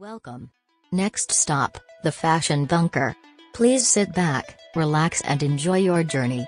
Welcome. Next stop, the Fashion Bunker. Please sit back, relax and enjoy your journey.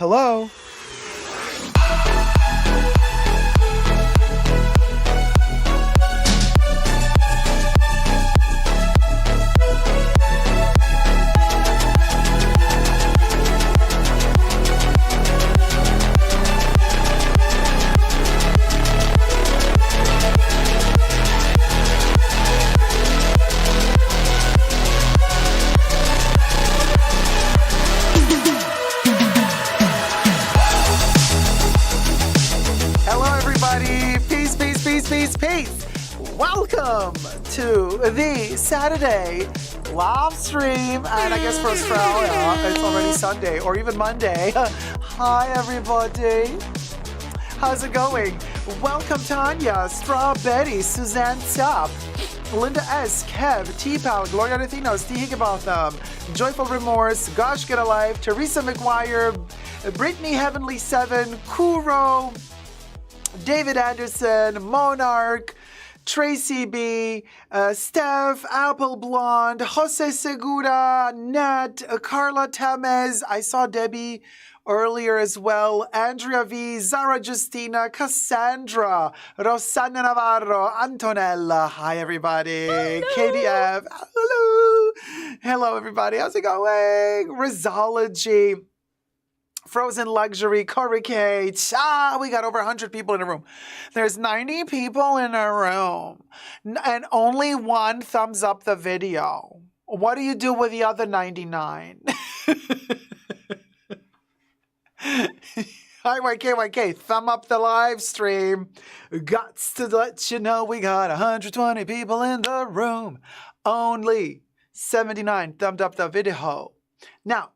Hello? Welcome to the Saturday live stream, and I guess for Australia, it's already Sunday or even Monday. Hi, everybody. How's it going? Welcome, Tanya, Strawberry, Suzanne Stop, Linda S, Kev, T-Pound, Gloria Ruthinos, T. Higginbotham, Joyful Remorse, Gosh Get Alive, Teresa McGuire, Brittany Heavenly 7, Kuro, David Anderson, Monarch, Tracy B, Steph, Apple Blonde, Jose Segura, Nat, Carla Tamez. I saw Debbie earlier as well. Andrea V, Zara Justina, Cassandra, Rosanna Navarro, Antonella. Hi, everybody. Hello. KDF. Hello. Hello, everybody. How's it going? Resology. Frozen Luxury, Corey Kate. We got over 100 people in a room. There's 90 people in a room. And only one thumbs up the video. What do you do with the other 99? Hi, YK. Thumb up the live stream. Gots to let you know we got 120 people in the room. Only 79 thumbed up the video. Now,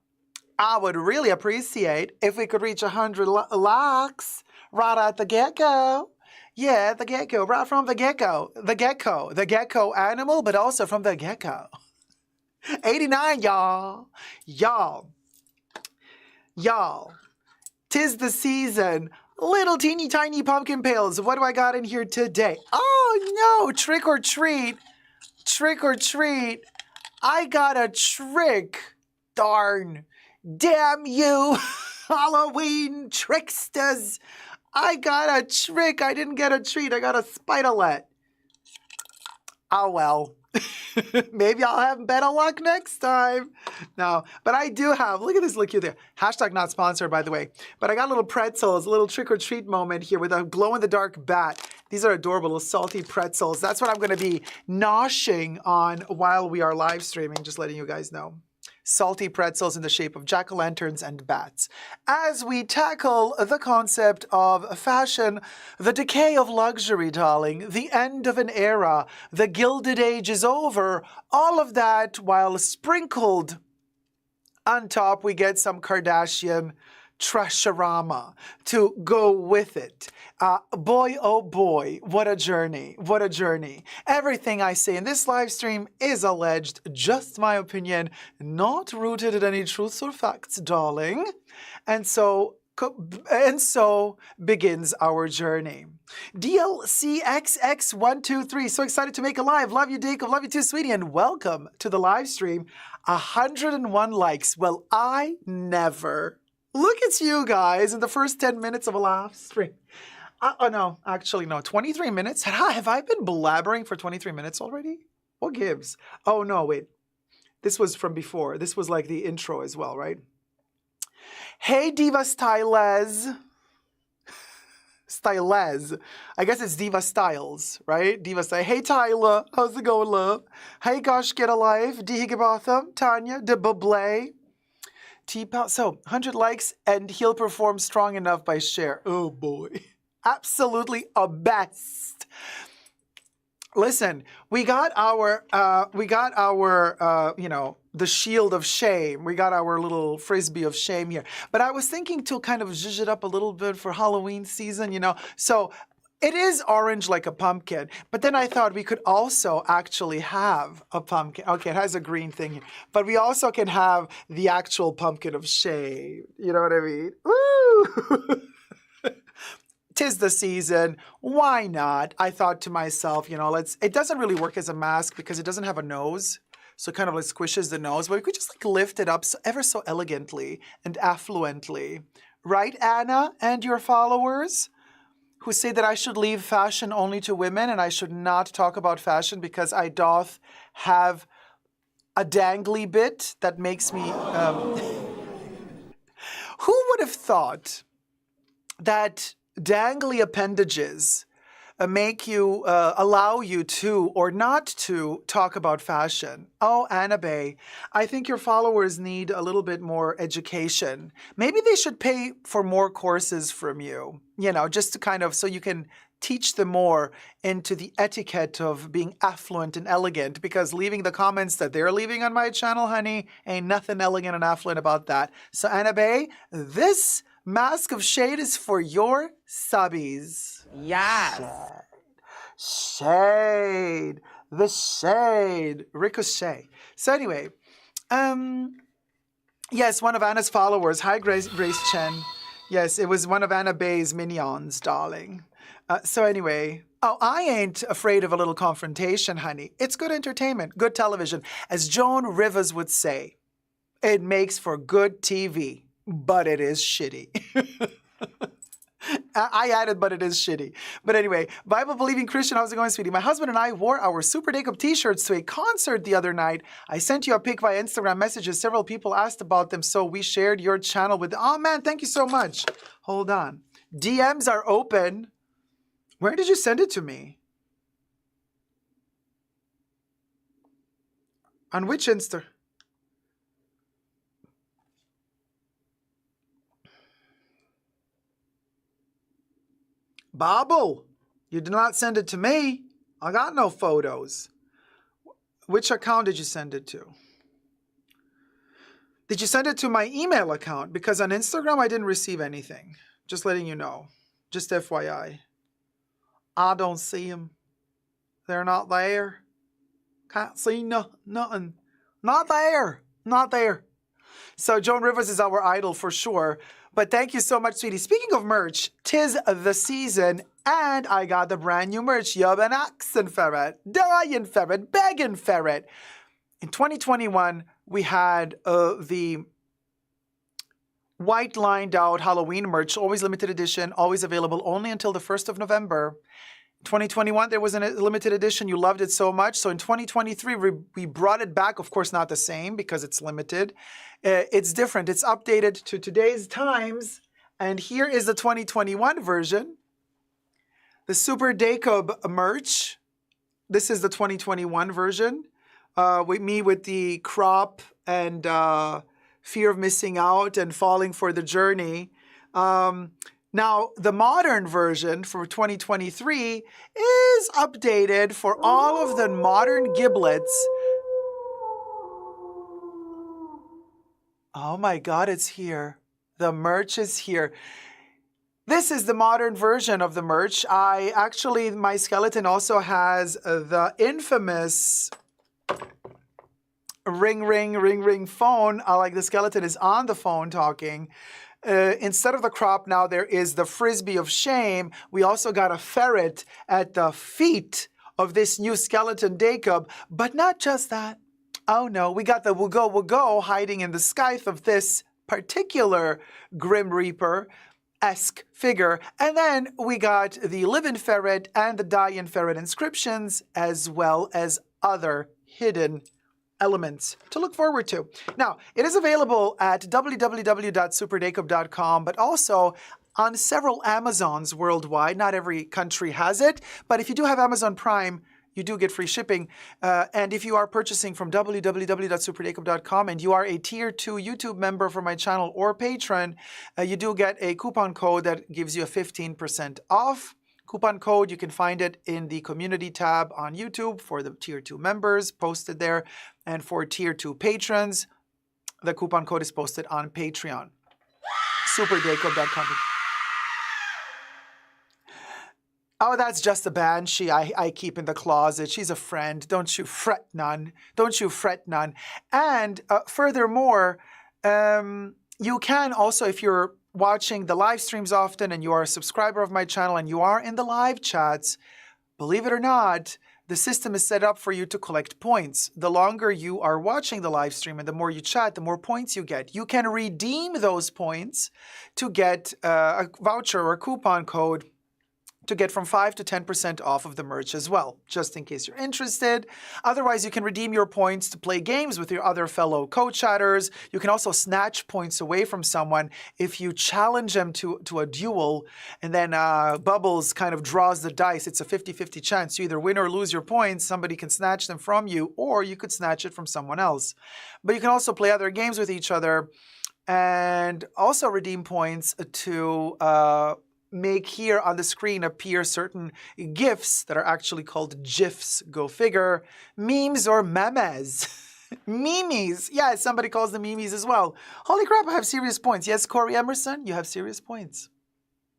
I would really appreciate if we could reach 100 likes right at the get-go. Yeah, the get-go, right from the get-go. The gecko animal, but also from the get-go. 89, y'all. Y'all. 'Tis the season. Little teeny tiny pumpkin pails. What do I got in here today? Oh, no, trick or treat. Trick or treat. I got a trick. Darn. Damn you, Halloween tricksters. I got a trick. I didn't get a treat. I got a spiderlet. Oh, well. Maybe I'll have better luck next time. No, but I do have, look at this, look here there. Hashtag not sponsored, by the way. But I got little pretzels, a little trick-or-treat moment here with a glow-in-the-dark bat. These are adorable, little salty pretzels. That's what I'm going to be noshing on while we are live streaming, just letting you guys know. Salty pretzels in the shape of jack-o'-lanterns and bats. As we tackle the concept of fashion, the decay of luxury, darling, the end of an era, the Gilded Age is over, all of that while sprinkled on top we get some Kardashian trasharama to go with it. Boy, oh boy, what a journey, what a journey. Everything I say in this live stream is alleged, just my opinion, not rooted in any truths or facts, darling. And so begins our journey. DLCXX123, so excited to make a live. Love you, Jacob. Love you too, sweetie. And welcome to the live stream. 101 likes. Well, I never. Look at you guys in the first 10 minutes of a live stream. No, actually, no. 23 minutes? Have I been blabbering for 23 minutes already? What gives? Oh, no, wait. This was from before. This was like the intro as well, right? Hey, Diva Stylez. Stylez. I guess it's Diva Styles, right? Diva Style. Hey, Tyler. How's it going, love? Hey, Gosh Get Alive. D. Higginbotham. Tanya. De Bublé. T-Pound. So, 100 likes and he'll perform Strong Enough by Cher. Oh, boy. Absolutely a best. Listen, we got our, the shield of shame. We got our little frisbee of shame here. But I was thinking to kind of zhuzh it up a little bit for Halloween season, So it is orange like a pumpkin. But then I thought we could also actually have a pumpkin. Okay, it has a green thing here. But we also can have the actual pumpkin of shame. You know what I mean? Woo! 'Tis the season. Why not? I thought to myself, it doesn't really work as a mask because it doesn't have a nose. So it kind of like squishes the nose. But we could just like lift it up ever so elegantly and affluently. Right, Anna, and your followers who say that I should leave fashion only to women and I should not talk about fashion because I doth have a dangly bit that makes me... Who would have thought that dangly appendages allow you to or not to talk about fashion? Oh, Annabay, I think your followers need a little bit more education. Maybe they should pay for more courses from you, just to kind of, so you can teach them more into the etiquette of being affluent and elegant, because leaving the comments that they're leaving on my channel, honey, ain't nothing elegant and affluent about that. So Annabay, this mask of shade is for your subbies. Yes. Shade. The shade. Ricochet. So anyway, yes, one of Anna's followers. Hi, Grace Chen. Yes, it was one of Anna Bay's minions, darling. So anyway, I ain't afraid of a little confrontation, honey. It's good entertainment, good television. As Joan Rivers would say, it makes for good TV, but it is shitty. I added, but it is shitty. But anyway, Bible-believing Christian, how's it going, sweetie? My husband and I wore our Super Jacob t-shirts to a concert the other night. I sent you a pic via Instagram messages. Several people asked about them, so we shared your channel with... Oh, man, thank you so much. Hold on. DMs are open. Where did you send it to me? On which Insta? Babu, you did not send it to me. I got no photos. Which account did you send it to? Did you send it to my email account? Because on Instagram, I didn't receive anything. Just letting you know. Just FYI. I don't see them. They're not there. Can't see nothing. Not there. Not there. So Joan Rivers is our idol for sure. But thank you so much, sweetie. Speaking of merch, 'tis the season, and I got the brand new merch. Yub and Oxen Ferret, Dying Ferret, Begging Ferret. In 2021, we had the white lined out Halloween merch, always limited edition, always available only until the 1st of November. 2021, there was a limited edition. You loved it so much. So in 2023, we brought it back. Of course, not the same because it's limited. It's different. It's updated to today's times. And here is the 2021 version. The Super Jacob merch. This is the 2021 version. With me with the crop and fear of missing out and falling for the journey. Now, the modern version for 2023 is updated for all of the modern giblets. Oh my God, it's here. The merch is here. This is the modern version of the merch. My skeleton also has the infamous ring phone. Like the skeleton is on the phone talking. Instead of the crop now, there is the frisbee of shame. We also got a ferret at the feet of this new skeleton Jacob. But not just that. Oh no, we got the Wugo hiding in the scythe of this particular Grim Reaper-esque figure. And then we got the living ferret and the dying ferret inscriptions, as well as other hidden elements to look forward to. Now, it is available at www.superjacob.com, but also on several Amazons worldwide. Not every country has it, but if you do have Amazon Prime, you do get free shipping. And if you are purchasing from www.superjacob.com and you are a Tier 2 YouTube member for my channel or patron, you do get a coupon code that gives you a 15% off. Coupon code, you can find it in the community tab on YouTube for the Tier 2 members, posted there. And for Tier 2 patrons, the coupon code is posted on Patreon. Superjacob.com. Oh, that's just a banshee I keep in the closet. She's a friend. Don't you fret none. Don't you fret none. And furthermore, you can also, if you're watching the live streams often and you are a subscriber of my channel and you are in the live chats, believe it or not, the system is set up for you to collect points. The longer you are watching the live stream and the more you chat, the more points you get. You can redeem those points to get a voucher or a coupon code to get from 5 to 10% off of the merch as well, just in case you're interested. Otherwise, you can redeem your points to play games with your other fellow co-chatters. You can also snatch points away from someone if you challenge them to a duel, and then Bubbles kind of draws the dice. It's a 50-50 chance. You either win or lose your points. Somebody can snatch them from you, or you could snatch it from someone else. But you can also play other games with each other and also redeem points to make here on the screen appear certain GIFs that are actually called GIFs, go figure, memes or memes. Memes. Yeah, somebody calls them memes as well. Holy crap, I have serious points. Yes, Corey Emerson, you have serious points.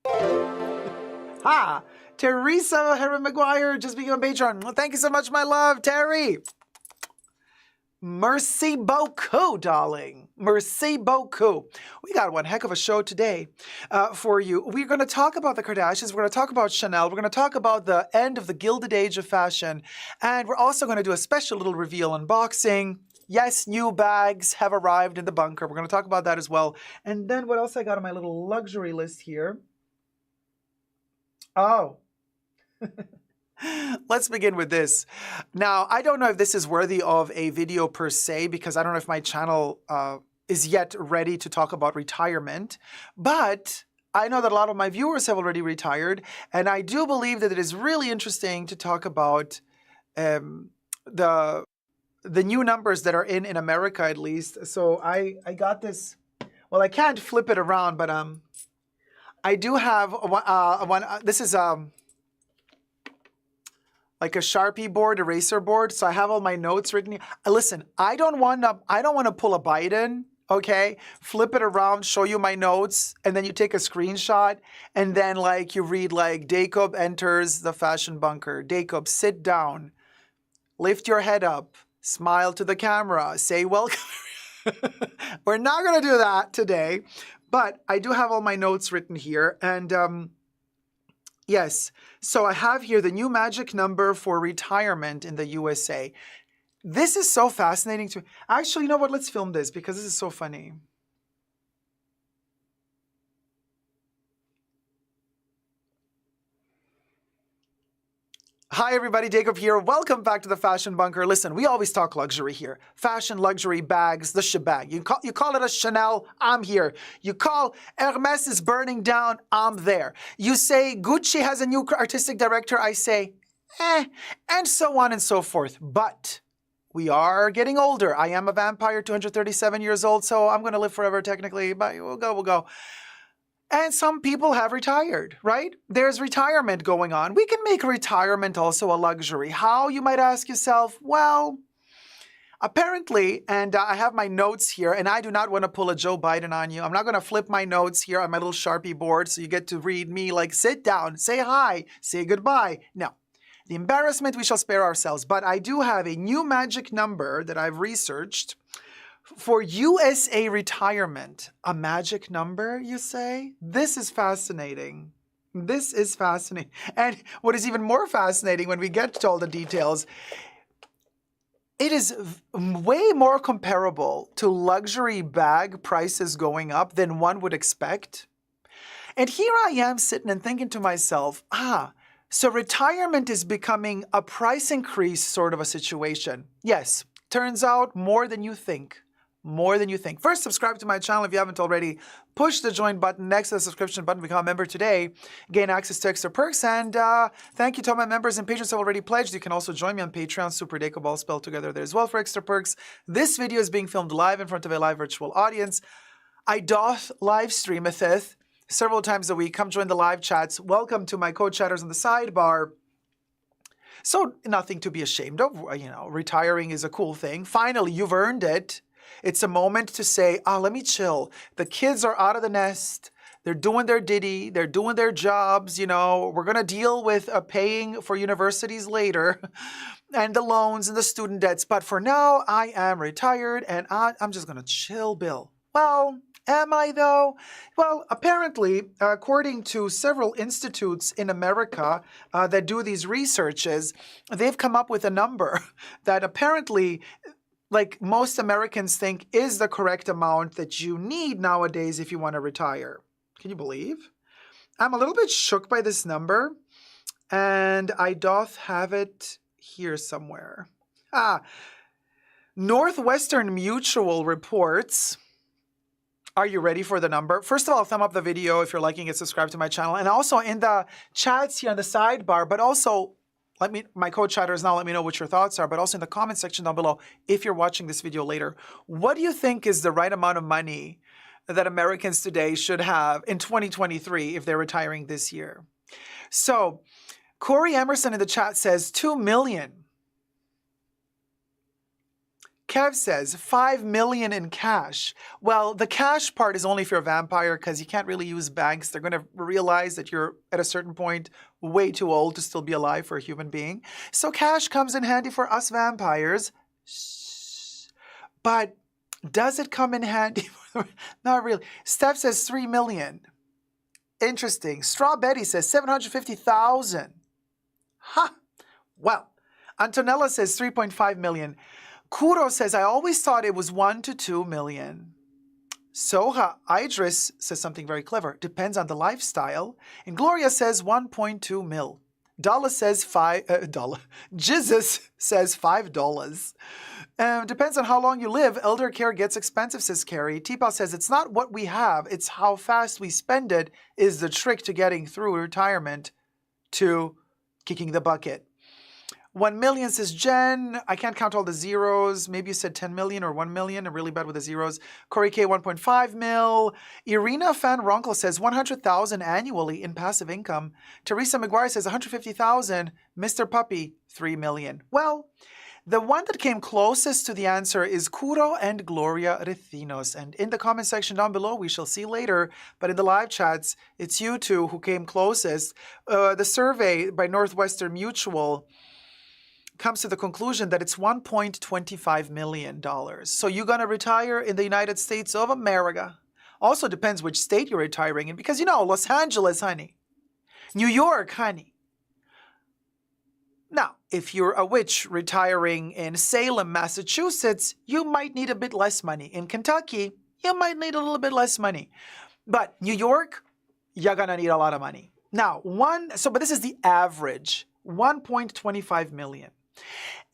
Ha! Teresa Herman McGuire just became a patron. Well, thank you so much, my love, Terry. Merci beaucoup, darling. Merci beaucoup. We got one heck of a show today for you. We're going to talk about the Kardashians. We're going to talk about Chanel. We're going to talk about the end of the Gilded Age of fashion. And we're also going to do a special little reveal unboxing. Yes, new bags have arrived in the bunker. We're going to talk about that as well. And then what else I got on my little luxury list here? Oh. Let's begin with this. Now, I don't know if this is worthy of a video per se, because I don't know if my channel is yet ready to talk about retirement, but I know that a lot of my viewers have already retired, and I do believe that it is really interesting to talk about the new numbers that are in America, at least. So I got this. Well, I can't flip it around, but I do have one. This is like a Sharpie board, eraser board. So I have all my notes written here. Listen, I don't want to pull a Biden, okay? Flip it around, show you my notes, and then you take a screenshot, and then like you read like, Jacob enters the fashion bunker. Jacob, sit down, lift your head up, smile to the camera, say welcome. We're not going to do that today, but I do have all my notes written here, and yes, so I have here the new magic number for retirement in the USA. This is so fascinating to me. Actually, you know what? Let's film this because this is so funny. Hi everybody, Jacob here. Welcome back to the Fashion Bunker. Listen, we always talk luxury here. Fashion, luxury, bags, the shebang. You call it a Chanel, I'm here. You call Hermes is burning down, I'm there. You say Gucci has a new artistic director, I say, and so on and so forth. But we are getting older. I am a vampire, 237 years old, so I'm going to live forever technically, but we'll go. And some people have retired, right? There's retirement going on. We can make retirement also a luxury. How, you might ask yourself? Well, apparently, and I have my notes here, and I do not want to pull a Joe Biden on you. I'm not going to flip my notes here on my little Sharpie board so you get to read me like, sit down, say hi, say goodbye. No. The embarrassment we shall spare ourselves. But I do have a new magic number that I've researched for USA retirement. A magic number, you say? This is fascinating. This is fascinating. And what is even more fascinating when we get to all the details, it is way more comparable to luxury bag prices going up than one would expect. And here I am sitting and thinking to myself, so retirement is becoming a price increase sort of a situation. Yes, turns out more than you think. More than you think. First, subscribe to my channel if you haven't already. Push the join button next to the subscription button. Become a member today. Gain access to extra perks. And thank you to all my members and patrons who have already pledged. You can also join me on Patreon. Super Jacob, all spelled together there as well for extra perks. This video is being filmed live in front of a live virtual audience. I doth live streameth several times a week. Come join the live chats. Welcome to my co-chatters on the sidebar. So nothing to be ashamed of. You know, retiring is a cool thing. Finally, you've earned it. It's a moment to say, let me chill. The kids are out of the nest. They're doing their ditty. They're doing their jobs. You know, we're going to deal with paying for universities later and the loans and the student debts. But for now, I am retired and I'm just going to chill, Bill. Well, Am I though? Well, apparently, according to several institutes in America that do these researches, they've come up with a number that apparently, like most Americans think, is the correct amount that you need nowadays if you want to retire. Can you believe? I'm a little bit shook by this number, and I doth have it here somewhere. Northwestern Mutual reports. Are you ready for the number? First of all, thumb up the video if you're liking it, subscribe to my channel. And also in the chats here on the sidebar, but also my co-chatters now let me know what your thoughts are, but also in the comment section down below, if you're watching this video later, what do you think is the right amount of money that Americans today should have in 2023 if they're retiring this year? So Corey Emerson in the chat says 2 million. Kev says 5 million in cash. Well, the cash part is only if you're a vampire because you can't really use banks. They're going to realize that you're at a certain point way too old to still be alive for a human being. So cash comes in handy for us vampires. But does it come in handy? Not really. Steph says 3 million. Interesting. Straw Betty says 750,000. Ha! Well, Antonella says 3.5 million. Kuro says, I always thought it was 1 to 2 million. Soha Idris says something very clever. Depends on the lifestyle. And Gloria says 1.2 mil. Dalla says Jesus says $5. Depends on how long you live. Elder care gets expensive, says Carrie. T-Pal says, it's not what we have, it's how fast we spend it is the trick to getting through retirement to kicking the bucket. 1 million, says Jen. I can't count all the zeros. Maybe you said 10 million or 1 million. I'm really bad with the zeros. Corey K, 1.5 mil. Irina Van Ronkel says 100,000 annually in passive income. Teresa McGuire says 150,000. Mr. Puppy, 3 million. Well, the one that came closest to the answer is Kuro and Gloria Recinos. And in the comment section down below, we shall see later, but in the live chats, it's you two who came closest. The survey by Northwestern Mutual comes to the conclusion that it's $1.25 million. So you're going to retire in the United States of America. Also depends which state you're retiring in, because, you know, Los Angeles, honey. New York, honey. Now, if you're a witch retiring in Salem, Massachusetts, you might need a bit less money. In Kentucky, you might need a little bit less money. But New York, you're going to need a lot of money. Now, but this is the average, 1.25 million.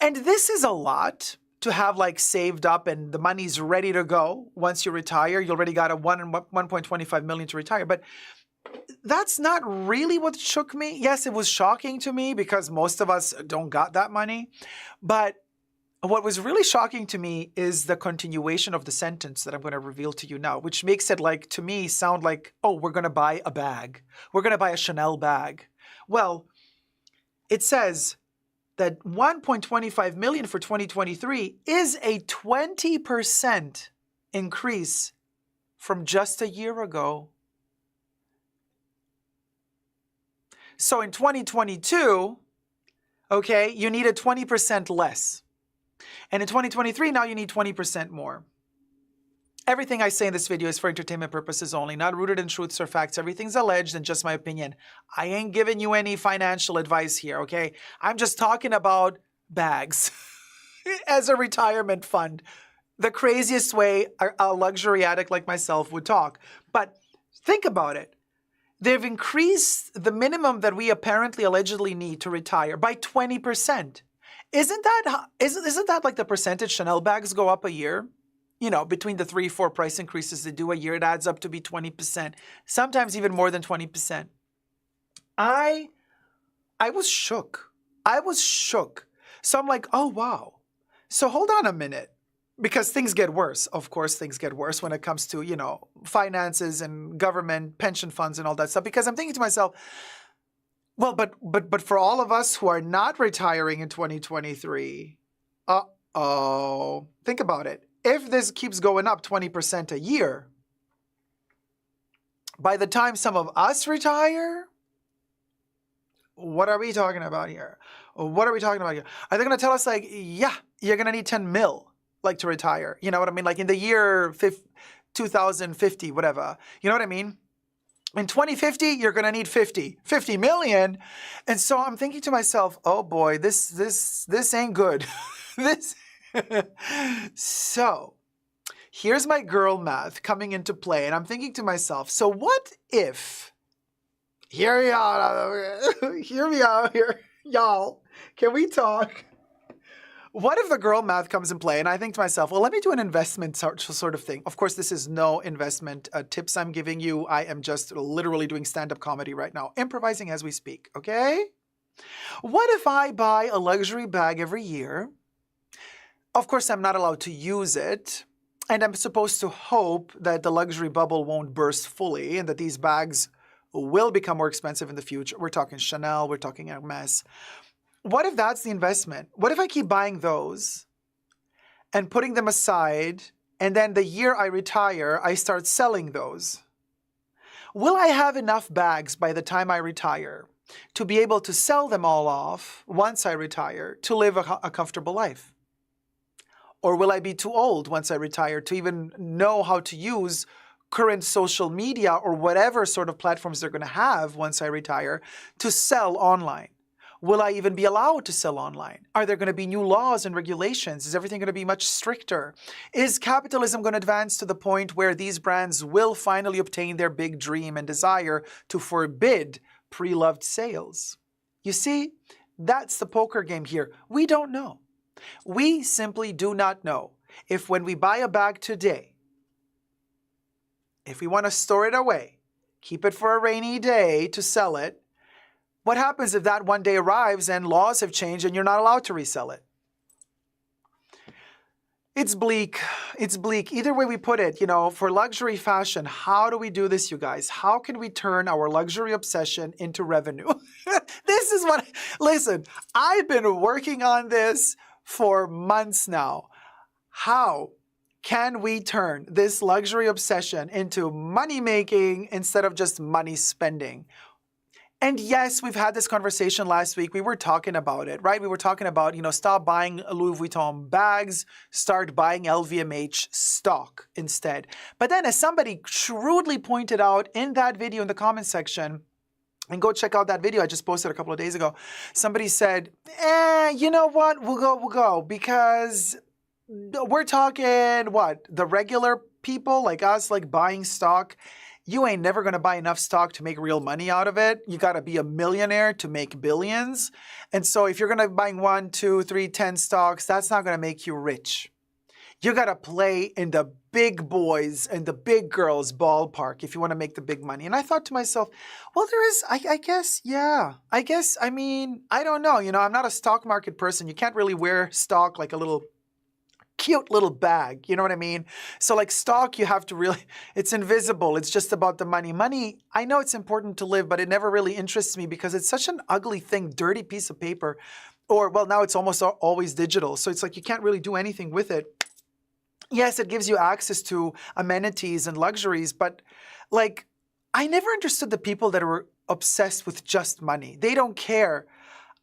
And this is a lot to have like saved up and the money's ready to go. Once you retire, you already got a 1.25 million to retire. But that's not really what shook me. Yes, it was shocking to me because most of us don't got that money. But what was really shocking to me is the continuation of the sentence that I'm going to reveal to you now, which makes it like, to me, sound like, oh, we're going to buy a bag. We're going to buy a Chanel bag. Well, it says that 1.25 million for 2023 is a 20% increase from just a year ago. So in 2022, okay, you needed 20% less. And in 2023, now you need 20% more. Everything I say in this video is for entertainment purposes only, not rooted in truths or facts. Everything's alleged and just my opinion. I ain't giving you any financial advice here, okay? I'm just talking about bags as a retirement fund. The craziest way a luxury addict like myself would talk. But think about it. They've increased the minimum that we apparently allegedly need to retire by 20%. Isn't that like the percentage Chanel bags go up a year? You know, between the 3-4 price increases they do a year, it adds up to be 20%. Sometimes even more than 20%. I was shook. I was shook. So I'm like, oh, wow. So hold on a minute. Because things get worse. Of course, things get worse when it comes to, you know, finances and government, pension funds and all that stuff. Because I'm thinking to myself, well, but for all of us who are not retiring in 2023, uh-oh. Think about it. If this keeps going up 20% a year, by the time some of us retire, what are we talking about here? What are we talking about here? Are they going to tell us like, yeah, you're going to need 10 mil, like to retire? You know what I mean? Like in the year 2050, whatever. You know what I mean? In 2050, you're going to need 50 million. And so I'm thinking to myself, oh boy, this ain't good. This. So here's my girl math coming into play. And I'm thinking to myself, so what if, hear me out here, y'all, can we talk? What if the girl math comes in play? And I think to myself, well, let me do an investment sort of thing. Of course, this is no investment tips I'm giving you. I am just literally doing stand-up comedy right now, improvising as we speak, okay? What if I buy a luxury bag every year? Of course, I'm not allowed to use it. And I'm supposed to hope that the luxury bubble won't burst fully and that these bags will become more expensive in the future. We're talking Chanel, we're talking Hermes. What if that's the investment? What if I keep buying those and putting them aside, and then the year I retire, I start selling those? Will I have enough bags by the time I retire to be able to sell them all off once I retire to live a comfortable life? Or will I be too old once I retire to even know how to use current social media or whatever sort of platforms they're going to have once I retire to sell online? Will I even be allowed to sell online? Are there going to be new laws and regulations? Is everything going to be much stricter? Is capitalism going to advance to the point where these brands will finally obtain their big dream and desire to forbid pre-loved sales? You see, that's the poker game here. We don't know. We simply do not know if when we buy a bag today, if we want to store it away, keep it for a rainy day to sell it, what happens if that one day arrives and laws have changed and you're not allowed to resell it? It's bleak. It's bleak. Either way we put it, for luxury fashion, how do we do this, you guys? How can we turn our luxury obsession into revenue? This is what, listen, I've been working on this for months now. How can we turn this luxury obsession into money making instead of just money spending? And yes, we've had this conversation last week. We were talking about it, right? We were talking about, stop buying Louis Vuitton bags, start buying LVMH stock instead. But then as somebody shrewdly pointed out in that video in the comment section, and go check out that video I just posted a couple of days ago, somebody said, you know what? We'll go because we're talking what? The regular people like us, like buying stock. You ain't never going to buy enough stock to make real money out of it. You got to be a millionaire to make billions. And so if you're going to be buying 1, 2, 3, 10 stocks, that's not going to make you rich. You got to play in the big boys and the big girls ballpark if you want to make the big money. And I thought to myself, well, there is, I guess, yeah. I don't know. I'm not a stock market person. You can't really wear stock like a little cute little bag, you know what I mean? So like stock, you have to really, it's invisible. It's just about the money. Money, I know it's important to live, but it never really interests me because it's such an ugly thing, dirty piece of paper. Or, well, now it's almost always digital. So it's like you can't really do anything with it. Yes, it gives you access to amenities and luxuries, but like, I never understood the people that were obsessed with just money. They don't care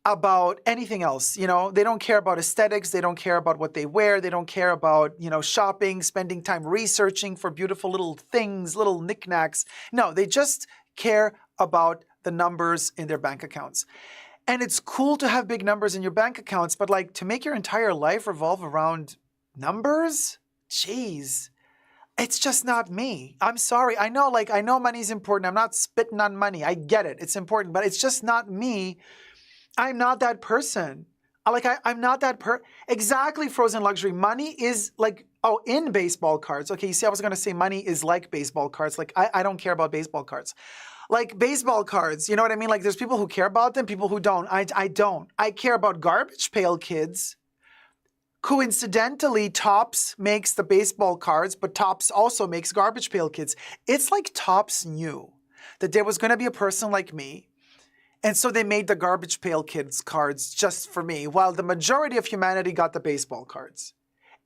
about anything else, They don't care about aesthetics. They don't care about what they wear. They don't care about, shopping, spending time researching for beautiful little things, little knickknacks. No, they just care about the numbers in their bank accounts. And it's cool to have big numbers in your bank accounts, but like to make your entire life revolve around numbers? Jeez. It's just not me. I'm sorry. I know money's important. I'm not spitting on money. I get it. It's important, but it's just not me. I'm not that person. I'm not that exactly, frozen luxury. Money is like, in baseball cards. Okay, you see, I was going to say money is like baseball cards. Like, I don't care about baseball cards. Like baseball cards, you know what I mean? Like there's people who care about them, people who don't. I don't. I care about garbage pail kids. Coincidentally, Topps makes the baseball cards, but Topps also makes garbage pail kids. It's like Topps knew that there was going to be a person like me. And so they made the garbage pail kids cards just for me, while the majority of humanity got the baseball cards.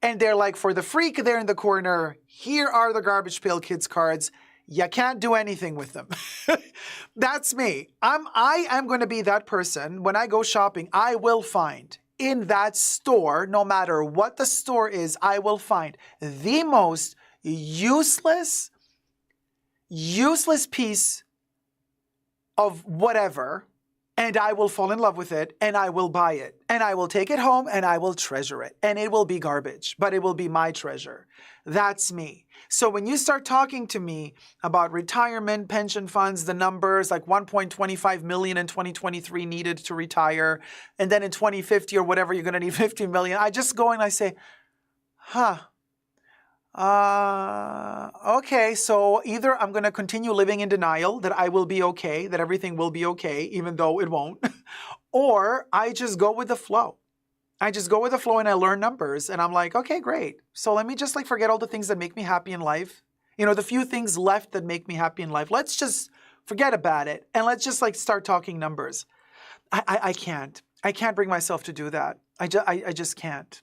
And they're like, for the freak there in the corner, here are the garbage pail kids cards. You can't do anything with them. That's me. I am going to be that person. When I go shopping, I will find in that store, no matter what the store is, I will find the most useless piece of whatever, and I will fall in love with it, and I will buy it, and I will take it home, and I will treasure it, and it will be garbage, but it will be my treasure. That's me. So when you start talking to me about retirement, pension funds, the numbers, like 1.25 million in 2023 needed to retire, and then in 2050 or whatever, you're going to need 50 million, I just go and I say, okay, so either I'm going to continue living in denial that I will be okay, that everything will be okay, even though it won't, or I just go with the flow. I just go with the flow and I learn numbers and I'm like, okay, great. So let me just like forget all the things that make me happy in life. You know, the few things left that make me happy in life. Let's just forget about it and let's just like start talking numbers. I can't. I can't bring myself to do that. I just can't.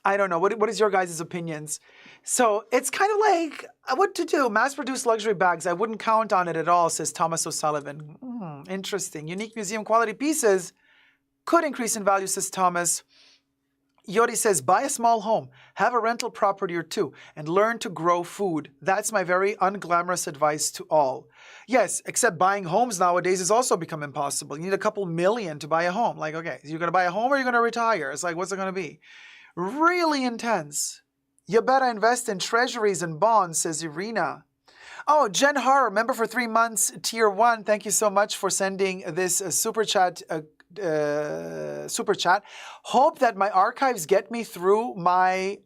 I don't know. What is your guys' opinions? So it's kind of like what to do. Mass-produced luxury bags. I wouldn't count on it at all, says Thomas O'Sullivan. Interesting. Unique museum quality pieces could increase in value, says Thomas. Yori says, buy a small home, have a rental property or two, and learn to grow food. That's my very unglamorous advice to all. Yes, except buying homes nowadays has also become impossible. You need a couple million to buy a home. Like, okay, you're going to buy a home or you're going to retire? It's like, what's it going to be? Really intense. You better invest in treasuries and bonds, says Irina. Oh, Jen Har, member for 3 months, tier 1. Thank you so much for sending this super chat. Hope that my archives get me through my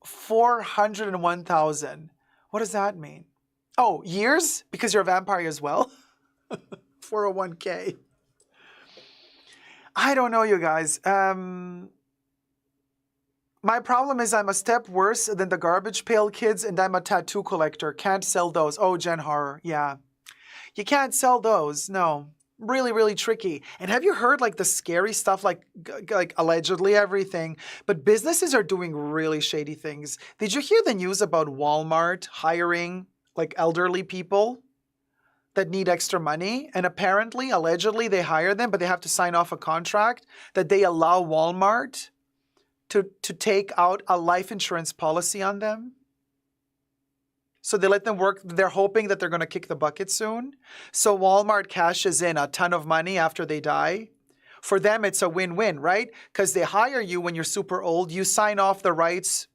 401,000. What does that mean? Oh, years? Because you're a vampire as well? 401k. I don't know, you guys. My problem is I'm a step worse than the garbage pail kids and I'm a tattoo collector. Can't sell those. Oh, Jen Horror. Yeah. You can't sell those. No. Really, really tricky. And have you heard like the scary stuff, like allegedly everything, but businesses are doing really shady things. Did you hear the news about Walmart hiring like elderly people that need extra money? And apparently, allegedly, they hire them, but they have to sign off a contract that they allow Walmart to take out a life insurance policy on them. So they let them work. They're hoping that they're going to kick the bucket soon. So Walmart cashes in a ton of money after they die. For them, it's a win-win, right? Because they hire you when you're super old. You sign off the rights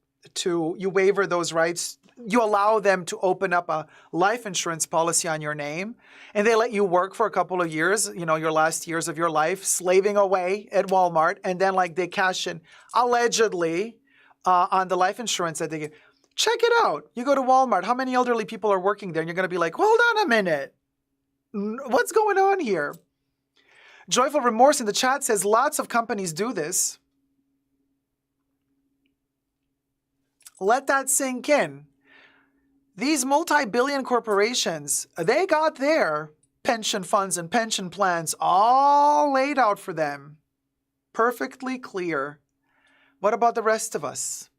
you waiver those rights. You allow them to open up a life insurance policy on your name. And they let you work for a couple of years, you know, your last years of your life, slaving away at Walmart. And then like they cash in allegedly on the life insurance that they get. Check it out. You go to Walmart. How many elderly people are working there? And you're going to be like, hold on a minute. What's going on here? Joyful Remorse in the chat says lots of companies do this. Let that sink in. These multi-billion corporations, they got their pension funds and pension plans all laid out for them. Perfectly clear. What about the rest of us?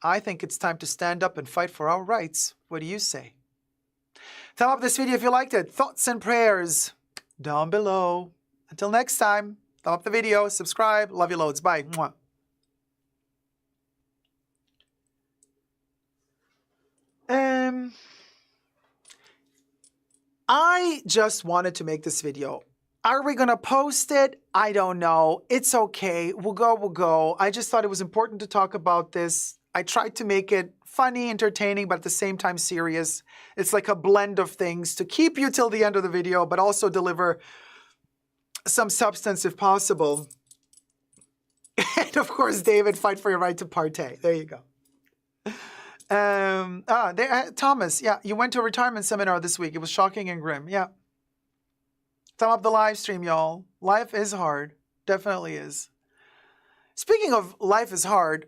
I think it's time to stand up and fight for our rights. What do you say? Thumb up this video if you liked it. Thoughts and prayers down below. Until next time, thumb up the video, subscribe. Love you loads. Bye. Mwah. I just wanted to make this video. Are we going to post it? I don't know. It's okay. We'll go. I just thought it was important to talk about this. I tried to make it funny, entertaining, but at the same time serious. It's like a blend of things to keep you till the end of the video, but also deliver some substance if possible. And of course, David, fight for your right to partay. There you go. Thomas, yeah, you went to a retirement seminar this week. It was shocking and grim. Yeah. Thumb up the live stream, y'all. Life is hard. Definitely is. Speaking of life is hard,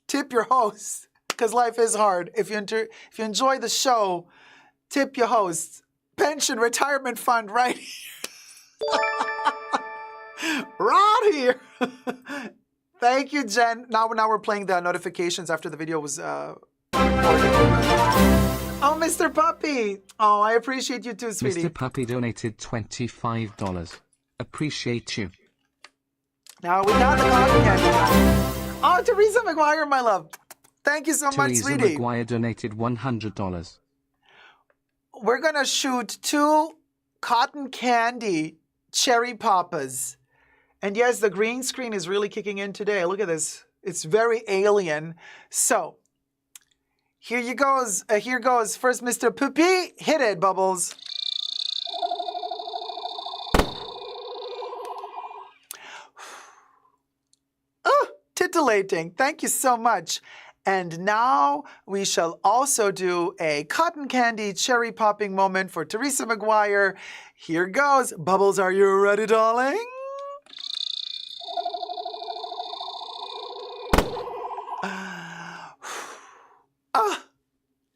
tip your host, because life is hard. If you enjoy the show, tip your host. Pension retirement fund right here. Right here. Thank you, Jen. Now we're playing the notifications after the video was recorded. Oh, Mr. Puppy. Oh, I appreciate you too, sweetie. Mr. Puppy donated $25. Appreciate you. Now we got the cotton candy. Oh, Teresa McGuire, my love. Thank you so much, Teresa sweetie. McGuire donated $100. We're going to shoot 2 cotton candy cherry poppers. And yes, the green screen is really kicking in today. Look at this. It's very alien. So, here goes. First, Mr. Poopy. Hit it, Bubbles. Oh, titillating. Thank you so much. And now we shall also do a cotton candy cherry popping moment for Teresa McGuire. Here goes. Bubbles, are you ready, darling?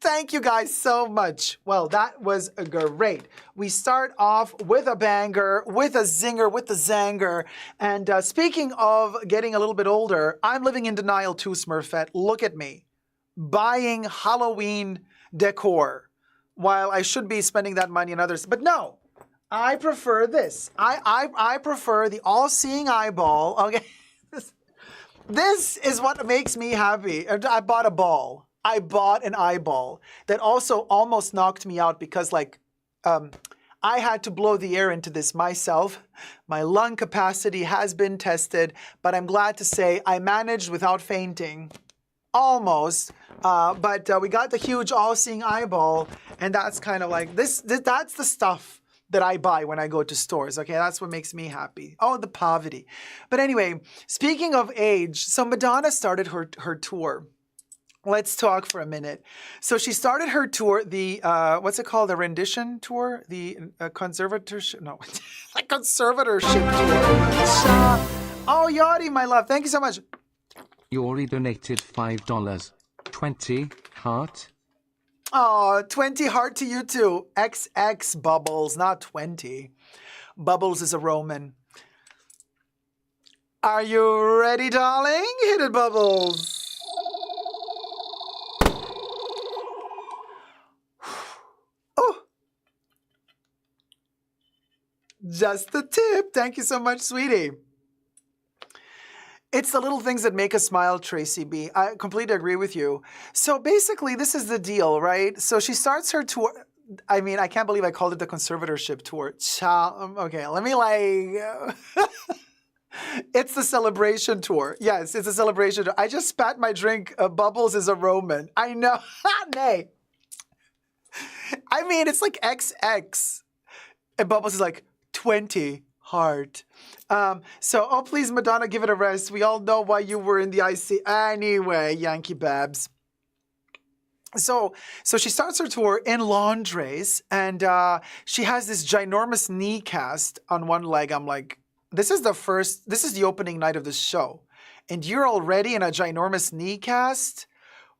Thank you guys so much. Well, that was great. We start off with a banger, with a zinger, with a zanger. And speaking of getting a little bit older, I'm living in denial too, Smurfette. Look at me. Buying Halloween decor while I should be spending that money on others. But no, I prefer this. I prefer the all-seeing eyeball. Okay. This is what makes me happy. I bought a ball. I bought an eyeball that also almost knocked me out because, like, I had to blow the air into this myself. My lung capacity has been tested, but I'm glad to say I managed without fainting. Almost. But we got the huge all-seeing eyeball, and that's kind of like, that's the stuff that I buy when I go to stores, okay? That's what makes me happy. Oh, the poverty. But anyway, speaking of age, so Madonna started her tour. Let's talk for a minute. So she started her tour, the, what's it called? The rendition tour? The conservatorship? No, like conservatorship tour. Oh, Yachty, my love. Thank you so much. Yori donated $5. 20, heart. Oh, 20 heart to you too. XX Bubbles, not 20. Bubbles is a Roman. Are you ready, darling? Hit it, Bubbles. Just the tip. Thank you so much, sweetie. It's the little things that make us smile, Tracy B. I completely agree with you. So basically, this is the deal, right? So she starts her tour. I mean, I can't believe I called it the conservatorship tour. Okay, let me like... It's the celebration tour. Yes, it's a celebration tour. I just spat my drink. Bubbles is a Roman. I know. Nay. I mean, it's like XX. And Bubbles is like 20 heart. So, oh, please, Madonna, give it a rest. We all know why you were in the IC. Anyway, Yankee Babs. So she starts her tour in lingeries, and she has this ginormous knee cast on one leg. I'm like, this is the opening night of the show. And you're already in a ginormous knee cast,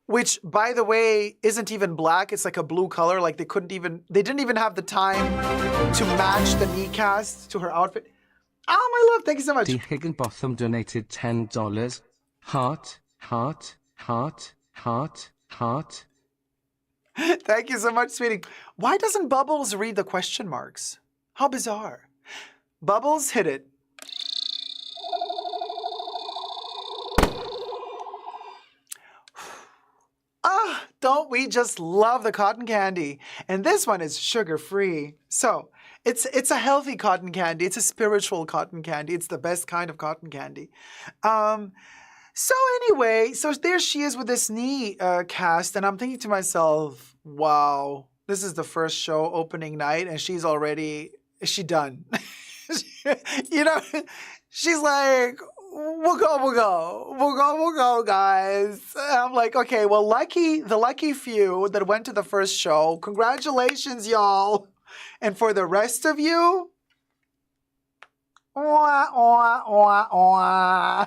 which, by the way, isn't even black. It's like a blue color. Like they didn't even have the time to match the knee cast to her outfit. Oh, my love, thank you so much. D. Higginbotham donated $10. Heart, heart, heart, heart, heart. Thank you so much, sweetie. Why doesn't Bubbles read the question marks? How bizarre. Bubbles, hit it. Ah, don't we just love the cotton candy? And this one is sugar-free. So it's a healthy cotton candy. It's a spiritual cotton candy. It's the best kind of cotton candy. So anyway, so there she is with this knee cast, and I'm thinking to myself, wow, this is the first show opening night, and is she done? You know, she's like, we'll go, guys. And I'm like, okay, well, the lucky few that went to the first show, congratulations, y'all. And for the rest of you, I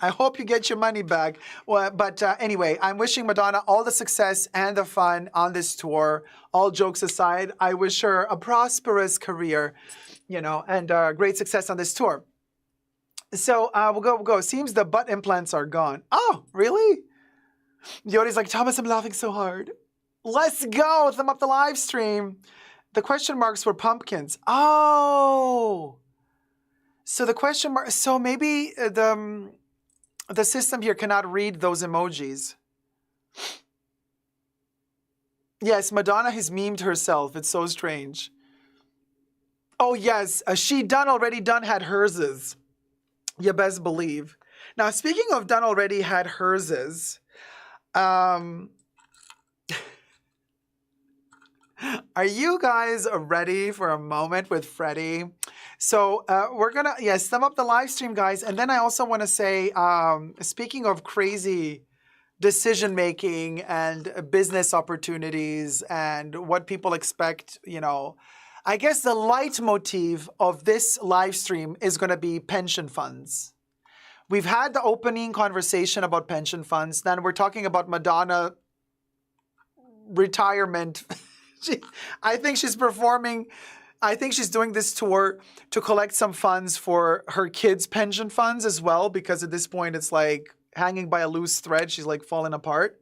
hope you get your money back. Well, but anyway, I'm wishing Madonna all the success and the fun on this tour. All jokes aside, I wish her a prosperous career, and great success on this tour. So we'll go. Seems the butt implants are gone. Oh, really? Yodi's like, Thomas, I'm laughing so hard. Let's go. Thumb up the live stream. The question marks were pumpkins. Oh. So the question mark, so maybe The system here cannot read those emojis. Yes, Madonna has memed herself. It's so strange. Oh, yes. She already done had herses. You best believe. Now, speaking of done already had herses, are you guys ready for a moment with Freddie? So we're going to, sum up the live stream, guys. And then I also want to say, speaking of crazy decision-making and business opportunities and what people expect, I guess the leitmotif of this live stream is going to be pension funds. We've had the opening conversation about pension funds. Then we're talking about Madonna retirement. I think she's performing. I think she's doing this tour to collect some funds for her kids' pension funds as well, because at this point it's like hanging by a loose thread. She's like falling apart.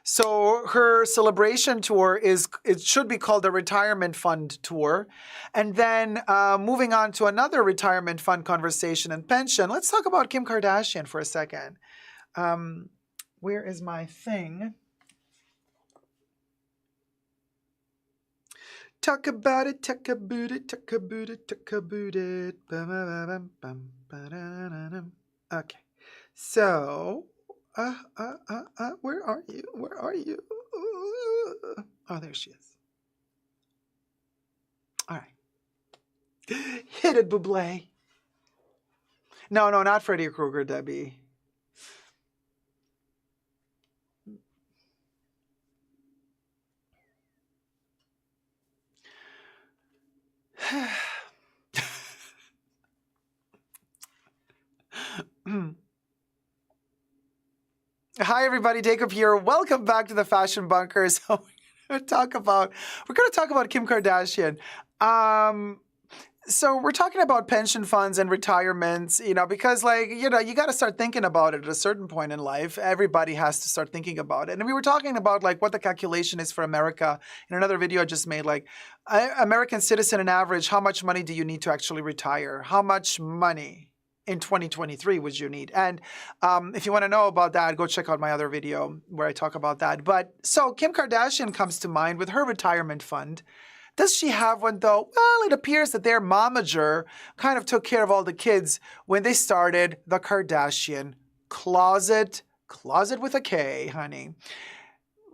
So her celebration tour it should be called the retirement fund tour. And then moving on to another retirement fund conversation and pension. Let's talk about Kim Kardashian for a second. Where is my thing? Talk about it, talk about it, talk about it, talk about it. Okay. So, where are you? Where are you? Oh, there she is. All right. Hit it, Bublé. No, not Freddy Krueger, Debbie. Hi, everybody. Jacob here. Welcome back to the Fashion Bunker. So we're going to talk about Kim Kardashian. So we're talking about pension funds and retirements, because you got to start thinking about it at a certain point in life. Everybody has to start thinking about it. And we were talking about what the calculation is for America in another video I just made, American citizen on average, how much money do you need to actually retire? How much money in 2023 would you need? And if you want to know about that, go check out my other video where I talk about that. But so Kim Kardashian comes to mind with her retirement fund. Does she have one though? Well, it appears that their momager kind of took care of all the kids when they started the Kardashian closet with a K, honey.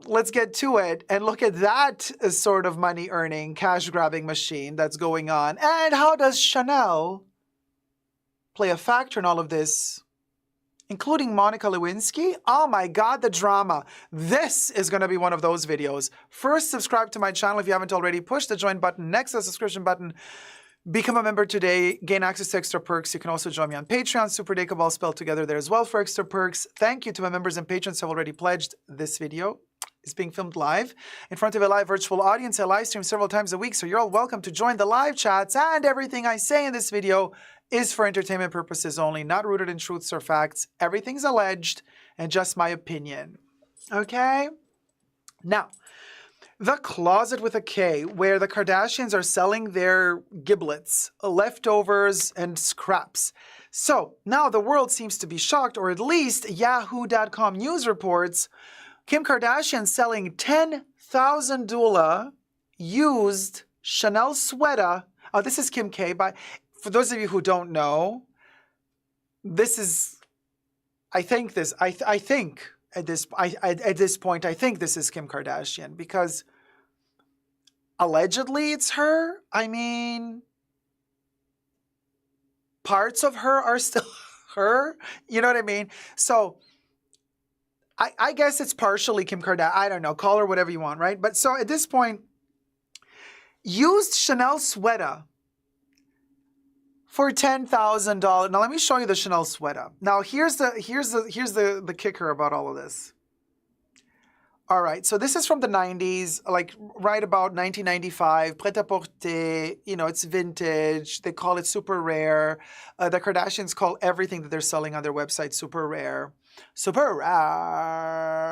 Let's get to it and look at that sort of money earning, cash grabbing machine that's going on. And how does Chanel play a factor in all of this, including Monica Lewinsky? Oh my God, the drama. This is going to be one of those videos. First, subscribe to my channel if you haven't already. Push the join button next to the subscription button. Become a member today. Gain access to extra perks. You can also join me on Patreon. Super Jacob all spelled together there as well for extra perks. Thank you to my members and patrons who have already pledged. This video is being filmed live in front of a live virtual audience. I live stream several times a week, so you're all welcome to join the live chats. And everything I say in this video is for entertainment purposes only, not rooted in truths or facts. Everything's alleged and just my opinion. Okay? Now, the closet with a K, where the Kardashians are selling their giblets, leftovers, and scraps. So now the world seems to be shocked, or at least Yahoo.com news reports Kim Kardashian selling 10,000 $10,000 used Chanel sweater. Oh, this is Kim K. For those of you who don't know, this is, I think at this point, I think this is Kim Kardashian, because allegedly it's her. I mean, parts of her are still her. You know what I mean? So I guess it's partially Kim Kardashian. I don't know. Call her whatever you want, right? But so at this point, used Chanel sweater for $10,000. Now let me show you the Chanel sweater. Now here's the kicker about all of this. All right, so this is from the 90s, right about 1995, prêt-à-porter, it's vintage. They call it super rare. The Kardashians call everything that they're selling on their website super rare. Super rare.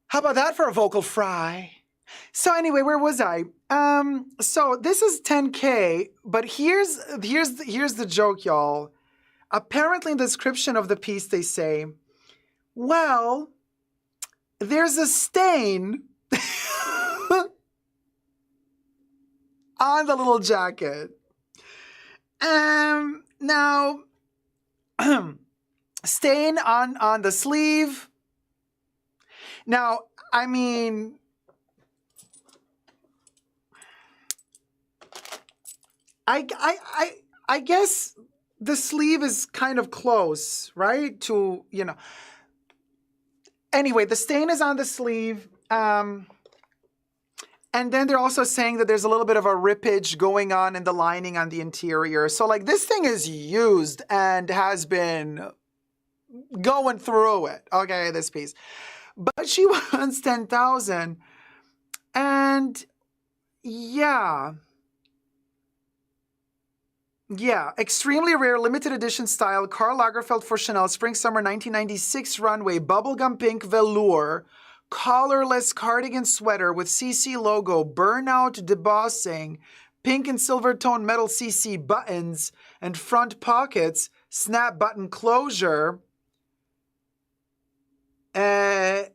How about that for a vocal fry? So anyway, where was I? So this is 10K, but here's the joke, y'all. Apparently in the description of the piece they say, well, there's a stain on the little jacket. Now, stain on the sleeve. Now, I mean, I guess the sleeve is kind of close, right? To, you know. Anyway, the stain is on the sleeve. And then they're also saying that there's a little bit of a rippage going on in the lining on the interior. So like this thing is used and has been going through it. Okay, this piece. But she wants 10,000. And yeah. Yeah, extremely rare, limited edition style, Karl Lagerfeld for Chanel, Spring-Summer 1996 runway, bubblegum pink velour, collarless cardigan sweater with CC logo, burnout debossing, pink and silver tone metal CC buttons, and front pockets, snap button closure. And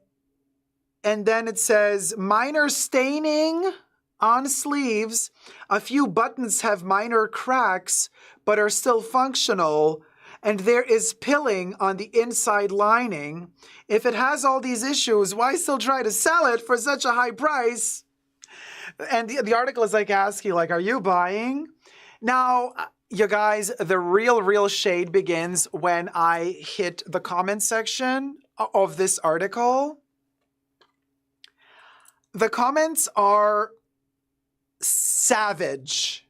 then it says minor staining on sleeves. A few buttons have minor cracks, but are still functional. And there is pilling on the inside lining. If it has all these issues, why still try to sell it for such a high price? And the article is like asking, like, are you buying? Now, you guys, the real shade begins when I hit the comment section of this article. The comments are savage.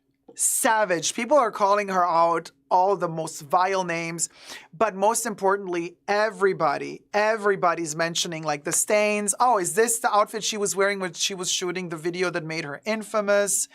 People are calling her out all the most vile names, but most importantly, everybody's mentioning like the stains. Oh, is this the outfit she was wearing when she was shooting the video that made her infamous?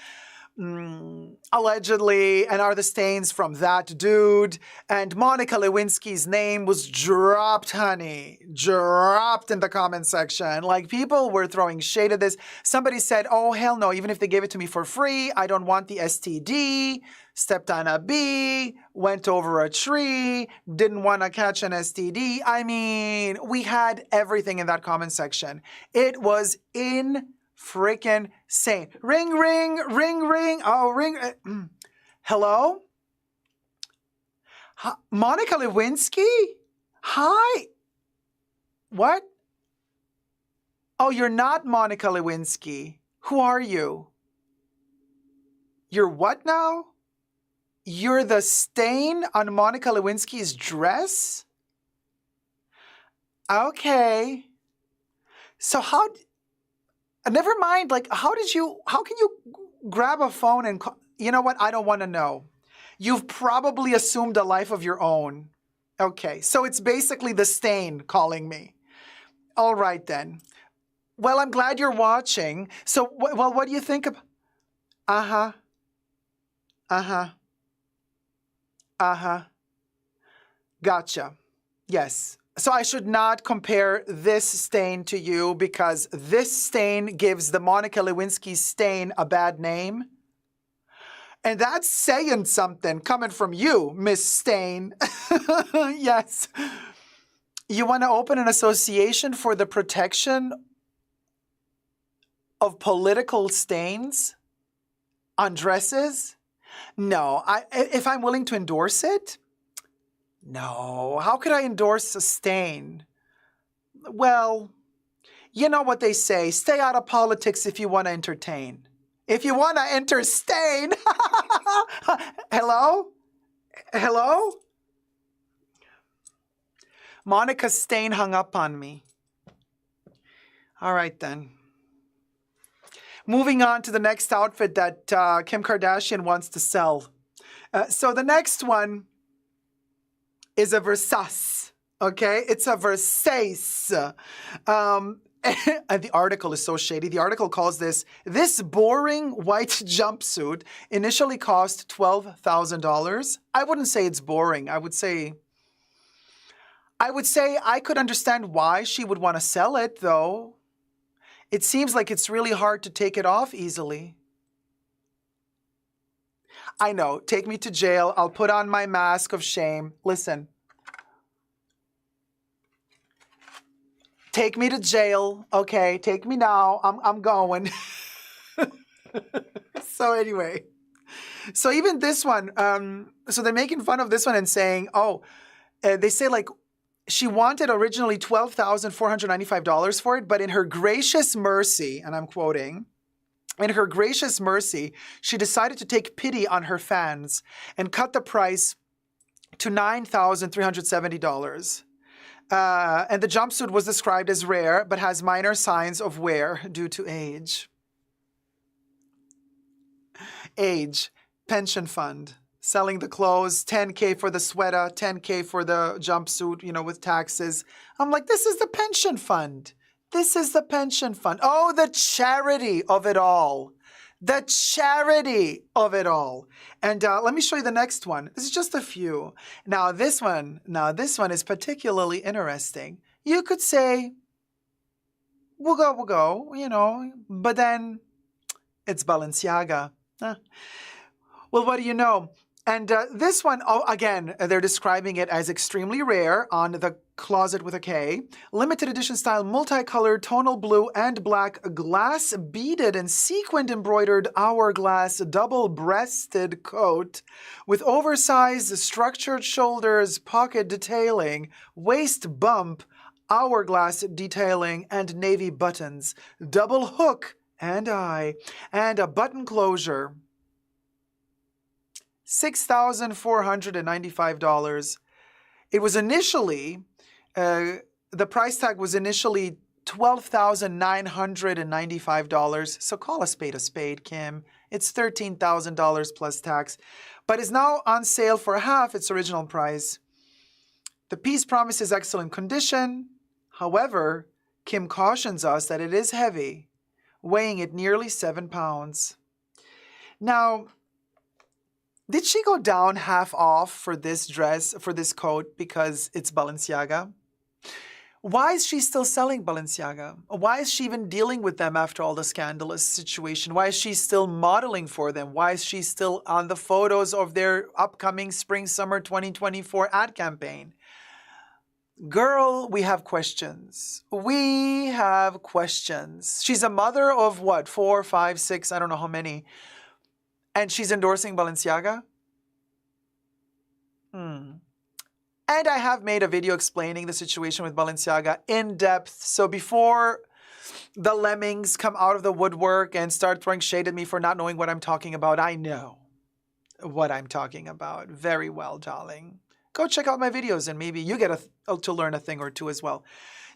Allegedly, and are the stains from that dude? And Monica Lewinsky's name was dropped, honey. Dropped in the comment section. Like, people were throwing shade at this. Somebody said, oh, hell no, even if they gave it to me for free, I don't want the STD. Stepped on a bee, went over a tree, didn't want to catch an STD. I mean, we had everything in that comment section. It was freaking insane. Ring, ring, ring, ring. Oh, ring. Hello? Monica Lewinsky? Hi. What? Oh, you're not Monica Lewinsky. Who are you? You're what now? You're the stain on Monica Lewinsky's dress? Okay. So never mind, like, how can you grab a phone and call? You know what? I don't want to know. You've probably assumed a life of your own. Okay, so it's basically the stain calling me. All right, then. Well, I'm glad you're watching. So, well, what do you think of? Uh-huh. Gotcha. Yes. So I should not compare this stain to you because this stain gives the Monica Lewinsky stain a bad name. And that's saying something coming from you, Miss Stain. Yes. You want to open an association for the protection of political stains on dresses? No. If I'm willing to endorse it? No, how could I endorse a stain? Well, you know what they say, stay out of politics if you want to entertain. If you want to enter stain, hello? Hello? Monica Stain hung up on me. All right, then. Moving on to the next outfit that Kim Kardashian wants to sell. So the next one is a Versace, okay? It's a Versace. And the article is so shady. The article calls this boring white jumpsuit initially cost $12,000. I wouldn't say it's boring. I would say I could understand why she would want to sell it, though. It seems like it's really hard to take it off easily. I know. Take me to jail. I'll put on my mask of shame. Listen. Take me to jail. Okay, take me now. I'm going. So anyway. So even this one, so they're making fun of this one and saying, oh, they say like, she wanted originally $12,495 for it, but in her gracious mercy, and I'm quoting, in her gracious mercy, she decided to take pity on her fans and cut the price to $9,370. And the jumpsuit was described as rare, but has minor signs of wear due to age. Age, pension fund, selling the clothes, $10K for the sweater, $10K for the jumpsuit, you know, with taxes. I'm like, this is the pension fund. This is the pension fund. Oh, the charity of it all. The charity of it all. And let me show you the next one. This is just a few. Now this one is particularly interesting. You could say, we'll go, you know, but then it's Balenciaga. Huh. Well, what do you know? And this one, oh, again, they're describing it as extremely rare on the Closet with a K. Limited edition style, multicolored, tonal blue and black, glass beaded and sequined embroidered hourglass double-breasted coat with oversized structured shoulders, pocket detailing, waist bump, hourglass detailing, and navy buttons, double hook and eye, and a button closure. $6,495. It was initially, the price tag was initially $12,995. So call a spade, Kim. It's $13,000 plus tax, but is now on sale for half its original price. The piece promises excellent condition. However, Kim cautions us that it is heavy, weighing at nearly 7 pounds. Now, did she go down half off for this dress, for this coat, because it's Balenciaga? Why is she still selling Balenciaga? Why is she even dealing with them after all the scandalous situation? Why is she still modeling for them? Why is she still on the photos of their upcoming spring-summer 2024 ad campaign? Girl, we have questions. We have questions. She's a mother of what, 4, 5, 6, I don't know how many. And she's endorsing Balenciaga? And I have made a video explaining the situation with Balenciaga in depth. So before the lemmings come out of the woodwork and start throwing shade at me for not knowing what I'm talking about, I know what I'm talking about very well, darling. Go check out my videos and maybe you get to learn a thing or two as well.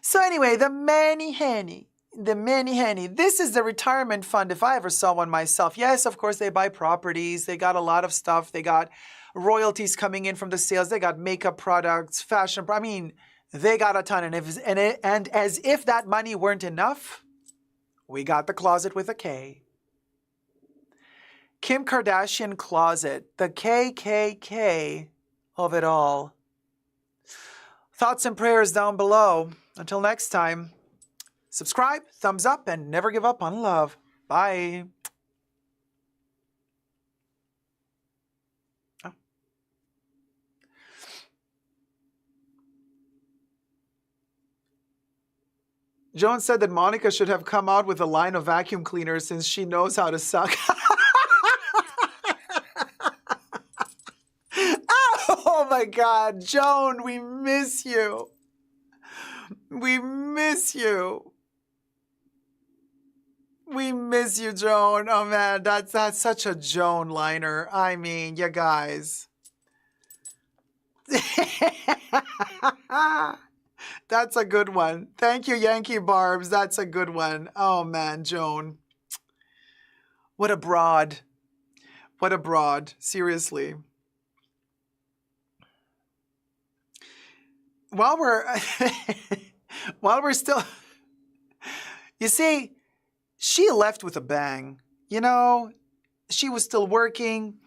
So anyway, the Manny Henny. This is the retirement fund if I ever saw one myself. Yes, of course, they buy properties. They got a lot of stuff. They got royalties coming in from the sales. They got makeup products, fashion. I mean, they got a ton. And as if that money weren't enough, we got the Closet with a K. Kim Kardashian Closet, the KKK of it all. Thoughts and prayers down below. Until next time. Subscribe, thumbs up, and never give up on love. Bye. Oh. Joan said that Monica should have come out with a line of vacuum cleaners since she knows how to suck. Oh my God, Joan, we miss you. We miss you. We miss you, Joan. Oh man, that's such a Joan liner. I mean, you guys. That's a good one. Thank you, Yankee Barbs. That's a good one. Oh man, Joan. What a broad. What a broad. Seriously. While we're still, you see, she left with a bang. You know, she was still working.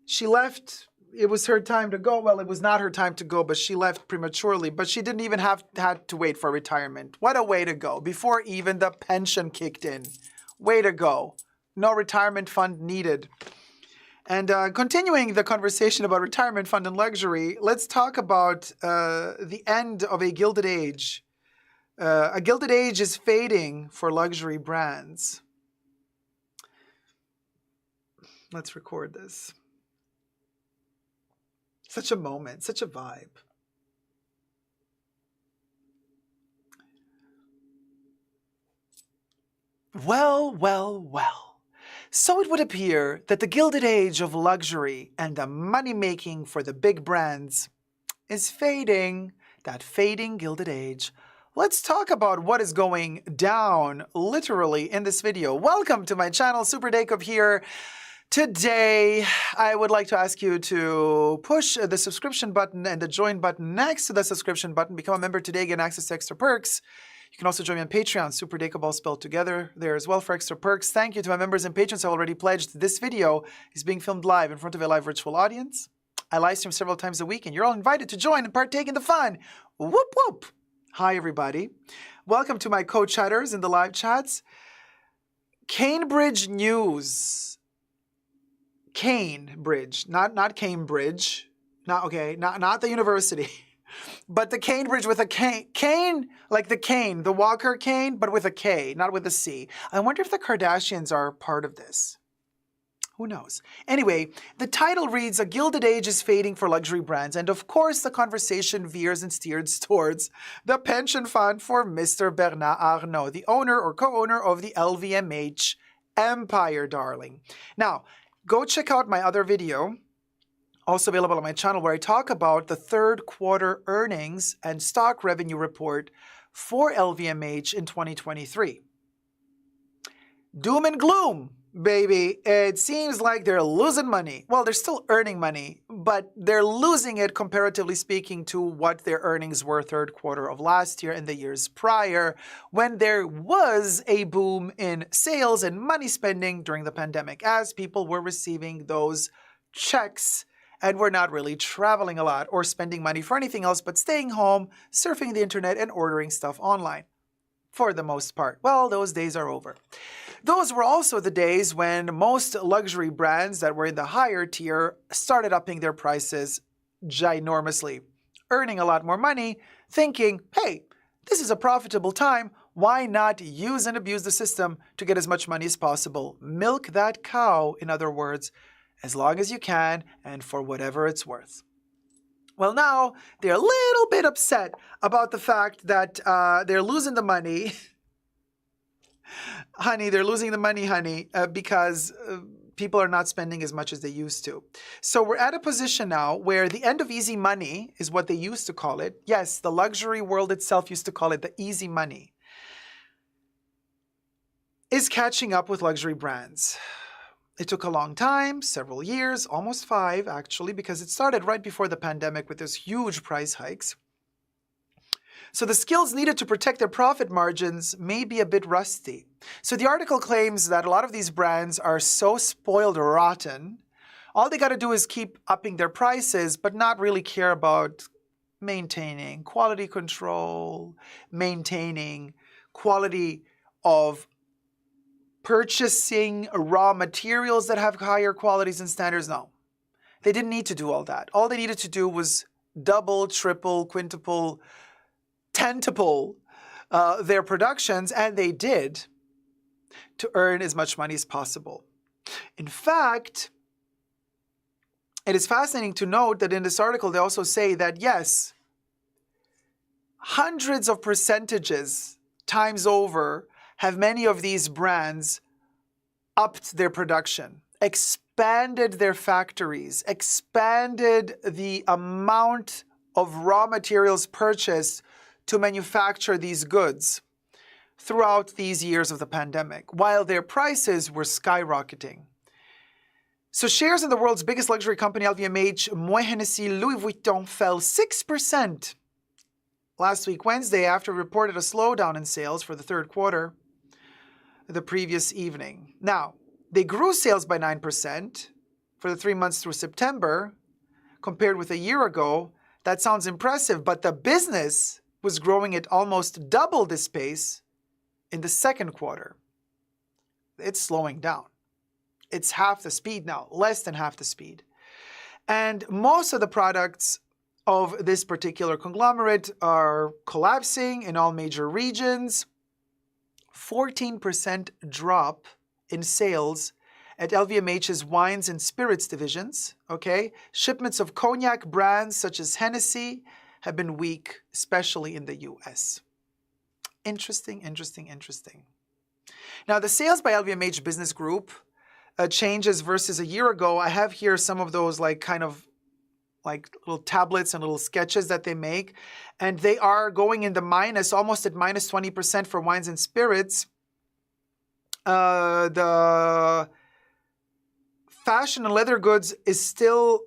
She left, it was her time to go. Well, it was not her time to go, but she left prematurely. But she didn't even had to wait for retirement. What a way to go, before even the pension kicked in. Way to go. No retirement fund needed. And continuing the conversation about retirement fund and luxury, let's talk about the end of a gilded age. A gilded age is fading for luxury brands. Let's record this. Such a moment, such a vibe. Well, well, well. So it would appear that the gilded age of luxury and the money-making for the big brands is fading. That fading gilded age. Let's talk about what is going down literally in this video. Welcome to my channel, Super Jacob here. Today, I would like to ask you to push the subscription button and the join button next to the subscription button. Become a member today, get access to extra perks. You can also join me on Patreon, Super Jacob all spelled together there as well for extra perks. Thank you to my members and patrons who already pledged. This video is being filmed live in front of a live virtual audience. I live stream several times a week, and you're all invited to join and partake in the fun. Whoop, whoop. Hi, everybody. Welcome to my co-chatters in the live chats. Cambridge News. Cambridge, not Cambridge, not the university, but the Cambridge with a cane, like the cane, the Walker cane, but with a K, not with a C. I wonder if the Kardashians are part of this. Who knows? Anyway, the title reads, "A Gilded Age is Fading for Luxury Brands," and of course the conversation veers and steers towards the pension fund for Mr. Bernard Arnault, the owner or co-owner of the LVMH empire, darling. Now, go check out my other video, also available on my channel, where I talk about the third quarter earnings and stock revenue report for LVMH in 2023. Doom and gloom, baby. It seems like they're losing money. Well, they're still earning money, but they're losing it comparatively speaking to what their earnings were third quarter of last year and the years prior, when there was a boom in sales and money spending during the pandemic, as people were receiving those checks and were not really traveling a lot or spending money for anything else but staying home, surfing the internet, and ordering stuff online. For the most part. Well, those days are over. Those were also the days when most luxury brands that were in the higher tier started upping their prices ginormously, earning a lot more money, thinking, hey, this is a profitable time. Why not use and abuse the system to get as much money as possible? Milk that cow, in other words, as long as you can and for whatever it's worth. Well, now they're a little bit upset about the fact that they're losing the money. Honey, they're losing the money, honey, because people are not spending as much as they used to. So we're at a position now where the end of easy money is what they used to call it. Yes, the luxury world itself used to call it the easy money, is catching up with luxury brands. It took a long time, several years, almost 5 actually, because it started right before the pandemic with those huge price hikes. So the skills needed to protect their profit margins may be a bit rusty. So the article claims that a lot of these brands are so spoiled rotten, all they got to do is keep upping their prices, but not really care about maintaining quality control, maintaining quality of purchasing raw materials that have higher qualities and standards. No, they didn't need to do all that. All they needed to do was double, triple, quintuple, tentuple their productions, and they did, to earn as much money as possible. In fact, it is fascinating to note that in this article they also say that yes, hundreds of percentages times over have many of these brands upped their production, expanded their factories, expanded the amount of raw materials purchased to manufacture these goods throughout these years of the pandemic, while their prices were skyrocketing. So shares in the world's biggest luxury company, LVMH, Moet Hennessy, Louis Vuitton, fell 6% last week, Wednesday, after it reported a slowdown in sales for the third quarter the previous evening. Now, they grew sales by 9% for the 3 months through September, compared with a year ago, that sounds impressive, but the business was growing at almost double this pace in the second quarter. It's slowing down. It's half the speed now, less than half the speed. And most of the products of this particular conglomerate are collapsing in all major regions. 14% drop in sales at LVMH's wines and spirits divisions, okay? Shipments of cognac brands such as Hennessy have been weak, especially in the US. Interesting, interesting, interesting. Now, the sales by LVMH Business Group changes versus a year ago. I have here some of those kind of little tablets and little sketches that they make. And they are going in the minus, almost at minus 20% for wines and spirits. The fashion and leather goods is still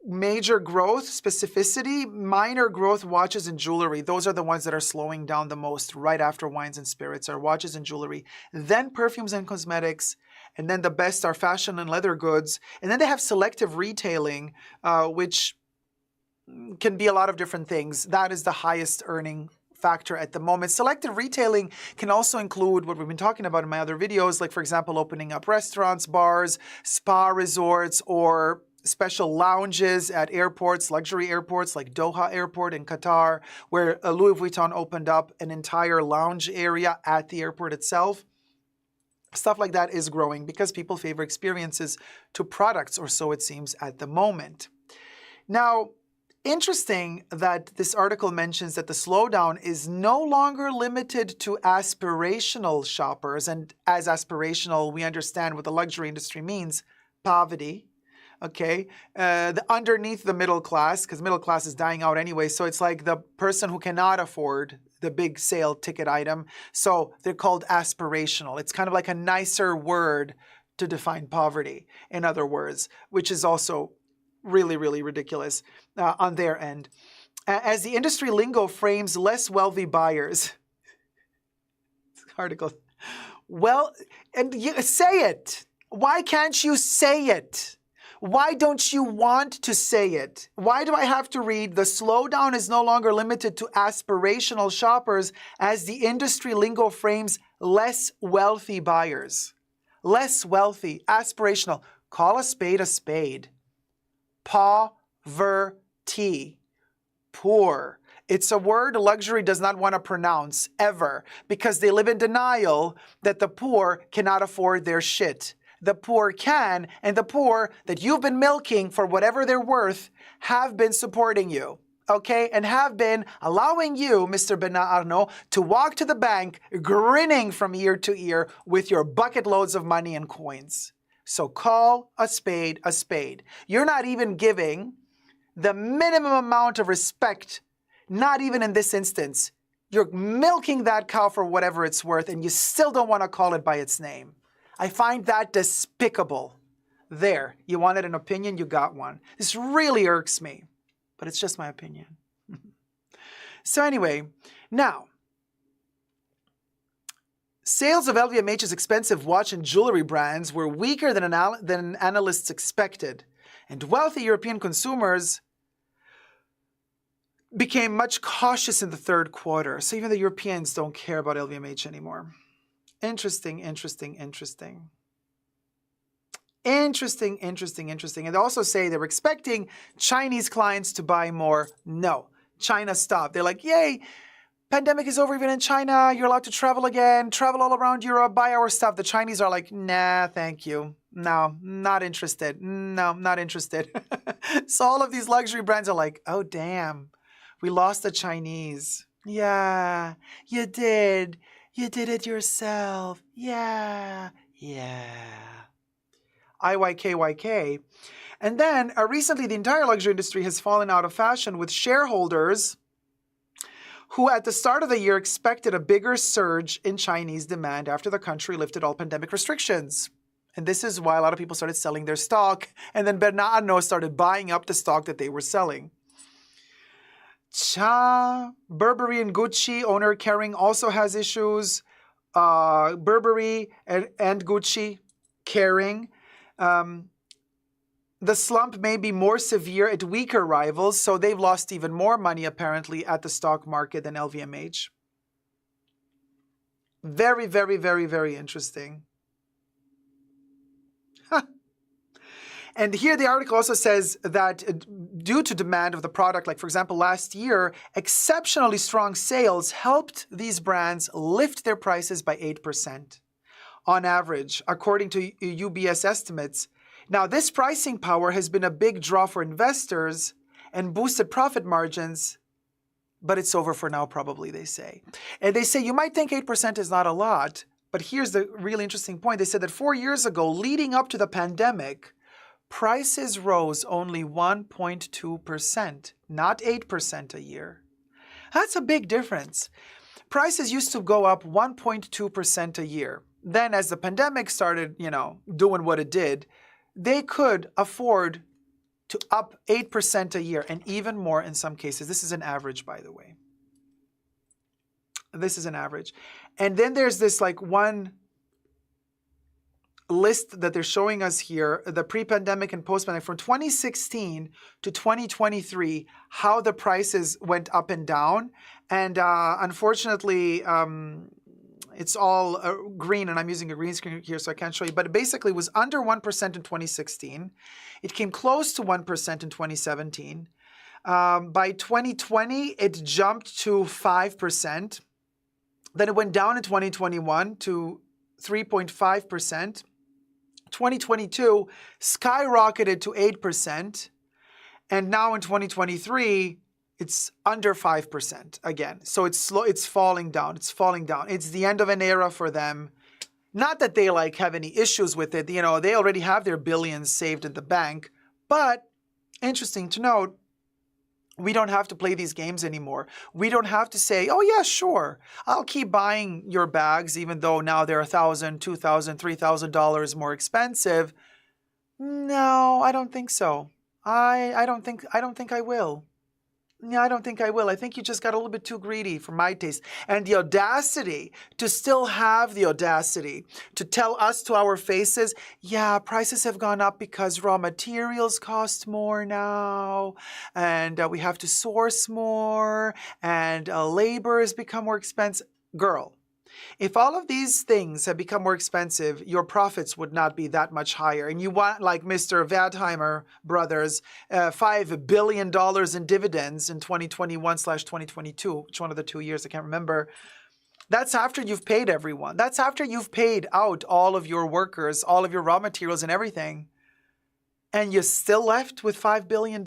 major growth, specificity, minor growth, watches and jewelry. Those are the ones that are slowing down the most right after wines and spirits are watches and jewelry. Then perfumes and cosmetics. And then the best are fashion and leather goods. And then they have selective retailing, which can be a lot of different things. That is the highest earning factor at the moment. Selective retailing can also include what we've been talking about in my other videos, like, for example, opening up restaurants, bars, spa resorts, or special lounges at airports, luxury airports like Doha Airport in Qatar, where Louis Vuitton opened up an entire lounge area at the airport itself. Stuff like that is growing because people favor experiences to products, or so it seems at the moment. Now, interesting that this article mentions that the slowdown is no longer limited to aspirational shoppers. And as aspirational, we understand what the luxury industry means: poverty. Okay, underneath the middle class, because middle class is dying out anyway. So it's like the person who cannot afford the big sale ticket item. So they're called aspirational. It's kind of like a nicer word to define poverty, in other words, which is also really, really ridiculous on their end. As the industry lingo frames less wealthy buyers. This article. Well, and you say it. Why can't you say it? Why don't you want to say it? Why do I have to read the slowdown is no longer limited to aspirational shoppers as the industry lingo frames less wealthy buyers? Less wealthy, aspirational. Call a spade a spade. Poverty. Poor. It's a word luxury does not want to pronounce ever because they live in denial that the poor cannot afford their shit. The poor can, and the poor that you've been milking for whatever they're worth have been supporting you, okay? And have been allowing you, Mr. Bernard Arnault, to walk to the bank grinning from ear to ear with your bucket loads of money and coins. So call a spade a spade. You're not even giving the minimum amount of respect, not even in this instance. You're milking that cow for whatever it's worth, and you still don't want to call it by its name. I find that despicable. There, you wanted an opinion, you got one. This really irks me, but it's just my opinion. So anyway, now, sales of LVMH's expensive watch and jewelry brands were weaker than analysts expected, and wealthy European consumers became much cautious in the third quarter. So even the Europeans don't care about LVMH anymore. Interesting, interesting, interesting. Interesting, interesting, interesting. And they also say they were expecting Chinese clients to buy more. No, China stopped. They're like, yay, pandemic is over even in China. You're allowed to travel again, travel all around Europe, buy our stuff. The Chinese are like, nah, thank you. No, not interested. No, not interested. So all of these luxury brands are like, oh, damn, we lost the Chinese. Yeah, you did. You did it yourself. Yeah. IYKYK. And then recently the entire luxury industry has fallen out of fashion with shareholders who at the start of the year expected a bigger surge in Chinese demand after the country lifted all pandemic restrictions. And this is why a lot of people started selling their stock. And then Bernard Arnault started buying up the stock that they were selling. Burberry and Gucci owner Kering also has issues. Burberry and Gucci, Kering. The slump may be more severe at weaker rivals, so they've lost even more money apparently at the stock market than LVMH. Very, very, very, very interesting. And here the article also says that due to demand of the product, like for example, last year, exceptionally strong sales helped these brands lift their prices by 8% on average, according to UBS estimates. Now, this pricing power has been a big draw for investors and boosted profit margins, but it's over for now, probably, they say. And they say you might think 8% is not a lot, but here's the really interesting point. They said that 4 years ago, leading up to the pandemic, prices rose only 1.2%, not 8% a year. That's a big difference. Prices used to go up 1.2% a year. Then as the pandemic started, doing what it did, they could afford to up 8% a year and even more in some cases. This is an average, by the way. This is an average. And then there's this one list that they're showing us here, the pre-pandemic and post-pandemic from 2016 to 2023, how the prices went up and down. And unfortunately, it's all green, and I'm using a green screen here, so I can't show you. But it basically was under 1% in 2016. It came close to 1% in 2017. By 2020, it jumped to 5%. Then it went down in 2021 to 3.5%. 2022 skyrocketed to 8%. And now in 2023, it's under 5% again. So it's slow, it's falling down. It's falling down. It's the end of an era for them. Not that they have any issues with it. They already have their billions saved in the bank. But interesting to note, we don't have to play these games anymore. We don't have to say, oh yeah, sure, I'll keep buying your bags even though now they're $1,000, $2,000, $3,000 more expensive. No, I don't think so. I don't think I will. No, I don't think I will. I think you just got a little bit too greedy for my taste. And the audacity to still have the audacity to tell us to our faces, yeah, prices have gone up because raw materials cost more now, and we have to source more, and labor has become more expensive. Girl, if all of these things have become more expensive, your profits would not be that much higher. And you want, like Mr. Vadheimer brothers, $5 billion in dividends in 2021/2022, which one of the 2 years, I can't remember. That's after you've paid everyone. That's after you've paid out all of your workers, all of your raw materials and everything. And you're still left with $5 billion?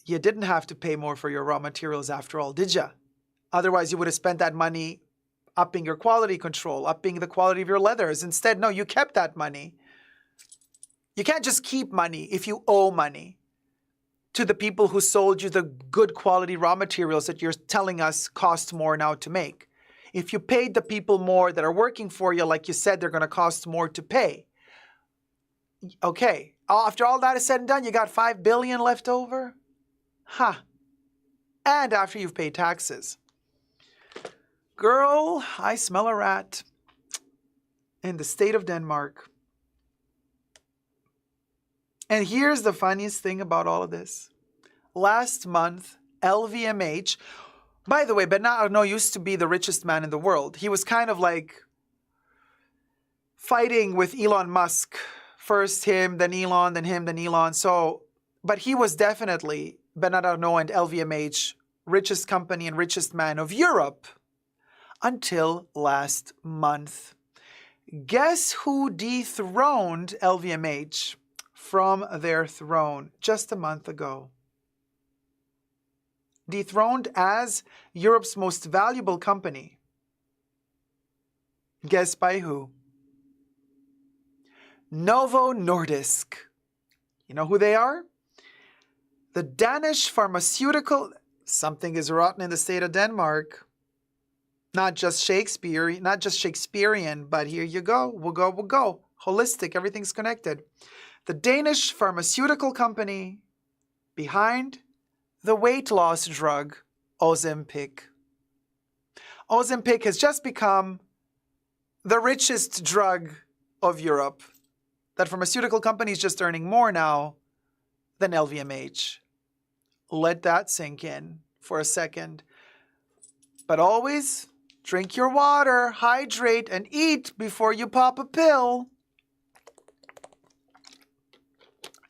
You didn't have to pay more for your raw materials after all, did you? Otherwise, you would have spent that money upping your quality control, upping the quality of your leathers. Instead, no, you kept that money. You can't just keep money if you owe money to the people who sold you the good quality raw materials that you're telling us cost more now to make. If you paid the people more that are working for you, like you said, they're going to cost more to pay. Okay, after all that is said and done, you got $5 billion left over? Huh. And after you've paid taxes. Girl, I smell a rat. In the state of Denmark. And here's the funniest thing about all of this. Last month, LVMH, by the way, Bernard Arnault used to be the richest man in the world. He was kind of fighting with Elon Musk. First him, then Elon, then him, then Elon. But he was definitely Bernard Arnault and LVMH, richest company and richest man of Europe until last month. Guess who dethroned LVMH from their throne just a month ago? Dethroned as Europe's most valuable company. Guess by who? Novo Nordisk. You know who they are? The Danish pharmaceutical, something is rotten in the state of Denmark. Not just Shakespearean, but here you go. We'll go. Holistic, everything's connected. The Danish pharmaceutical company behind the weight loss drug Ozempic. Ozempic has just become the richest drug of Europe that pharmaceutical companies just earning more now than LVMH. Let that sink in for a second. But always drink your water, hydrate, and eat before you pop a pill.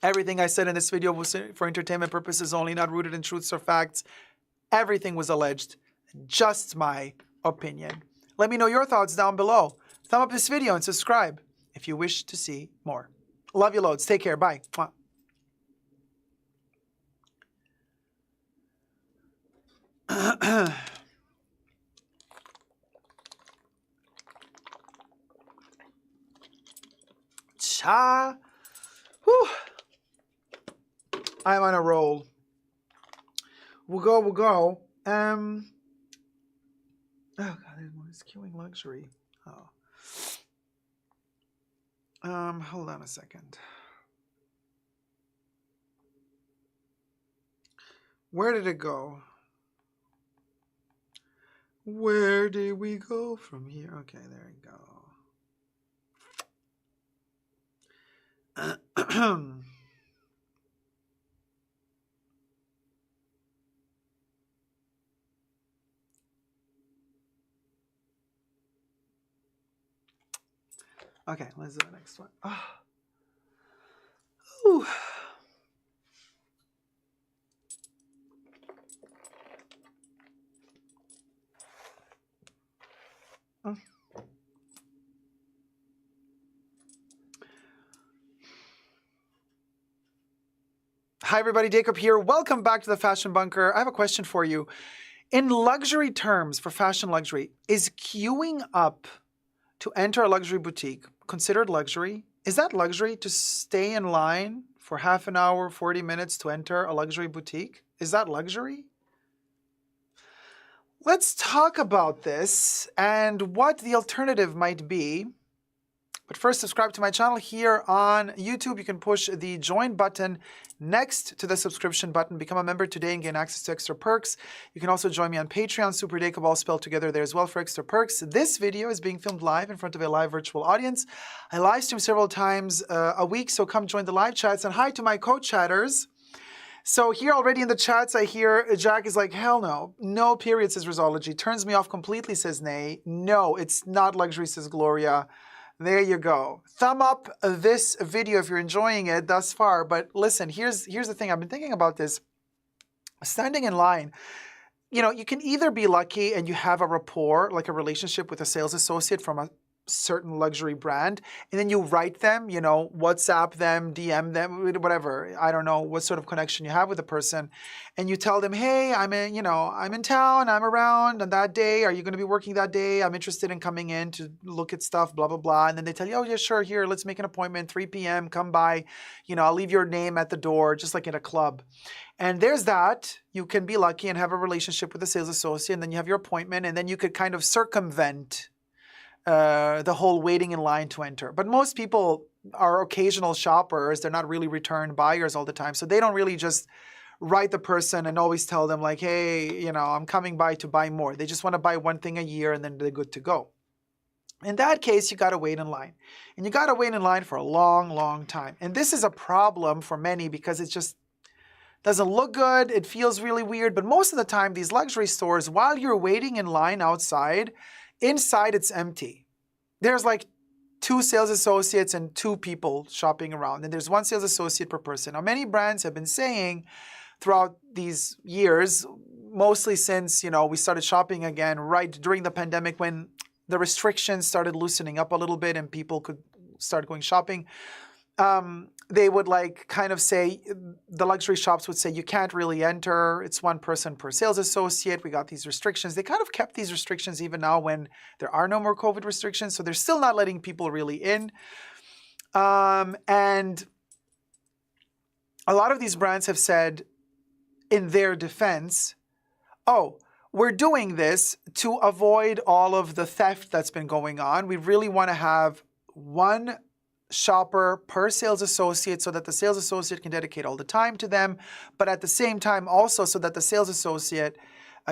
Everything I said in this video was for entertainment purposes only, not rooted in truths or facts. Everything was alleged. Just my opinion. Let me know your thoughts down below. Thumb up this video and subscribe if you wish to see more. Love you loads. Take care. Bye. Mwah. Cha. Whew. I'm on a roll. We'll go. Oh God, it's queuing luxury. Oh. Hold on a second. Where did it go? Where did we go from here? Okay, there we go. Okay, let's do the next one. Ooh. Hi everybody, Jacob here. Welcome back to the Fashion Bunker. I have a question for you. In luxury terms, for fashion luxury, is queuing up to enter a luxury boutique considered luxury? Is that luxury to stay in line for half an hour, 40 minutes to enter a luxury boutique? Is that luxury? Let's talk about this and what the alternative might be. But first, subscribe to my channel here on YouTube. You can push the join button next to the subscription button. Become a member today and gain access to extra perks. You can also join me on Patreon, Super Jacob, all spelled together there as well for extra perks. This video is being filmed live in front of a live virtual audience. I live stream several times a week, so come join the live chats. And hi to my co-chatters. So here already in the chats, I hear Jack is like, hell no. No, period, says Rosology. Turns me off completely, says Nay. No, it's not luxury, says Gloria. There you go. Thumb up this video if you're enjoying it thus far. But listen, here's the thing. I've been thinking about this. Standing in line, you know, you can either be lucky and you have a rapport, like a relationship with a sales associate from a certain luxury brand, and then you write them, you know, WhatsApp them, DM them, whatever. I don't know what sort of connection you have with the person, and you tell them, hey, I'm in town, I'm around on that day. Are you going to be working that day? I'm interested in coming in to look at stuff, blah, blah, blah. And then they tell you, oh yeah, sure, here, let's make an appointment, 3 p.m., come by, you know, I'll leave your name at the door, just like in a club. And there's that. You can be lucky and have a relationship with a sales associate, and then you have your appointment, and then you could kind of circumvent the whole waiting in line to enter. But most people are occasional shoppers. They're not really return buyers all the time. So they don't really just write the person and always tell them like, hey, you know, I'm coming by to buy more. They just want to buy one thing a year and then they're good to go. In that case, you got to wait in line. And you got to wait in line for a long, long time. And this is a problem for many because it just doesn't look good. It feels really weird. But most of the time, these luxury stores, while you're waiting in line outside, inside it's empty. There's like 2 sales associates and 2 people shopping around. And there's 1 sales associate per person. Now, many brands have been saying throughout these years, mostly since, you know, we started shopping again right during the pandemic when the restrictions started loosening up a little bit and people could start going shopping. They would like kind of say, the luxury shops would say, you can't really enter. It's 1 person per sales associate. We got these restrictions. They kind of kept these restrictions even now when there are no more COVID restrictions. So they're still not letting people really in. And a lot of these brands have said in their defense, oh, we're doing this to avoid all of the theft that's been going on. We really want to have 1 shopper per sales associate so that the sales associate can dedicate all the time to them, but at the same time also so that the sales associate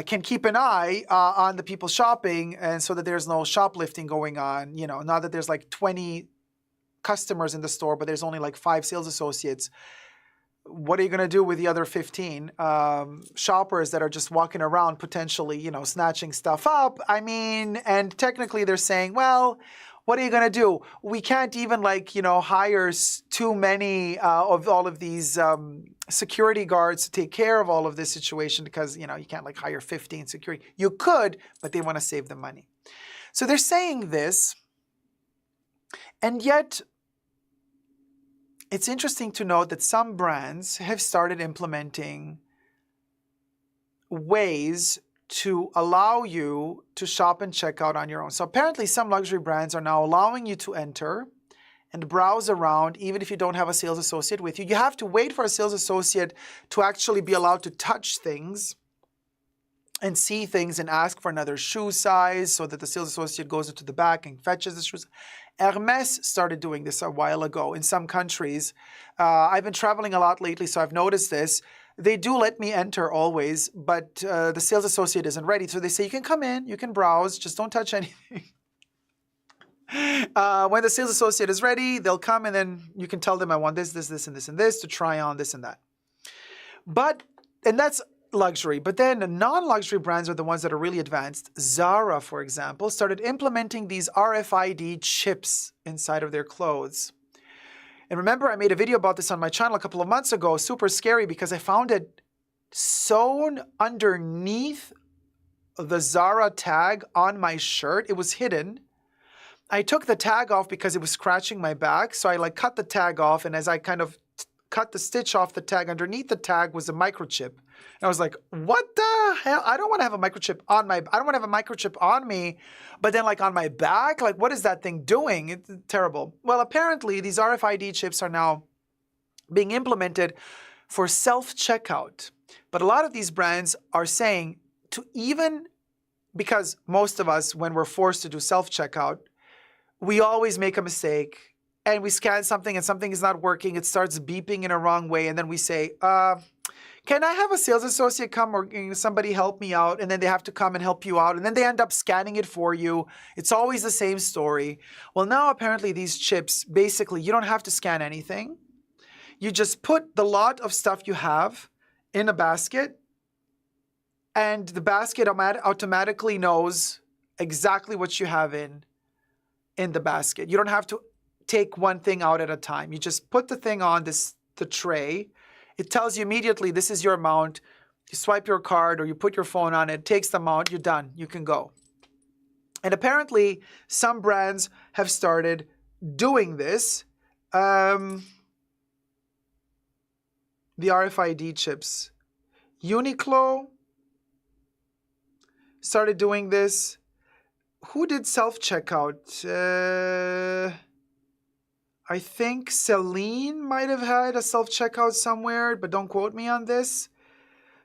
can keep an eye on the people shopping and so that there's no shoplifting going on, you know, not that there's like 20 customers in the store, but there's only like 5 sales associates. What are you going to do with the other 15 shoppers that are just walking around potentially, you know, snatching stuff up? I mean, and technically they're saying, well, what are you going to do? We can't even like, you know, hire too many of all of these security guards to take care of all of this situation because, you know, you can't like hire 15 security. You could, but they want to save the money. So they're saying this, and yet it's interesting to note that some brands have started implementing ways to allow you to shop and check out on your own. So apparently some luxury brands are now allowing you to enter and browse around even if you don't have a sales associate with you. You have to wait for a sales associate to actually be allowed to touch things and see things and ask for another shoe size so that the sales associate goes into the back and fetches the shoes. Hermes started doing this a while ago in some countries. I've been traveling a lot lately, so I've noticed this. They do let me enter always, but the sales associate isn't ready. So they say, you can come in, you can browse, just don't touch anything. When the sales associate is ready, they'll come and then you can tell them, I want this, this, this, and this, and this to try on this and that. And that's luxury. But then non-luxury brands are the ones that are really advanced. Zara, for example, started implementing these RFID chips inside of their clothes. And remember, I made a video about this on my channel a couple of months ago, super scary because I found it sewn underneath the Zara tag on my shirt. It was hidden. I took the tag off because it was scratching my back. So I like cut the tag off, and as I kind of cut the stitch off the tag, underneath the tag was a microchip. And I was like, what the hell? I don't want to have a microchip on my, I don't want to have a microchip on me, but then like on my back, like what is that thing doing? It's terrible. Well, apparently these RFID chips are now being implemented for self-checkout. But a lot of these brands are saying to even, because most of us, when we're forced to do self-checkout, we always make a mistake and we scan something and something is not working. It starts beeping in a wrong way. And then we say, can I have a sales associate come or somebody help me out? And then they have to come and help you out. And then they end up scanning it for you. It's always the same story. Well, now apparently these chips, basically, you don't have to scan anything. You just put the lot of stuff you have in a basket, and the basket automatically knows exactly what you have in the basket. You don't have to take one thing out at a time. You just put the thing on the tray. It tells you immediately, this is your amount. You swipe your card or you put your phone on it, takes the amount, you're done. You can go. And apparently, some brands have started doing this. The RFID chips. Uniqlo started doing this. Who did self-checkout? I think Celine might have had a self-checkout somewhere, but don't quote me on this.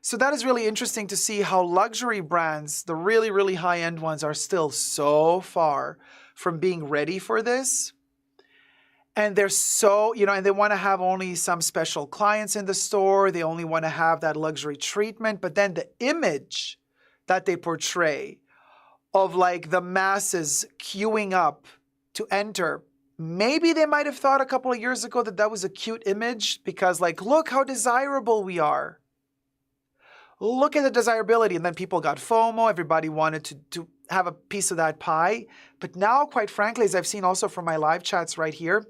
So that is really interesting to see how luxury brands, the really, really high-end ones, are still so far from being ready for this. And they're so, and they want to have only some special clients in the store. They only want to have that luxury treatment. But then the image that they portray of like the masses queuing up to enter, maybe they might have thought a couple of years ago that that was a cute image because like, look how desirable we are. Look at the desirability. And then people got FOMO. Everybody wanted to have a piece of that pie. But now, quite frankly, as I've seen also from my live chats right here,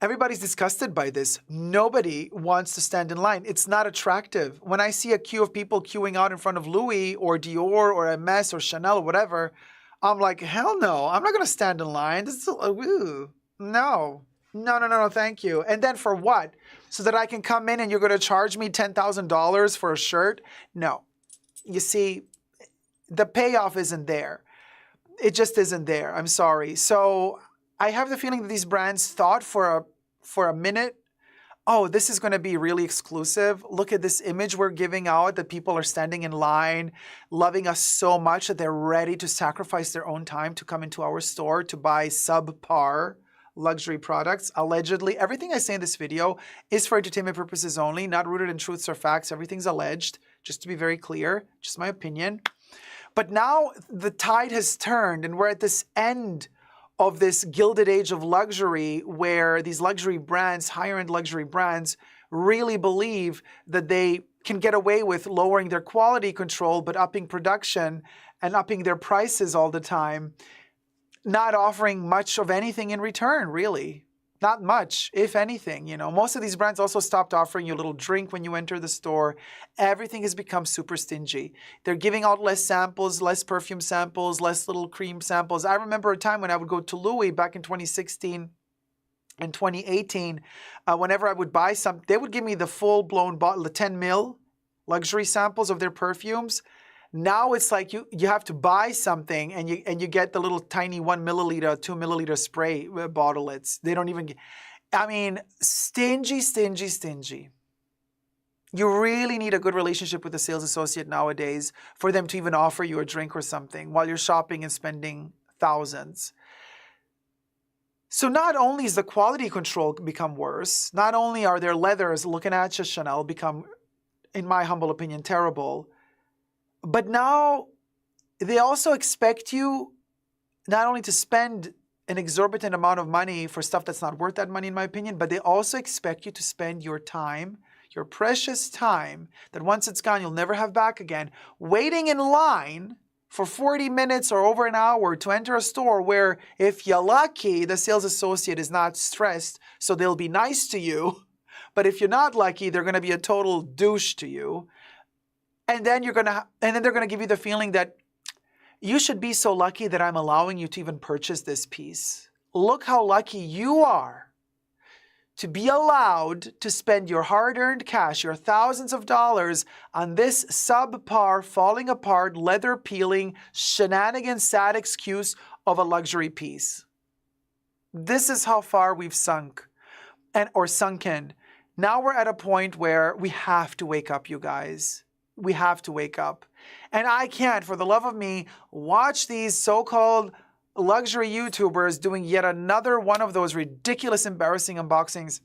everybody's disgusted by this. Nobody wants to stand in line. It's not attractive. When I see a queue of people queuing out in front of Louis or Dior or Hermes or Chanel or whatever, I'm like, hell no, I'm not going to stand in line. This is, no, thank you. And then for what? So that I can come in and you're going to charge me $10,000 for a shirt? No. You see, the payoff isn't there. It just isn't there. I'm sorry. So I have the feeling that these brands thought for a minute, oh, this is going to be really exclusive. Look at this image we're giving out that people are standing in line, loving us so much that they're ready to sacrifice their own time to come into our store to buy subpar luxury products. Allegedly, everything I say in this video is for entertainment purposes only, not rooted in truths or facts. Everything's alleged, just to be very clear, just my opinion. But now the tide has turned and we're at this end of this gilded age of luxury where these luxury brands, higher-end luxury brands, really believe that they can get away with lowering their quality control but upping production and upping their prices all the time, not offering much of anything in return, really. Not much, if anything. Most of these brands also stopped offering you a little drink when you enter the store. Everything has become super stingy. They're giving out less samples, less perfume samples, less little cream samples. I remember a time when I would go to Louis back in 2016 and 2018. Whenever I would buy some, they would give me the full-blown bottle, the 10 ml luxury samples of their perfumes. Now it's like you have to buy something and you get the little tiny 1 milliliter, 2 milliliter spray bottle. They don't even stingy, stingy, stingy. You really need a good relationship with a sales associate nowadays for them to even offer you a drink or something while you're shopping and spending thousands. So not only is the quality control become worse, not only are their leathers, looking at you, Chanel, become, in my humble opinion, terrible, but now they also expect you not only to spend an exorbitant amount of money for stuff that's not worth that money, in my opinion, but they also expect you to spend your time, your precious time, that once it's gone, you'll never have back again, waiting in line for 40 minutes or over an hour to enter a store where, if you're lucky, the sales associate is not stressed, so they'll be nice to you. But if you're not lucky, they're going to be a total douche to you. And then they're going to give you the feeling that you should be so lucky that I'm allowing you to even purchase this piece. Look how lucky you are to be allowed to spend your hard-earned cash, your thousands of dollars, on this subpar, falling apart, leather-peeling, shenanigan, sad excuse of a luxury piece. This is how far we've sunk or sunken. Now we're at a point where we have to wake up, you guys. We have to wake up. And I can't, for the love of me, watch these so-called luxury YouTubers doing yet another one of those ridiculous, embarrassing unboxings.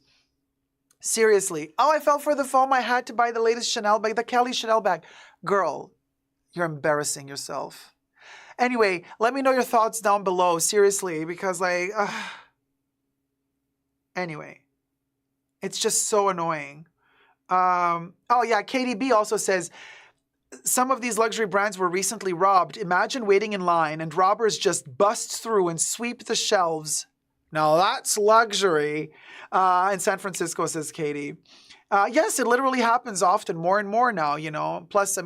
Seriously. Oh, I fell for the foam. I had to buy the latest Chanel bag, the Kelly Chanel bag. Girl, you're embarrassing yourself. Anyway, let me know your thoughts down below, seriously, because anyway, it's just so annoying. Oh yeah, KDB also says, some of these luxury brands were recently robbed. Imagine waiting in line and robbers just bust through and sweep the shelves. Now that's luxury. In San Francisco, says Katie. Yes, it literally happens often, more and more now, Plus,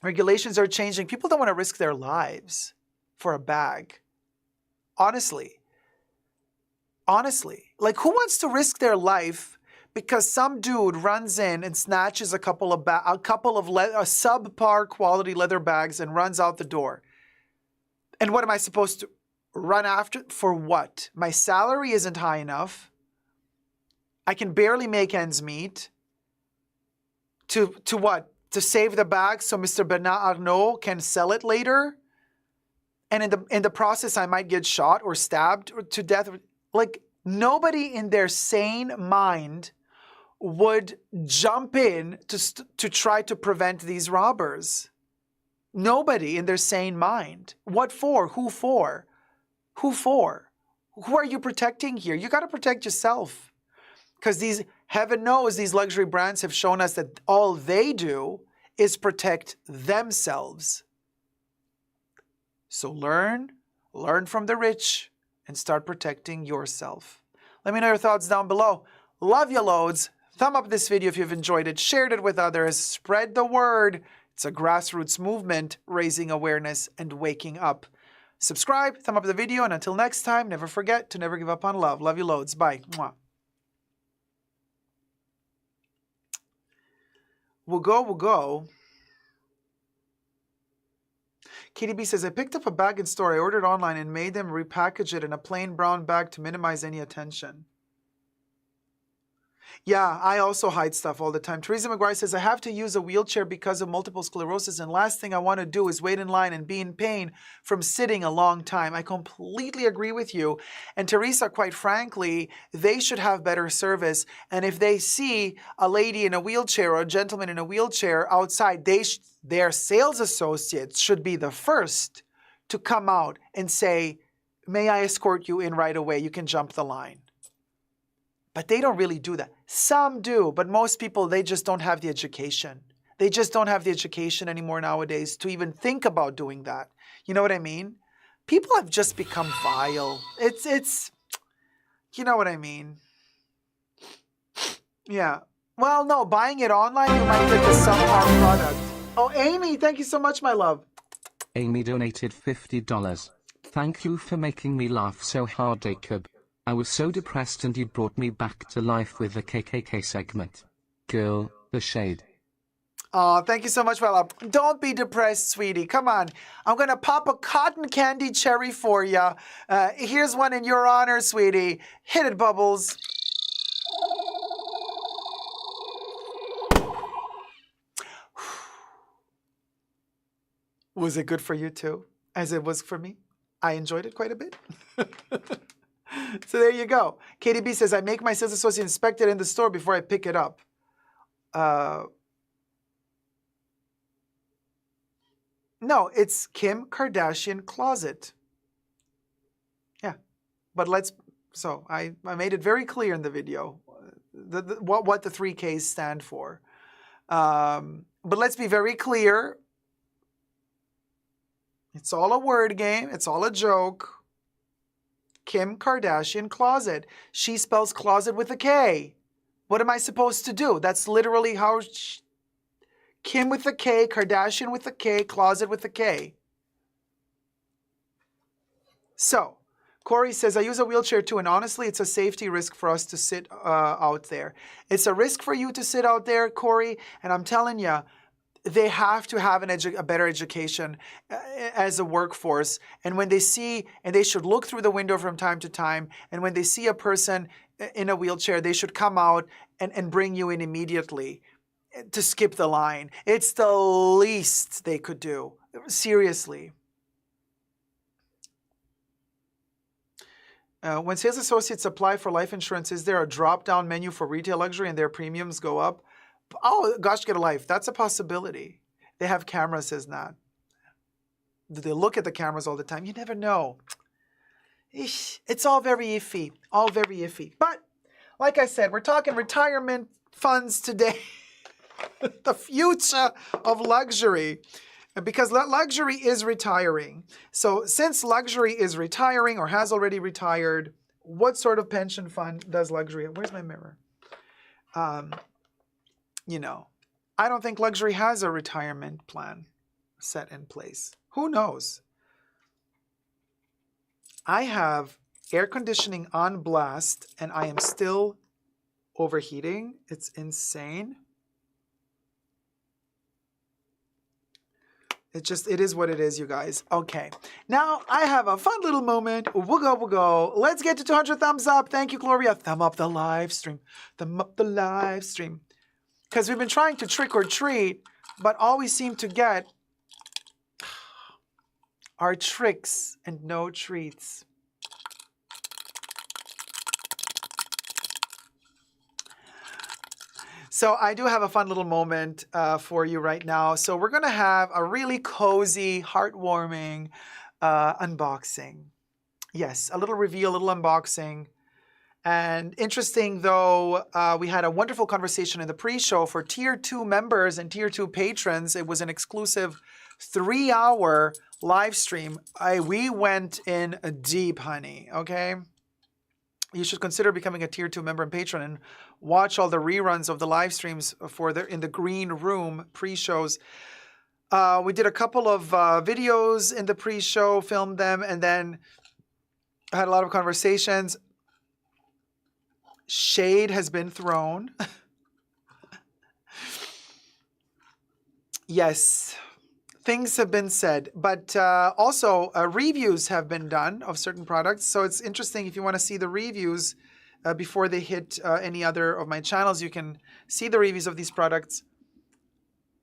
regulations are changing. People don't want to risk their lives for a bag. Honestly. Like, who wants to risk their life because some dude runs in and snatches a couple of subpar quality leather bags and runs out the door? And what am I supposed to run after? For what? My salary isn't high enough. I can barely make ends meet. To what? To save the bag so Mr. Bernard Arnault can sell it later? And in the process, I might get shot or stabbed or to death. Like, nobody in their sane mind would jump in to try to prevent these robbers. Nobody in their sane mind. What for? Who for? Who for? Who are you protecting here? You got to protect yourself. Because heaven knows these luxury brands have shown us that all they do is protect themselves. So learn from the rich and start protecting yourself. Let me know your thoughts down below. Love you loads. Thumb up this video if you've enjoyed it. Share it with others. Spread the word. It's a grassroots movement raising awareness and waking up. Subscribe, thumb up the video, and until next time, never forget to never give up on love. Love you loads. Bye. Mwah. We'll go. KDB says, I picked up a bag in store. I ordered online and made them repackage it in a plain brown bag to minimize any attention. Yeah, I also hide stuff all the time. Teresa McGuire says, I have to use a wheelchair because of multiple sclerosis, and last thing I want to do is wait in line and be in pain from sitting a long time. I completely agree with you. And Teresa, quite frankly, they should have better service. And if they see a lady in a wheelchair or a gentleman in a wheelchair outside, their sales associates should be the first to come out and say, may I escort you in right away? You can jump the line. But they don't really do that. Some do, but most people, they just don't have the education. They just don't have the education anymore nowadays to even think about doing that. You know what I mean? People have just become vile. It's, you know what I mean? Yeah. Well, no, buying it online, you might get the subpar product. Oh, Amy, thank you so much, my love. Amy donated $50. Thank you for making me laugh so hard, Jacob. I was so depressed and you brought me back to life with the KKK segment. Girl, the shade. Oh, thank you so much, my love. Don't be depressed, sweetie. Come on. I'm going to pop a cotton candy cherry for you. Here's one in your honor, sweetie. Hit it, Bubbles. Was it good for you too, as it was for me? I enjoyed it quite a bit. So there you go. Katie B says, I make my sales associate inspect it in the store before I pick it up. No, it's Kim Kardashian closet. Yeah, but so I made it very clear in the video what the 3 Ks stand for. But let's be very clear. It's all a word game. It's all a joke. Kim Kardashian closet. She spells closet with a K. What am I supposed to do? That's literally how Kim with a K, Kardashian with a K, closet with a K. So, Corey says, I use a wheelchair too, and honestly, it's a safety risk for us to sit out there. It's a risk for you to sit out there, Corey, and I'm telling you, they have to have a better education as a workforce. And when they see, and they should look through the window from time to time, and when they see a person in a wheelchair, they should come out and bring you in immediately to skip the line. It's the least they could do. Seriously. When sales associates apply for life insurance, is there a drop-down menu for retail luxury and their premiums go up? Oh, gosh, get a life. That's a possibility. They have cameras, says Nat. Do they look at the cameras all the time? You never know. It's all very iffy. All very iffy. But, like I said, we're talking retirement funds today. The future of luxury. Because luxury is retiring. So, since luxury is retiring or has already retired, what sort of pension fund does luxury have? Where's my mirror? You know, I don't think luxury has a retirement plan set in place. Who knows? I have air conditioning on blast and I am still overheating. It's insane. It is what it is, you guys. Okay. Now I have a fun little moment. We'll go. Let's get to 200 thumbs up. Thank you, Gloria. Thumb up the live stream. Thumb up the live stream. Because we've been trying to trick or treat, but all we seem to get are tricks and no treats. So I do have a fun little moment for you right now. So we're going to have a really cozy, heartwarming unboxing. Yes, a little reveal, a little unboxing. And interesting, though, we had a wonderful conversation in the pre-show for Tier 2 members and Tier 2 patrons. It was an exclusive 3-hour live stream. We went in deep, honey, okay? You should consider becoming a Tier 2 member and patron and watch all the reruns of the live streams in the green room pre-shows. We did a couple of videos in the pre-show, filmed them, and then had a lot of conversations. Shade has been thrown. Yes, things have been said, but also reviews have been done of certain products. So it's interesting if you want to see the reviews before they hit any other of my channels, you can see the reviews of these products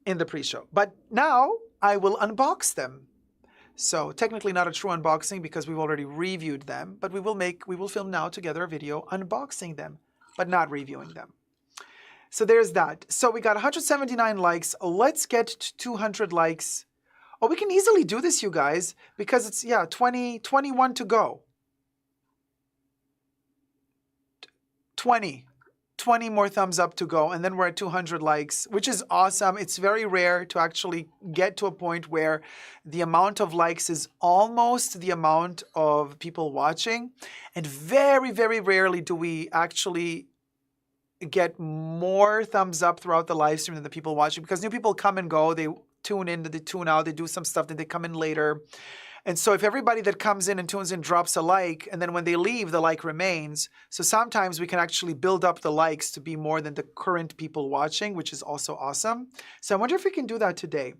in the pre-show. But now I will unbox them. So technically not a true unboxing because we've already reviewed them, but we will film now together a video unboxing them, but not reviewing them. So there's that. So we got 179 likes. Let's get to 200 likes. Oh, we can easily do this, you guys, because it's, 21 to go. 20 more thumbs up to go, and then we're at 200 likes, which is awesome. It's very rare to actually get to a point where the amount of likes is almost the amount of people watching, and very, very rarely do we actually get more thumbs up throughout the live stream than the people watching, because new people come and go, they tune in, they tune out, they do some stuff, then they come in later. And so if everybody that comes in and tunes in drops a like, and then when they leave, the like remains. So sometimes we can actually build up the likes to be more than the current people watching, which is also awesome. So I wonder if we can do that today.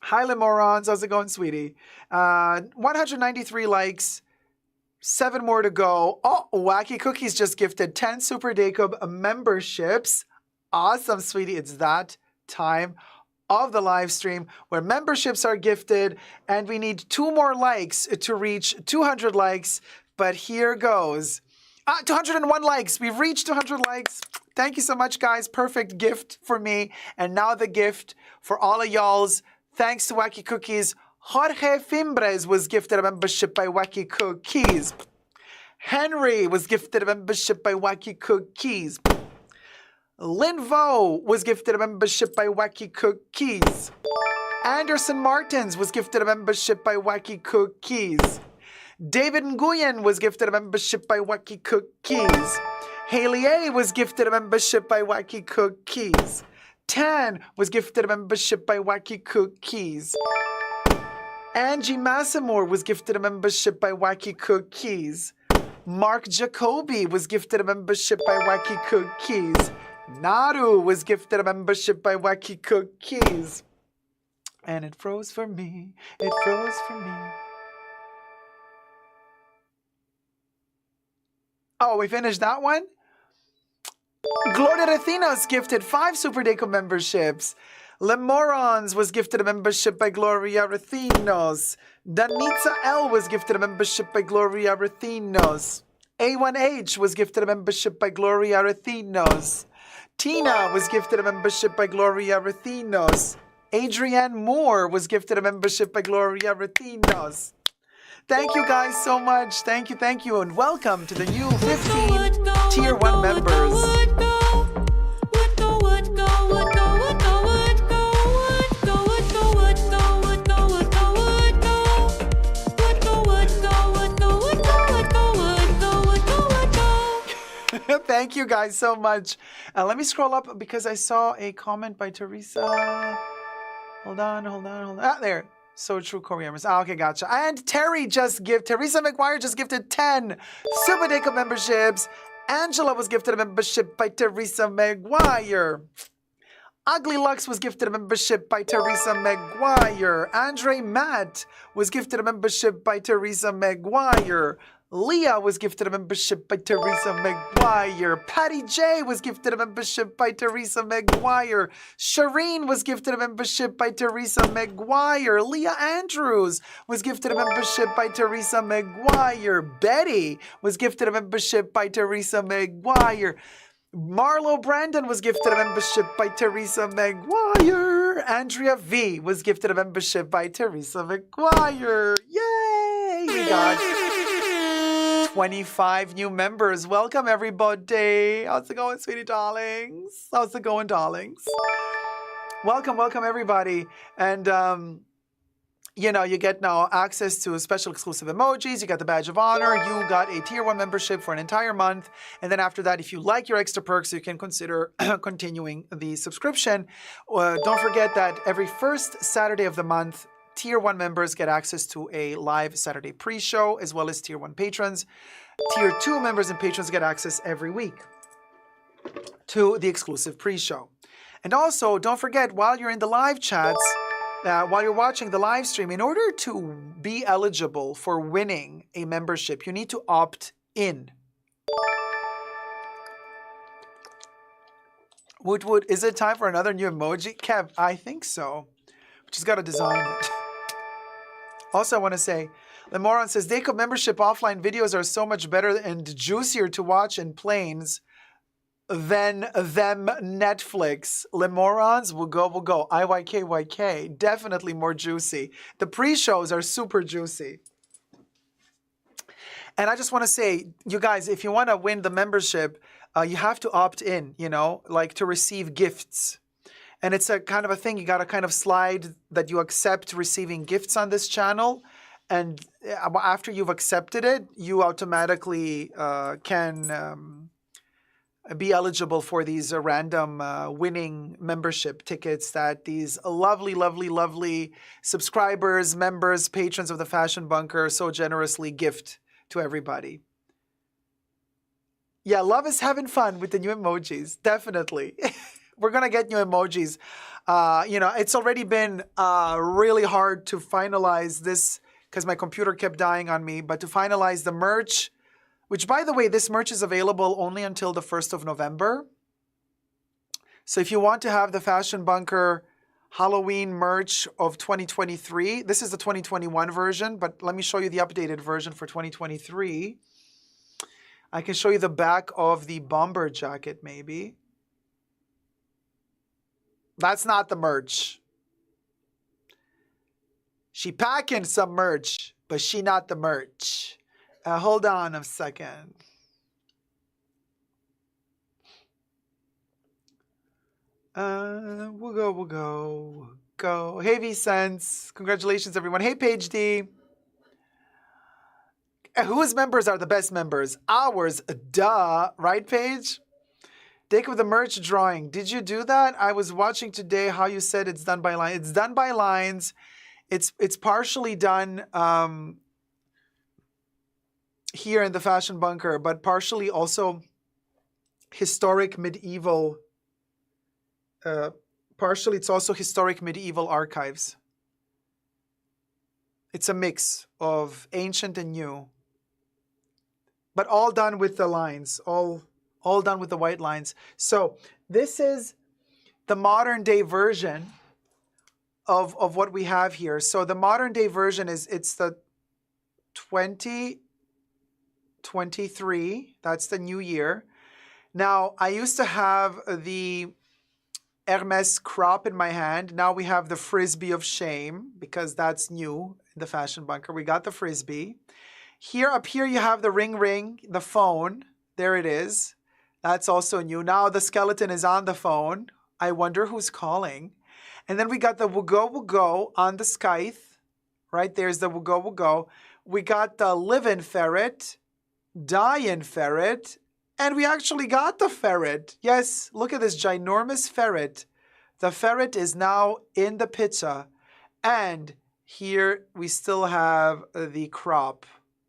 Hi, Lemorons. How's it going, sweetie? 193 likes. 7 more to go. Oh, Wacky Cookies just gifted 10 Super Dacob memberships. Awesome, sweetie. It's that time of the live stream where memberships are gifted, and we need 2 more likes to reach 200 likes, but here goes. 201 likes. We've reached 200 likes. Thank you so much, guys. Perfect gift for me. And now the gift for all of y'all's. Thanks to Wacky Cookies. Jorge Fimbres was gifted a membership by Wacky Cookies. Henry was gifted a membership by Wacky Cookies. Lynn Vo was gifted a membership by Wacky Cookies. Anderson Martins was gifted a membership by Wacky Cookies. David Nguyen was gifted a membership by Wacky Cookies. Haley A was gifted a membership by Wacky Cookies. Tan was gifted a membership by Wacky Cookies. Angie Massamore was gifted a membership by Wacky Cookies. Mark Jacoby was gifted a membership by Wacky Cookies. Naru was gifted a membership by Wacky Cookies. And it froze for me. It froze for me. Oh, we finished that one? Gloria Recinos gifted 5 Super Deco memberships. Lemorons was gifted a membership by Gloria Recinos. Danitza L was gifted a membership by Gloria Recinos. A1H was gifted a membership by Gloria Recinos. Tina was gifted a membership by Gloria Recinos. Adrienne Moore was gifted a membership by Gloria Recinos. Thank you guys so much. Thank you, and welcome to the new 15 Tier 1 members. Thank you guys so much. Let me scroll up because I saw a comment by Teresa. Hold on. Ah, there. So true, Koreans. Okay, gotcha. And Teresa McGuire just gifted 10 Super Deco memberships. Angela was gifted a membership by Teresa McGuire. Ugly Lux was gifted a membership by Teresa McGuire. Andre Matt was gifted a membership by Teresa McGuire. Leah was gifted a membership by Teresa McGuire. Patty J was gifted a membership by Teresa McGuire. Shireen was gifted a membership by Teresa McGuire. Leah Andrews was gifted a membership by Teresa McGuire. Betty was gifted a membership by Teresa McGuire. Marlo Brandon was gifted a membership by Teresa McGuire. Andrea V was gifted a membership by Teresa McGuire. Yay! We got 25 new members. Welcome, everybody. How's it going, sweetie darlings? How's it going, darlings? Welcome, everybody. And, you get now access to special exclusive emojis. You got the badge of honor. You got a Tier 1 membership for an entire month. And then after that, if you like your extra perks, you can consider continuing the subscription. Don't forget that every first Saturday of the month, Tier 1 members get access to a live Saturday pre-show, as well as Tier 1 patrons. Tier 2 members and patrons get access every week to the exclusive pre-show. And also, don't forget, while you're in the live chats, while you're watching the live stream, in order to be eligible for winning a membership, you need to opt in. Woodwood, is it time for another new emoji? Kev, I think so. We just got to design it. Also, I want to say, Lemoron says, Deco membership offline videos are so much better and juicier to watch in planes than them Netflix. Lemorons will go. IYK. Definitely more juicy. The pre-shows are super juicy. And I just want to say, you guys, if you want to win the membership, you have to opt in, you know, like to receive gifts. And it's a kind of a thing. You got to kind of slide that you accept receiving gifts on this channel. And after you've accepted it, you automatically can be eligible for these random winning membership tickets that these lovely, lovely, lovely subscribers, members, patrons of the Fashion Bunker so generously gift to everybody. Yeah, love is having fun with the new emojis. Definitely. We're going to get new emojis. You know, it's already been really hard to finalize this because my computer kept dying on me. But to finalize the merch, which, by the way, this merch is available only until the 1st of November. So if you want to have the Fashion Bunker Halloween merch of 2023, this is the 2021 version, but let me show you the updated version for 2023. I can show you the back of the bomber jacket, maybe. That's not the merch. She packing some merch, but she not the merch. Hold on a second. We'll go. Hey, V-Sense. Congratulations, everyone. Hey, Paige D. Whose members are the best members? Ours, duh. Right, Paige? Take with the merch drawing. Did you do that? I was watching today how you said it's done by lines. It's done by lines. It's partially done here in the Fashion Bunker, but partially also historic medieval. Partially, it's also historic medieval archives. It's a mix of ancient and new, but all done with the lines, all done with the white lines. So this is the modern day version of what we have here. So the modern day version it's the 2023. That's the new year. Now, I used to have the Hermes crop in my hand. Now we have the Frisbee of shame because that's new in the Fashion Bunker. We got the Frisbee. Up here you have the ring, the phone. There it is. That's also new. Now the skeleton is on the phone. I wonder who's calling. And then we got the Wugo on the scythe. Right, there's the Wugo. We got the living ferret, dying ferret, and we actually got the ferret. Yes, look at this ginormous ferret. The ferret is now in the pizza. And here we still have the crop.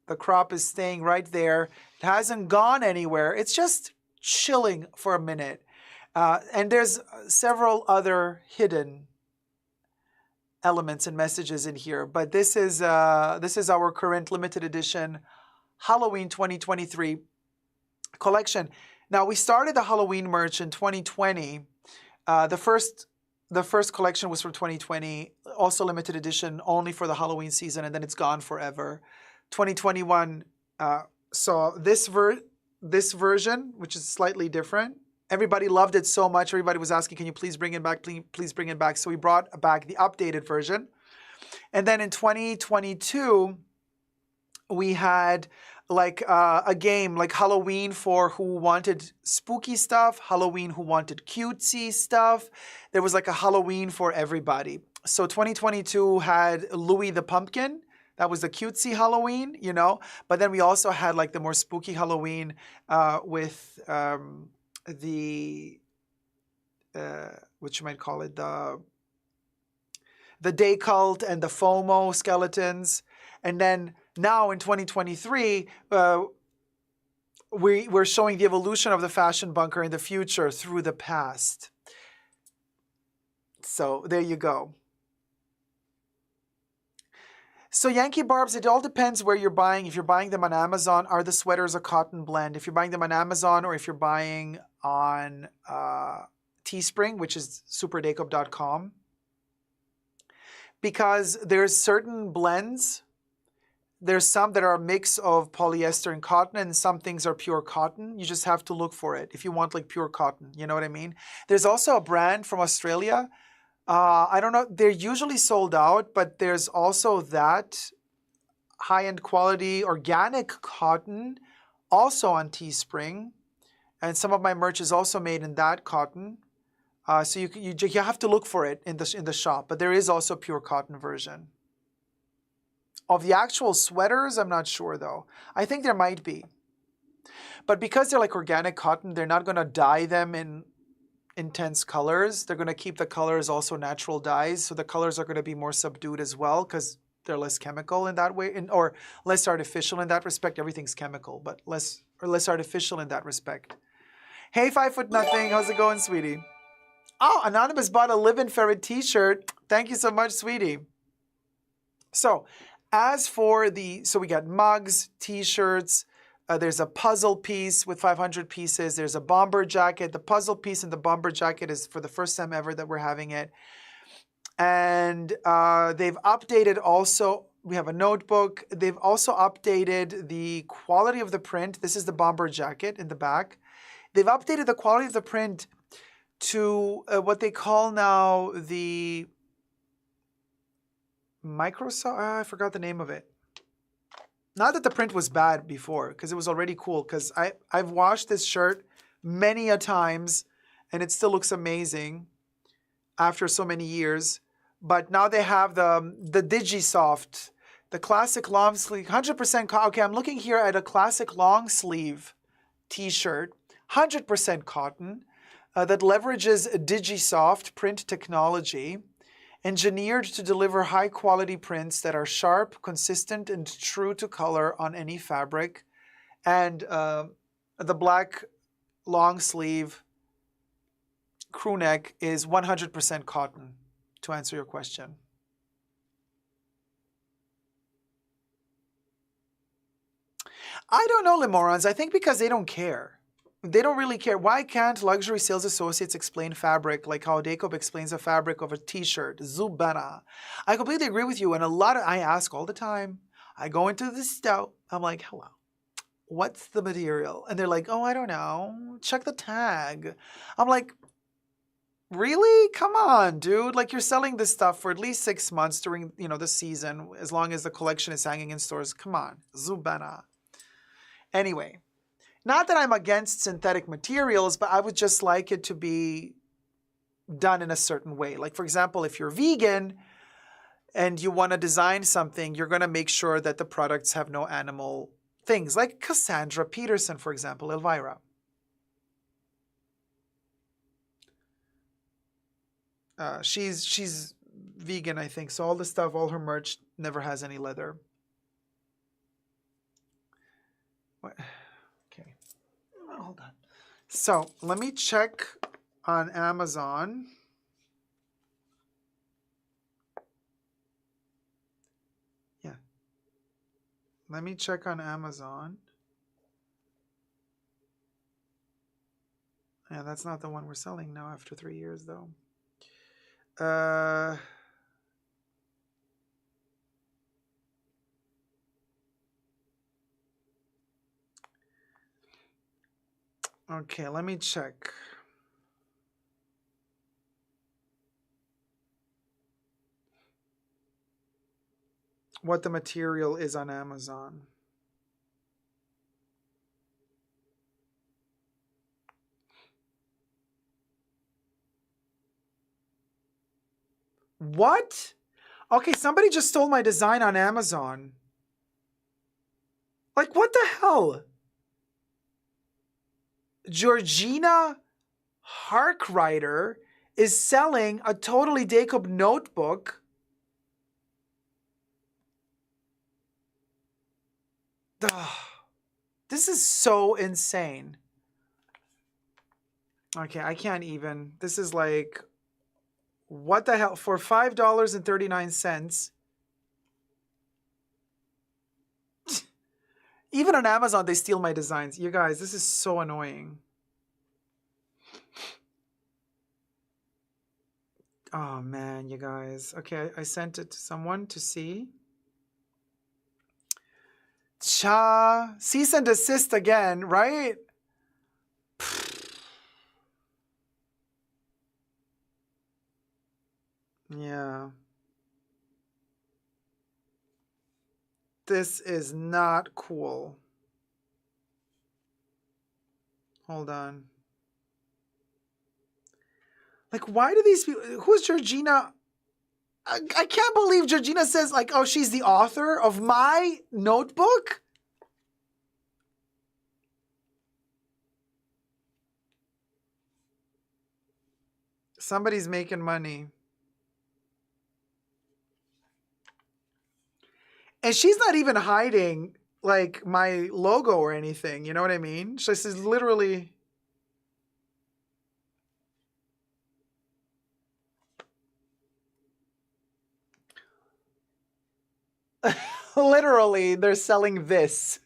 The crop is staying right there. It hasn't gone anywhere. It's just chilling for a minute. And there's several other hidden elements and messages in here. But this is our current limited edition Halloween 2023 collection. Now, we started the Halloween merch in 2020. The first collection was from 2020, also limited edition, only for the Halloween season, and then it's gone forever. 2021 saw this version, which is slightly different. Everybody loved it so much. Everybody was asking, can you please bring it back? Please bring it back. So we brought back the updated version. And then in 2022, we had like a game like Halloween for who wanted spooky stuff, Halloween who wanted cutesy stuff. There was like a Halloween for everybody. So 2022 had Louis the Pumpkin. That was the cutesy Halloween, you know. But then we also had like the more spooky Halloween with the what you might call it, the day cult and the FOMO skeletons. And then now in 2023, we're showing the evolution of the Fashion Bunker in the future through the past. So there you go. So Yankee Barbs, it all depends where you're buying. If you're buying them on Amazon, are the sweaters a cotton blend? If you're buying them on Amazon or if you're buying on Teespring, which is superdaycup.com, because there's certain blends. There's some that are a mix of polyester and cotton, and some things are pure cotton. You just have to look for it if you want like pure cotton. You know what I mean? There's also a brand from Australia. I don't know. They're usually sold out, but there's also that. high-end quality organic cotton, also on Teespring. And some of my merch is also made in that cotton. So you have to look for it in the shop. But there is also a pure cotton version. Of the actual sweaters, I'm not sure though. I think there might be. But because they're like organic cotton, they're not going to dye them in intense colors. They're going to keep the colors also natural dyes. So the colors are going to be more subdued as well because they're less chemical in that way, or less artificial in that respect. Everything's chemical, but less artificial in that respect. Hey, 5 foot nothing. How's it going, sweetie? Oh, Anonymous bought a Live in Ferret t-shirt. Thank you so much, sweetie. So as for so we got mugs, t-shirts. There's a puzzle piece with 500 pieces. There's a bomber jacket. The puzzle piece and the bomber jacket is for the first time ever that we're having it. And they've updated also, we have a notebook. They've also updated the quality of the print. This is the bomber jacket in the back. They've updated the quality of the print to what they call now the Microsoft, I forgot the name of it. Not that the print was bad before, because it was already cool, because I've washed this shirt many a times, and it still looks amazing after so many years. But now they have the Digisoft, the classic long sleeve, 100%, okay, I'm looking here at a classic long sleeve t-shirt, 100% cotton, that leverages Digisoft print technology, engineered to deliver high-quality prints that are sharp, consistent, and true to color on any fabric. And the black long sleeve crew neck is 100% cotton, to answer your question. I don't know, Lemorons. I think because they don't care. They don't really care. Why can't luxury sales associates explain fabric like how Jacob explains the fabric of a t-shirt? Zubana. I completely agree with you. And I ask all the time. I go into the store. I'm like, hello, what's the material? And they're like, oh, I don't know. Check the tag. I'm like, really? Come on, dude. Like, you're selling this stuff for at least 6 months during, the season, as long as the collection is hanging in stores. Come on. Zubana. Anyway. Not that I'm against synthetic materials, but I would just like it to be done in a certain way. Like, for example, if you're vegan and you want to design something, you're going to make sure that the products have no animal things. Like Cassandra Peterson, for example, Elvira. She's vegan, I think. So all the stuff, all her merch never has any leather. What? Hold on. So let me check on Amazon. Yeah. Let me check on Amazon. Yeah, that's not the one we're selling now after 3 years, though. Okay, let me check. What the material is on Amazon. What? Okay, somebody just stole my design on Amazon. Like, what the hell? Georgina Harkrider is selling a totally Jacob notebook. Ugh. This is so insane. Okay, I can't even. This is like, what the hell? For $5.39. Even on Amazon, they steal my designs. You guys, this is so annoying. Oh, man, you guys. Okay, I sent it to someone to see. Cha. Cease and desist again, right? Yeah. This is not cool. Hold on. Like, why do these people... Who's Georgina? I can't believe Georgina says, like, oh, she's the author of my notebook? Somebody's making money. And she's not even hiding, like, my logo or anything. You know what I mean? This is literally... Literally, they're selling this.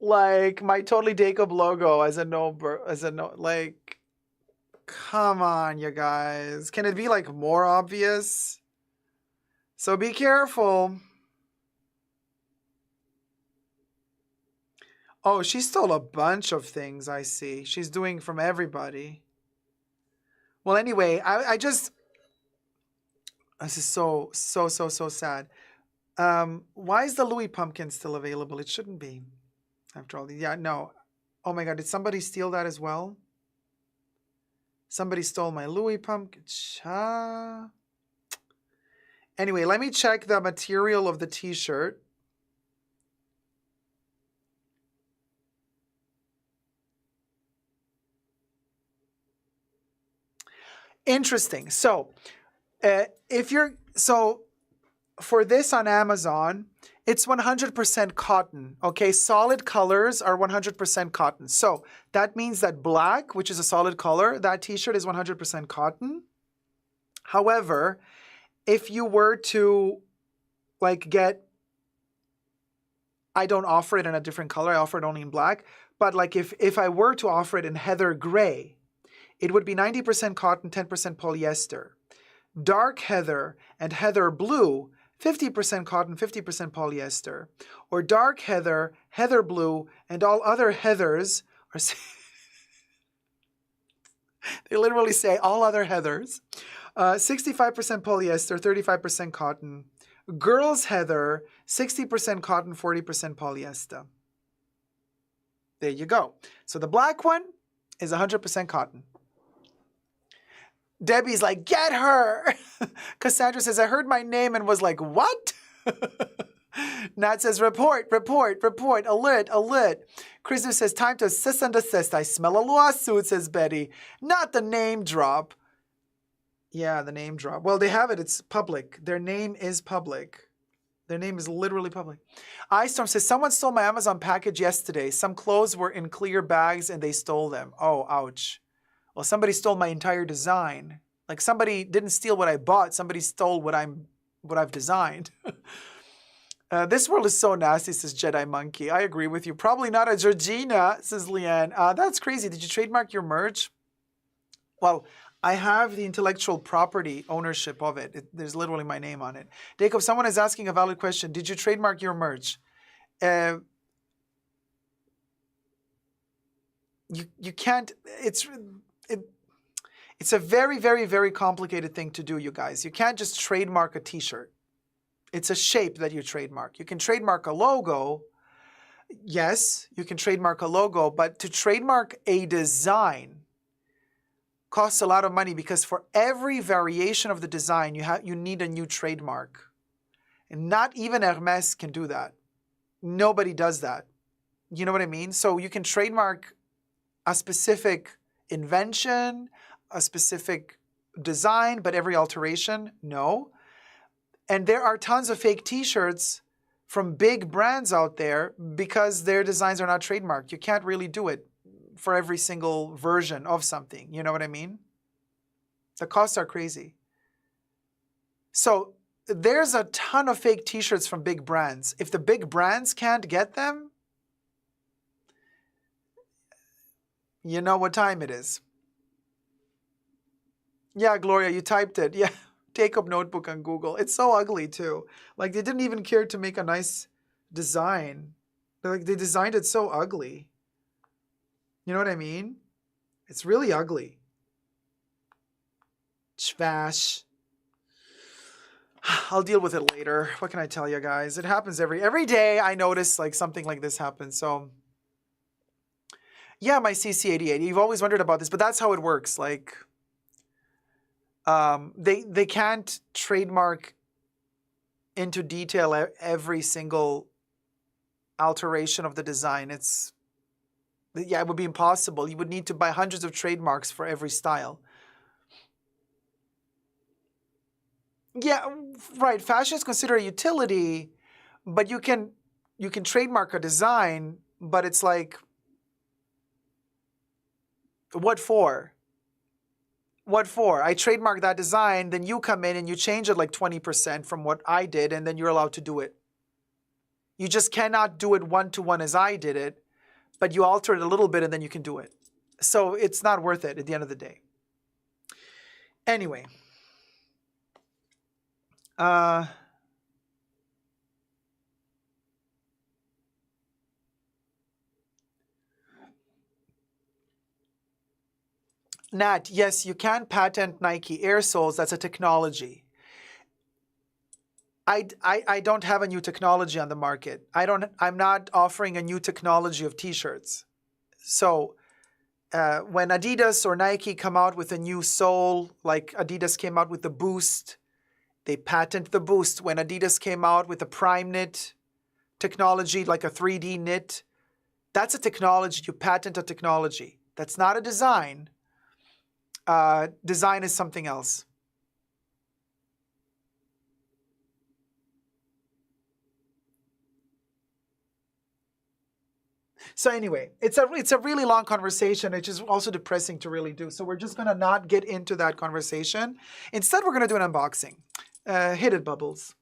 Like, my Totally Jacob logo as a like, come on, you guys. Can it be, like, more obvious? So be careful. Oh, she stole a bunch of things, I see. She's doing from everybody. Well, anyway, I just... This is so sad. Why is the Louis pumpkin still available? It shouldn't be. After all, yeah, no. Oh my God, did somebody steal that as well? Somebody stole my Louis pumpkin. Anyway, let me check the material of the t-shirt. Interesting. So, for this on Amazon, it's 100% cotton, okay? Solid colors are 100% cotton. So that means that black, which is a solid color, that t-shirt is 100% cotton. However, if you were to, like, I don't offer it in a different color, I offer it only in black, but like if I were to offer it in heather gray, it would be 90% cotton, 10% polyester. Dark heather and heather blue, 50% cotton, 50% polyester. Or dark heather, heather blue, and all other heathers are... They literally say all other heathers. 65% polyester, 35% cotton. Girls heather, 60% cotton, 40% polyester. There you go. So the black one is 100% cotton. Debbie's like, get her. Cassandra says, I heard my name and was like, what? Nat says, report, alert. Krista says, time to assist and desist. I smell a lawsuit, says Betty. Not the name drop. Yeah, the name drop. Well, they have it. It's public. Their name is public. Their name is literally public. iStorm says, someone stole my Amazon package yesterday. Some clothes were in clear bags and they stole them. Oh, ouch. Well, somebody stole my entire design. Like, somebody didn't steal what I bought. Somebody stole what I've designed. This world is so nasty, says Jedi Monkey. I agree with you. Probably not a Georgina, says Leanne. That's crazy. Did you trademark your merch? Well, I have the intellectual property ownership of it. There's literally my name on it. Jacob, someone is asking a valid question. Did you trademark your merch? You can't. It's a very, very, very complicated thing to do, you guys. You can't just trademark a t-shirt. It's a shape that you trademark. You can trademark a logo. Yes, you can trademark a logo, but to trademark a design costs a lot of money because for every variation of the design, you need a new trademark. And not even Hermès can do that. Nobody does that. You know what I mean? So you can trademark a specific invention, a specific design, but every alteration, no. And there are tons of fake t-shirts from big brands out there because their designs are not trademarked. You can't really do it for every single version of something. You know what I mean? The costs are crazy. So there's a ton of fake t-shirts from big brands. If the big brands can't get them, you know what time it is. Yeah, Gloria, you typed it. Yeah, take up notebook on Google. It's so ugly too. Like, they didn't even care to make a nice design. Like, they designed it so ugly. You know what I mean? It's really ugly. Schwash. I'll deal with it later. What can I tell you guys? It happens every day. I notice like something like this happens. So yeah, my CC88. You've always wondered about this, but that's how it works. Like they can't trademark into detail every single alteration of the design. It would be impossible. You would need to buy hundreds of trademarks for every style. Yeah, right. Fashion is considered a utility, but you can trademark a design, but it's like, what for? What for? I trademark that design, then you come in and you change it like 20% from what I did, and then you're allowed to do it. You just cannot do it one-to-one as I did it, but you alter it a little bit and then you can do it. So it's not worth it at the end of the day. Anyway. Nat, yes, you can patent Nike air soles. That's a technology. I don't have a new technology on the market. I'm not offering a new technology of t-shirts. So when Adidas or Nike come out with a new sole, like Adidas came out with the Boost, they patent the Boost. When Adidas came out with the Prime Knit technology, like a 3D knit, that's a technology. You patent a technology. That's not a design. Design is something else. So anyway, it's a really long conversation. It's just also depressing to really do. So we're just gonna not get into that conversation. Instead, we're gonna do an unboxing. Hit it, Bubbles.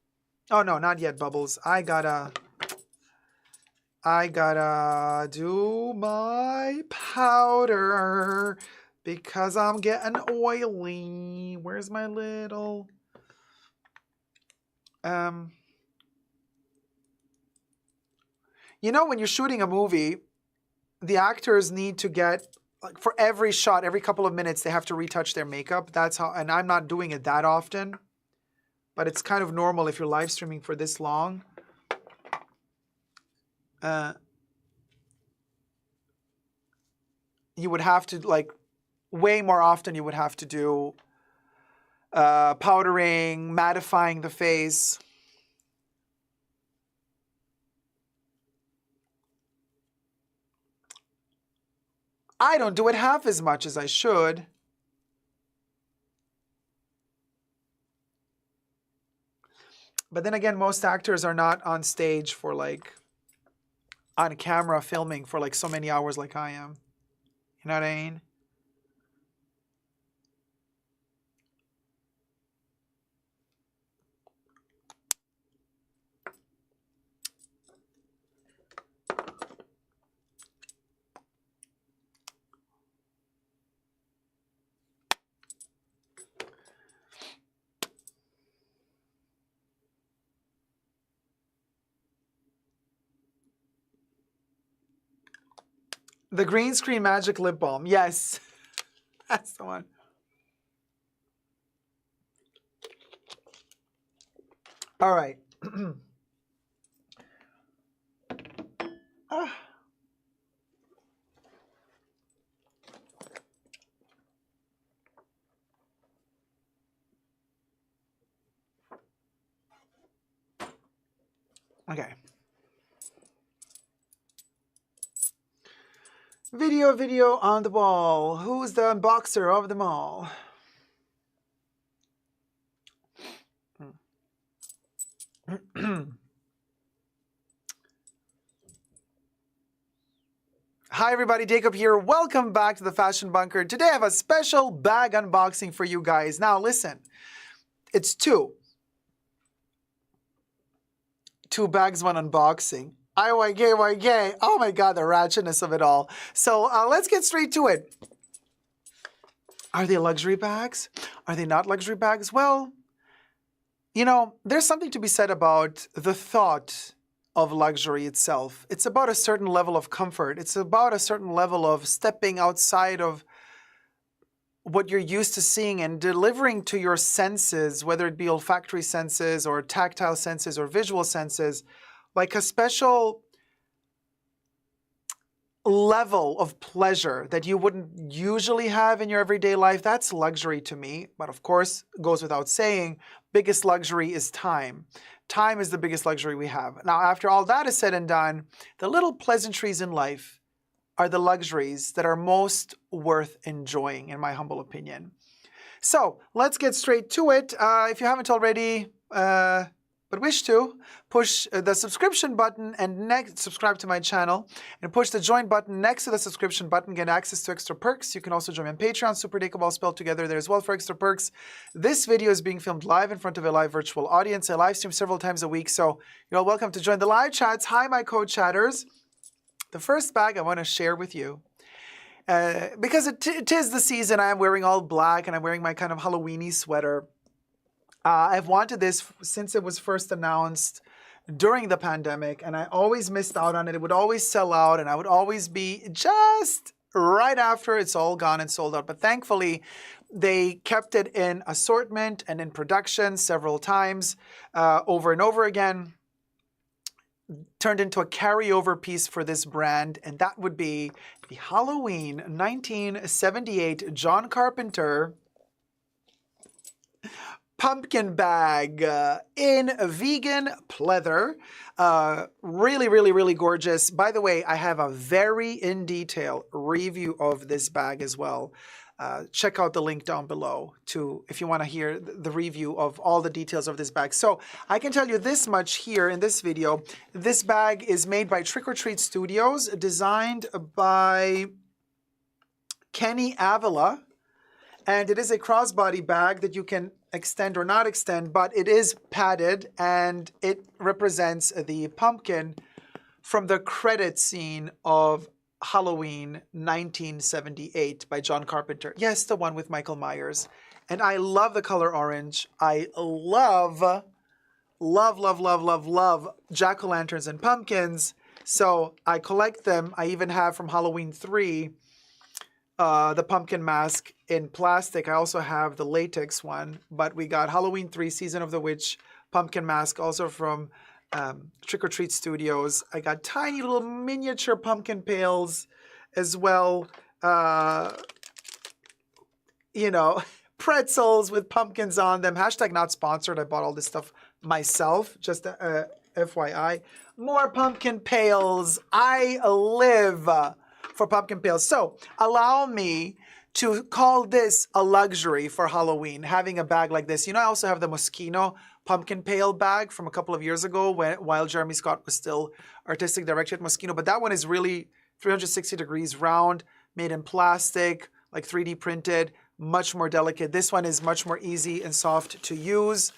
Oh no, not yet, Bubbles. I gotta do my powder because I'm getting oily. Where's my little you know, when you're shooting a movie, the actors need to get, like, for every shot, every couple of minutes, they have to retouch their makeup. That's how, and I'm not doing it that often, but it's kind of normal if you're live streaming for this long. You would have to, like, way more often, you would have to do powdering, mattifying the face. I don't do it half as much as I should. But then again, most actors are not on stage for, like, on camera filming for like so many hours like I am. You know what I mean? The green screen magic lip balm. Yes. That's the one. All right. Okay. Video on the wall. Who's the unboxer of them all? Hi everybody, Jacob here. Welcome back to the Fashion Bunker. Today I have a special bag unboxing for you guys. Now listen, it's two bags, one unboxing. IYG. Oh my God, the ratchetness of it all. So let's get straight to it. Are they luxury bags? Are they not luxury bags? Well, you know, there's something to be said about the thought of luxury itself. It's about a certain level of comfort. It's about a certain level of stepping outside of what you're used to seeing and delivering to your senses, whether it be olfactory senses or tactile senses or visual senses, like a special level of pleasure that you wouldn't usually have in your everyday life. That's luxury to me. But of course, goes without saying, biggest luxury is time. Time is the biggest luxury we have. Now, after all that is said and done, the little pleasantries in life are the luxuries that are most worth enjoying, in my humble opinion. So let's get straight to it. If you haven't already, but wish to, push the subscription button and subscribe to my channel, and push the join button next to the subscription button, get access to extra perks. You can also join me on Patreon, Super Jacob, all spelled together there as well for extra perks. This video is being filmed live in front of a live virtual audience. I live stream several times a week, so you're all welcome to join the live chats. Hi, my co-chatters. The first bag I want to share with you, because it is the season. I am wearing all black and I'm wearing my kind of Halloween-y sweater. I've wanted this since it was first announced during the pandemic, and I always missed out on it. It would always sell out, and I would always be just right after it's all gone and sold out. But thankfully, they kept it in assortment and in production several times over and over again. Turned into a carryover piece for this brand, and that would be the Halloween 1978 John Carpenter pumpkin bag in vegan pleather. Really, really, really gorgeous. By the way, I have a very in-detail review of this bag as well. Check out the link down below if you want to hear the review of all the details of this bag. So I can tell you this much here in this video. This bag is made by Trick or Treat Studios, designed by Kenny Avila, and it is a crossbody bag that you can extend or not extend, but it is padded, and it represents the pumpkin from the credit scene of Halloween 1978 by John Carpenter. Yes, the one with Michael Myers. And I love the color orange. I love jack-o'-lanterns and pumpkins. So I collect them. I even have from Halloween 3 the pumpkin mask in plastic. I also have the latex one, but we got Halloween 3 Season of the Witch pumpkin mask also from Trick or Treat Studios. I got tiny little miniature pumpkin pails as well. You know, pretzels with pumpkins on them. Hashtag not sponsored. I bought all this stuff myself, just FYI. More pumpkin pails. I live for pumpkin pails. So allow me to call this a luxury for Halloween, having a bag like this. You know, I also have the Moschino pumpkin pail bag from a couple of years ago while Jeremy Scott was still artistic director at Moschino. But that one is really 360 degrees round, made in plastic, like 3D printed, much more delicate. This one is much more easy and soft to use.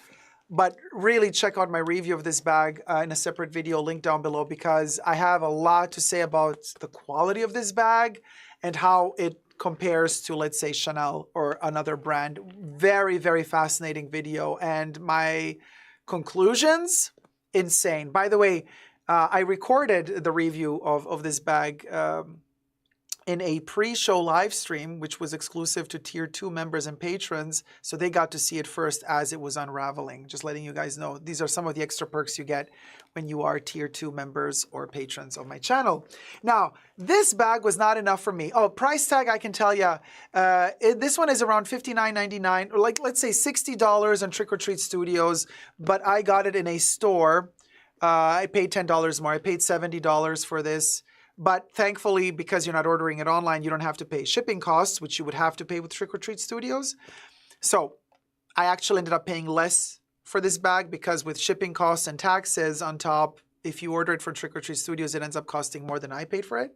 But really check out my review of this bag in a separate video, link down below, because I have a lot to say about the quality of this bag and how it compares to, let's say, Chanel or another brand. Very, very fascinating video. And my conclusions, insane. By the way, I recorded the review of this bag in a pre-show live stream, which was exclusive to Tier 2 members and patrons, so they got to see it first as it was unraveling. Just letting you guys know, these are some of the extra perks you get when you are Tier 2 members or patrons of my channel. Now, this bag was not enough for me. Oh, price tag, I can tell you, this one is around $59.99, or like, let's say $60 on Trick or Treat Studios, but I got it in a store. I paid $10 more. I paid $70 for this. But thankfully, because you're not ordering it online, you don't have to pay shipping costs, which you would have to pay with Trick or Treat Studios. So I actually ended up paying less for this bag because with shipping costs and taxes on top, if you order it from Trick or Treat Studios, it ends up costing more than I paid for it.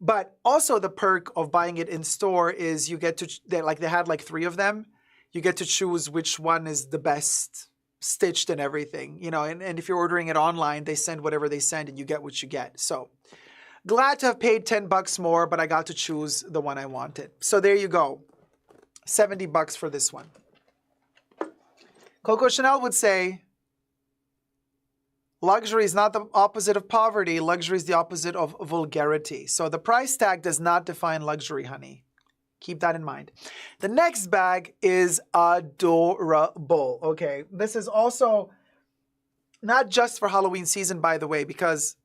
But also the perk of buying it in store is you get to, they had like 3 of them. You get to choose which one is the best stitched and everything, you know, and if you're ordering it online, they send whatever they send and you get what you get. So glad to have paid $10 more, but I got to choose the one I wanted. So there you go. $70 for this one. Coco Chanel would say, luxury is not the opposite of poverty. Luxury is the opposite of vulgarity. So the price tag does not define luxury, honey. Keep that in mind. The next bag is adorable. Okay, this is also not just for Halloween season, by the way, because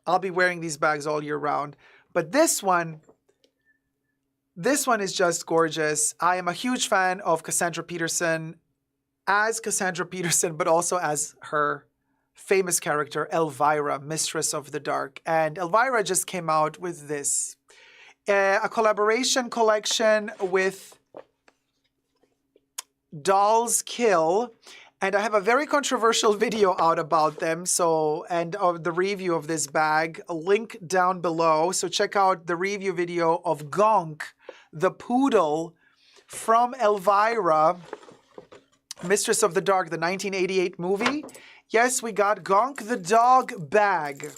I'll be wearing these bags all year round. But this one is just gorgeous. I am a huge fan of Cassandra Peterson as Cassandra Peterson, but also as her famous character, Elvira, Mistress of the Dark. And Elvira just came out with this. A collaboration collection with Dolls Kill. And I have a very controversial video out about them. And of the review of this bag, a link down below. So check out the review video of Gonk, the poodle from Elvira, Mistress of the Dark, the 1988 movie. Yes, we got Gonk the dog bag.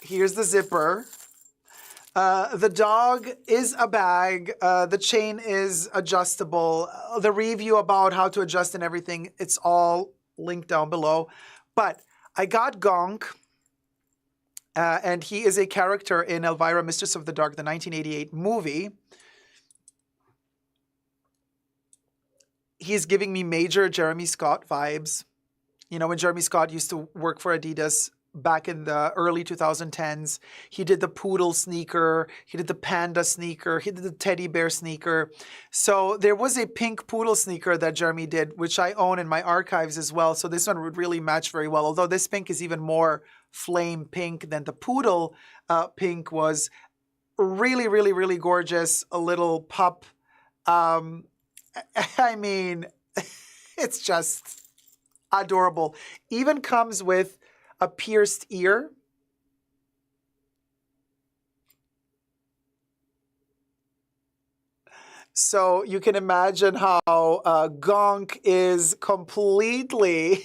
Here's the zipper. The dog is a bag. The chain is adjustable. The review about how to adjust and everything, it's all linked down below. But I got Gonk, and he is a character in Elvira, Mistress of the Dark, the 1988 movie. He's giving me major Jeremy Scott vibes. You know, when Jeremy Scott used to work for Adidas back in the early 2010s, he did the poodle sneaker, he did the panda sneaker, he did the teddy bear sneaker. So there was a pink poodle sneaker that Jeremy did, which I own in my archives as well. So this one would really match very well, although this pink is even more flame pink than the poodle pink was. Really, really, really gorgeous. A little pup. I mean, it's just adorable. Even comes with a pierced ear. So you can imagine how Gonk is completely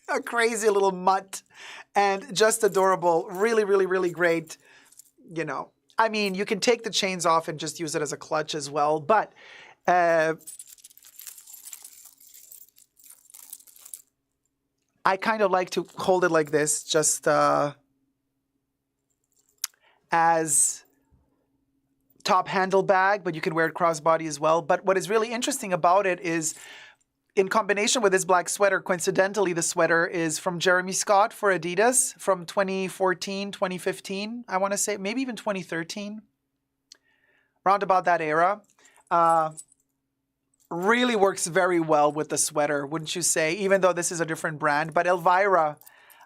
a crazy little mutt and just adorable. Really, really, really great. You know, I mean, you can take the chains off and just use it as a clutch as well. But I kind of like to hold it like this, just as top handle bag, but you can wear it crossbody as well. But what is really interesting about it is, in combination with this black sweater, coincidentally, the sweater is from Jeremy Scott for Adidas from 2014, 2015, I want to say, maybe even 2013, around about that era. Really works very well with the sweater, wouldn't you say? Even though this is a different brand. But Elvira,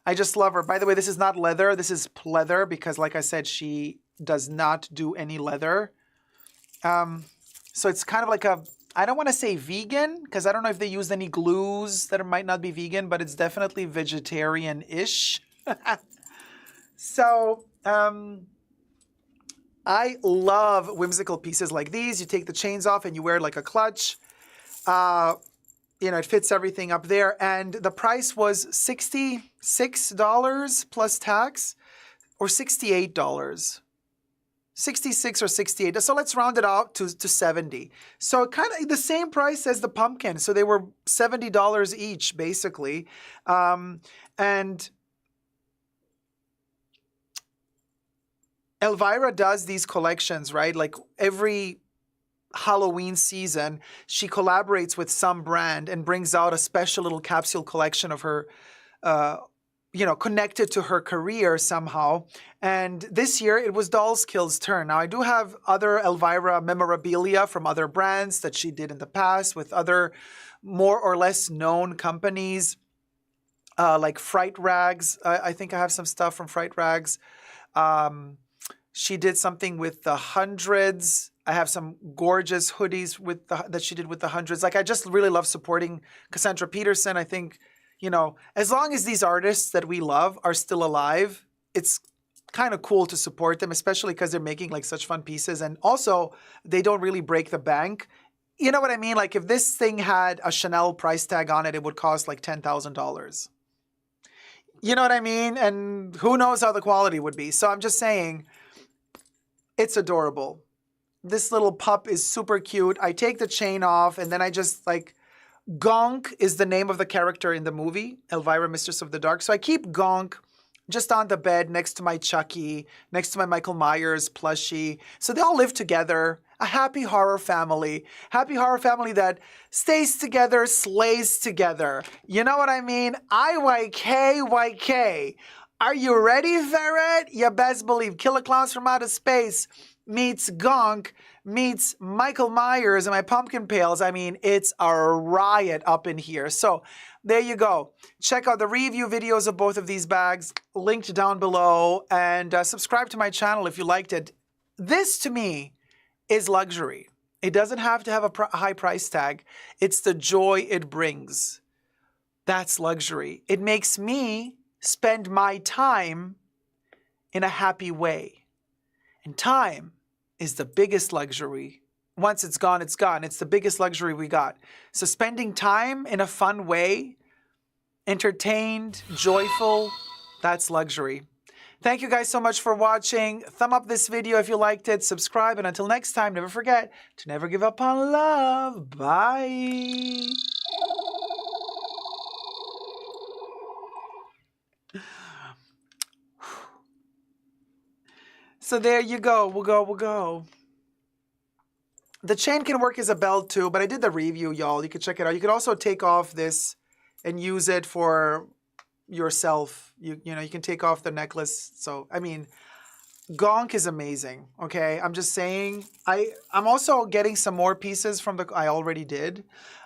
I just love her. By the way, this is not leather. This is pleather because, like I said, she does not do any leather. So it's kind of like a, I don't want to say vegan because I don't know if they used any glues that might not be vegan, but it's definitely vegetarian-ish. So I love whimsical pieces like these. You take the chains off and you wear it like a clutch. You know, it fits everything up there. And the price was $66 plus tax or $68. 66 or 68. So let's round it out to 70. So kind of the same price as the pumpkin. So they were $70 each, basically. And Elvira does these collections, right? Like every Halloween season, she collaborates with some brand and brings out a special little capsule collection of her, you know, connected to her career somehow. And this year it was Dolls Kill's turn. Now I do have other Elvira memorabilia from other brands that she did in the past with other more or less known companies, like Fright Rags. I think I have some stuff from Fright Rags. She did something with the Hundreds. I have some gorgeous hoodies with that she did with the Hundreds. Like, I just really love supporting Cassandra Peterson. I think, you know, as long as these artists that we love are still alive, it's kind of cool to support them, especially because they're making like such fun pieces. And also, they don't really break the bank. You know what I mean? Like, if this thing had a Chanel price tag on it, it would cost like $10,000. You know what I mean? And who knows how the quality would be. So I'm just saying, it's adorable. This little pup is super cute. I take the chain off and then I just like, Gonk is the name of the character in the movie, Elvira, Mistress of the Dark. So I keep Gonk just on the bed next to my Chucky, next to my Michael Myers plushie. So they all live together. A happy horror family. Happy horror family that stays together, slays together. You know what I mean? IYK. Are you ready, Ferret? You best believe Killer Clowns from Outer Space meets Gonk meets Michael Myers and my pumpkin pails. I mean, it's a riot up in here. So there you go. Check out the review videos of both of these bags, linked down below, and subscribe to my channel if you liked it. This, to me, is luxury. It doesn't have to have a high price tag. It's the joy it brings. That's luxury. It makes me spend my time in a happy way. And time is the biggest luxury. Once it's gone, it's gone. It's the biggest luxury we got. So spending time in a fun way, entertained, joyful, that's luxury. Thank you guys so much for watching. Thumb up this video if you liked it. Subscribe. And until next time, never forget to never give up on love. Bye. So there you go. We'll go. The chain can work as a belt too, but I did the review, y'all. You can check it out. You could also take off this and use it for yourself. You know, you can take off the necklace. So, I mean, Gonk is amazing, okay? I'm just saying. I'm also getting some more pieces from I already did.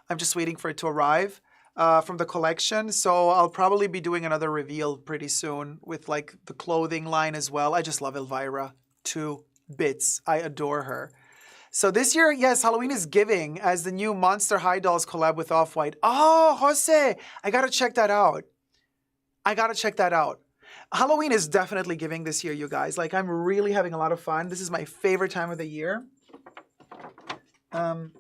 I'm just waiting for it to arrive from the collection. So I'll probably be doing another reveal pretty soon with like the clothing line as well. I just love Elvira to bits. I adore her. So this year, yes, Halloween is giving as the new Monster High Dolls collab with Off-White. Oh, Jose, I got to check that out. Halloween is definitely giving this year, you guys. Like, I'm really having a lot of fun. This is my favorite time of the year. Thumb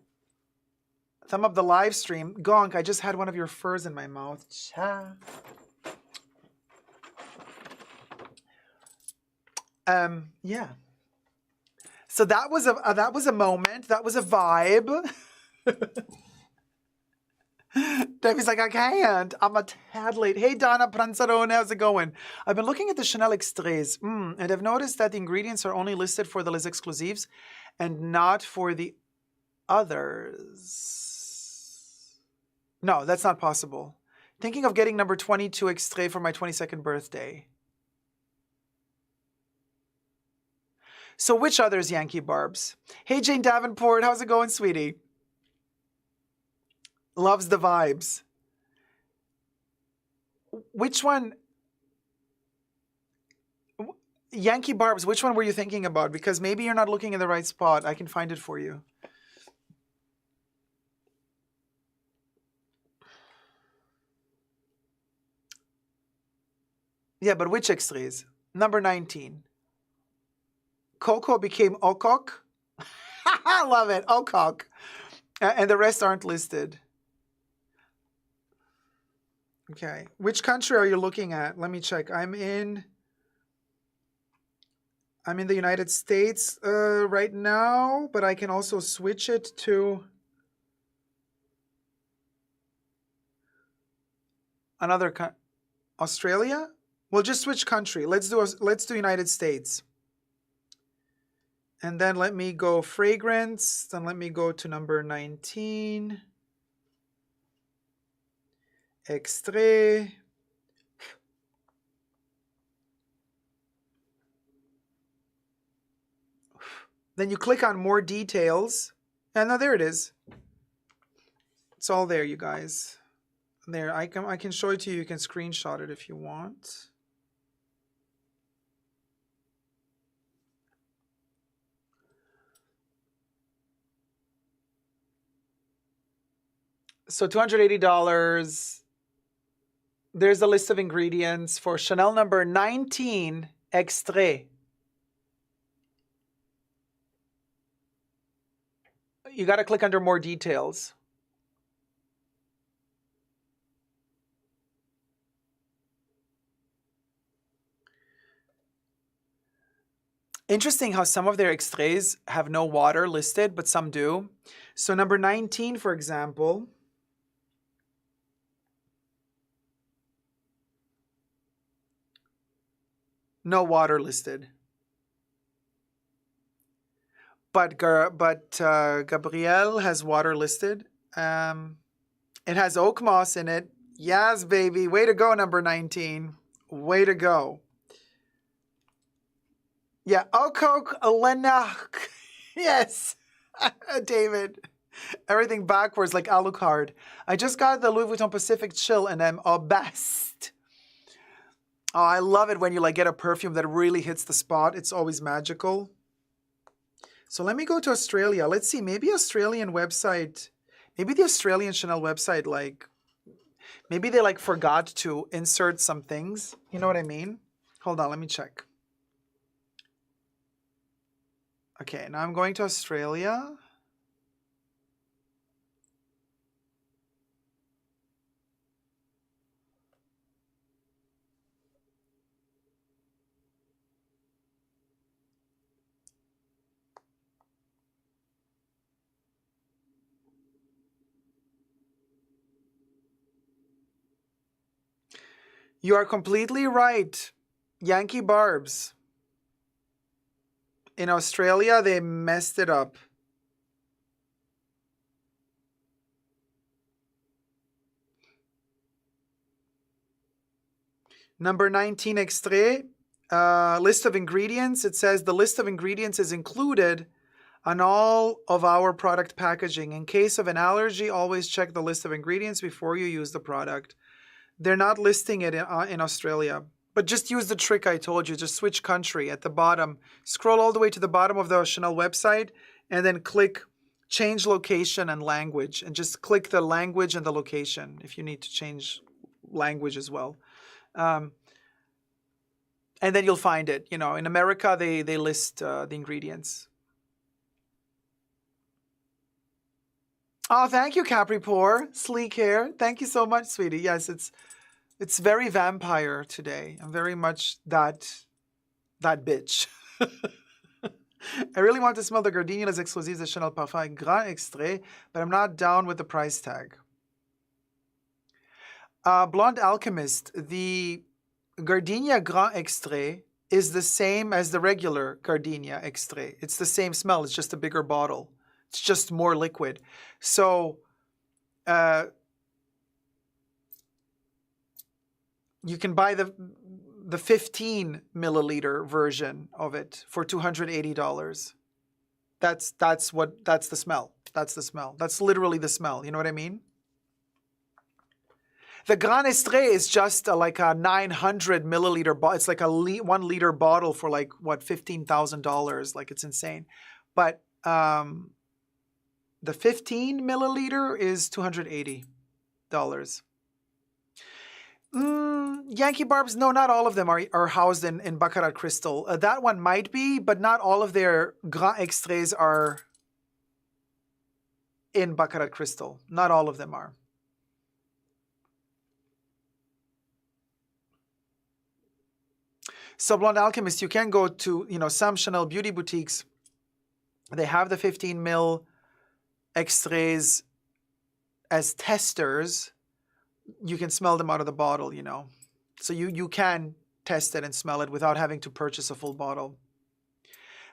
up the live stream. Gonk, I just had one of your furs in my mouth. Cha. Yeah. So that was a moment. That was a vibe. Debbie's like, I can't. I'm a tad late. Hey, Donna Pranzarone, how's it going? I've been looking at the Chanel Extraits, and I've noticed that the ingredients are only listed for the Les Exclusives and not for the others. No, that's not possible. Thinking of getting number 22 Extrait for my 22nd birthday. So which others, Yankee Barbs? Hey, Jane Davenport, how's it going, sweetie? Loves the vibes. Which one? Yankee Barbs, which one were you thinking about? Because maybe you're not looking in the right spot. I can find it for you. Yeah, but which extras? Number 19. Coco became Okok. I love it. Okok. And the rest aren't listed. Okay. Which country are you looking at? Let me check. I'm in the United States right now, but I can also switch it to another country. Australia? We'll just switch country. Let's do United States. And then let me go fragrance. Then let me go to number 19. Extrait. Then you click on more details. And now there it is. It's all there, you guys. There, I can show it to you. You can screenshot it if you want. So $280. There's a list of ingredients for Chanel number 19 Extrait. You got to click under more details. Interesting how some of their extraits have no water listed, but some do. So number 19, for example. No water listed. But Gabrielle has water listed. It has oak moss in it. Yes, baby. Way to go, number 19. Way to go. Yeah, Okok Elena. Yes, David. Everything backwards like Alucard. I just got the Louis Vuitton Pacific Chill and I'm obsessed. Oh, I love it when you like get a perfume that really hits the spot. It's always magical. So let me go to Australia. Let's see, maybe Australian website, maybe the Australian Chanel website, like, maybe they like forgot to insert some things. You know what I mean? Hold on, let me check. Okay, now I'm going to Australia. You are completely right. Yankee Barbs. In Australia, they messed it up. Number 19 extrait, list of ingredients. It says the list of ingredients is included on all of our product packaging. In case of an allergy, always check the list of ingredients before you use the product. They're not listing it in Australia. But just use the trick I told you. Just switch country at the bottom. Scroll all the way to the bottom of the Chanel website and then click change location and language. And just click the language and the location if you need to change language as well. And then you'll find it. You know, in America, they list the ingredients. Oh, thank you, Capripour. Sleek hair. Thank you so much, sweetie. Yes, it's very vampire today. I'm very much that bitch. I really want to smell the Gardenia Les Exclusifs de Chanel Parfum Grand Extrait, but I'm not down with the price tag. Blonde Alchemist, the Gardenia Grand Extrait is the same as the regular Gardenia Extrait. It's the same smell. It's just a bigger bottle. It's just more liquid. So you can buy the 15 milliliter version of it for $280. That's the smell. That's the smell. That's literally the smell. You know what I mean? The Grand Extrait is just like a 900 milliliter bottle. It's like a 1 liter bottle for like, what, $15,000. Like, it's insane. But the 15 milliliter is $280. Yankee Barbs, no, not all of them are housed in Baccarat Crystal. That one might be, but not all of their Grand Extraits are in Baccarat Crystal. Not all of them are. So Blonde Alchemist, you can go to, some Chanel beauty boutiques. They have the 15 mil extraits as testers. You can smell them out of the bottle, So you can test it and smell it without having to purchase a full bottle.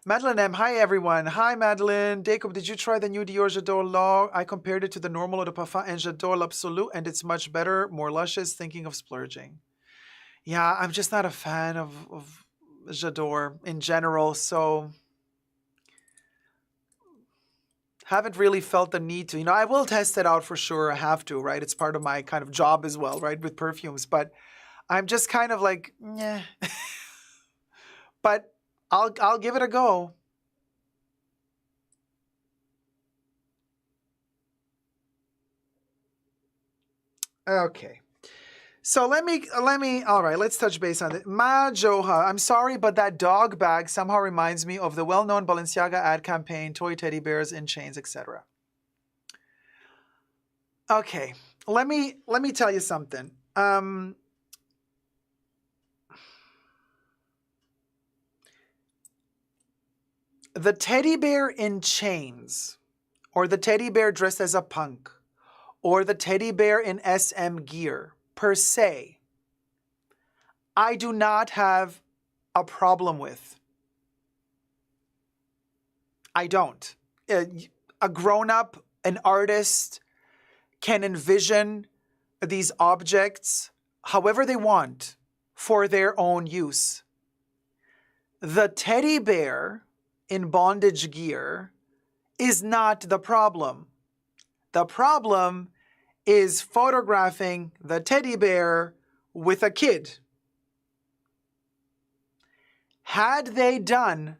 Madeline M. Hi, everyone. Hi, Madeline. Jacob, did you try the new Dior J'adore L'Or? I compared it to the normal Eau de Parfum and J'adore L'Absolu, and it's much better, more luscious, thinking of splurging. Yeah, I'm just not a fan of J'adore in general, so haven't really felt the need to. I will test it out for sure. I have to, right? It's part of my kind of job as well, right, with perfumes. But I'm just kind of like, yeah. But I'll give it a go. Okay. So let me, all right, let's touch base on it. Ma Joha, I'm sorry, but that dog bag somehow reminds me of the well-known Balenciaga ad campaign, toy teddy bears in chains, etc. Okay, let me tell you something. The teddy bear in chains, or the teddy bear dressed as a punk, or the teddy bear in SM gear, per se, I do not have a problem with. I don't. A grown-up, an artist, can envision these objects however they want for their own use. The teddy bear in bondage gear is not the problem. The problem is photographing the teddy bear with a kid. Had they done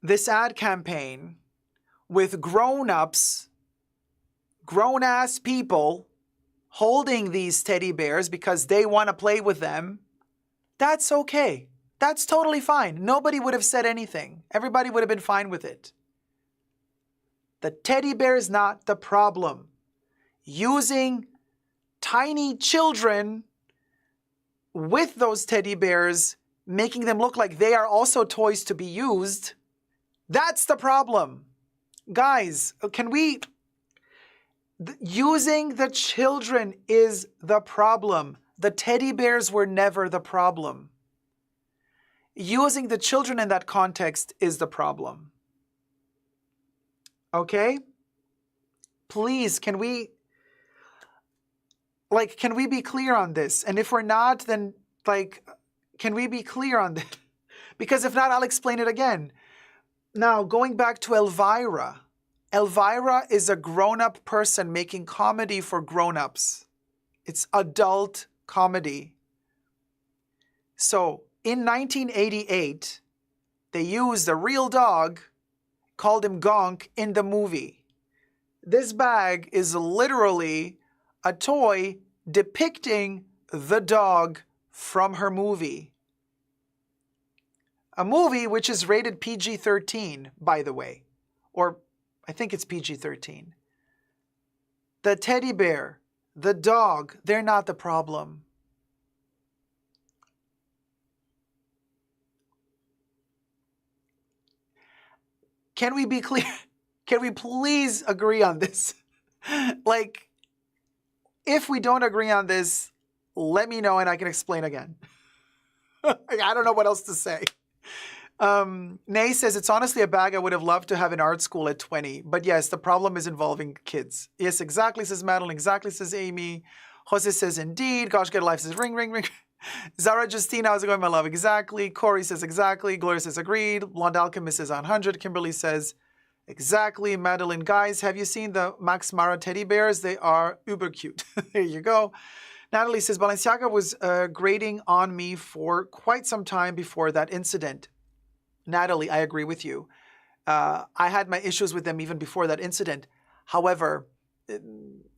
this ad campaign with grown-ups, grown-ass people holding these teddy bears because they want to play with them, that's okay. That's totally fine. Nobody would have said anything. Everybody would have been fine with it. The teddy bear is not the problem. Using tiny children with those teddy bears, making them look like they are also toys to be used, that's the problem. Guys, can we... Using the children is the problem. The teddy bears were never the problem. Using the children in that context is the problem. Okay? Please, can we be clear on this? And if we're not, then, can we be clear on this? Because if not, I'll explain it again. Now, going back to Elvira. Elvira is a grown-up person making comedy for grown-ups. It's adult comedy. So, in 1988, they used a real dog, called him Gonk, in the movie. This bag is literally a toy depicting the dog from her movie. A movie which is rated PG-13, by the way. Or I think it's PG-13. The teddy bear, the dog, they're not the problem. Can we be clear? Can we please agree on this? If we don't agree on this, let me know and I can explain again. I don't know what else to say. Nay says, it's honestly a bag I would have loved to have in art school at 20. But yes, the problem is involving kids. Yes, exactly, says Madeline. Exactly, says Amy. Jose says, indeed. Gosh, get a life, says ring, ring, ring. Zara Justina, how's it going, my love? Exactly. Corey says, exactly. Gloria says, agreed. Blonde Alchemist says, 100. Kimberly says, exactly. Madeline, guys, have you seen the Max Mara teddy bears? They are uber cute. There you go. Natalie says, Balenciaga was grating on me for quite some time before that incident. Natalie, I agree with you. I had my issues with them even before that incident. However,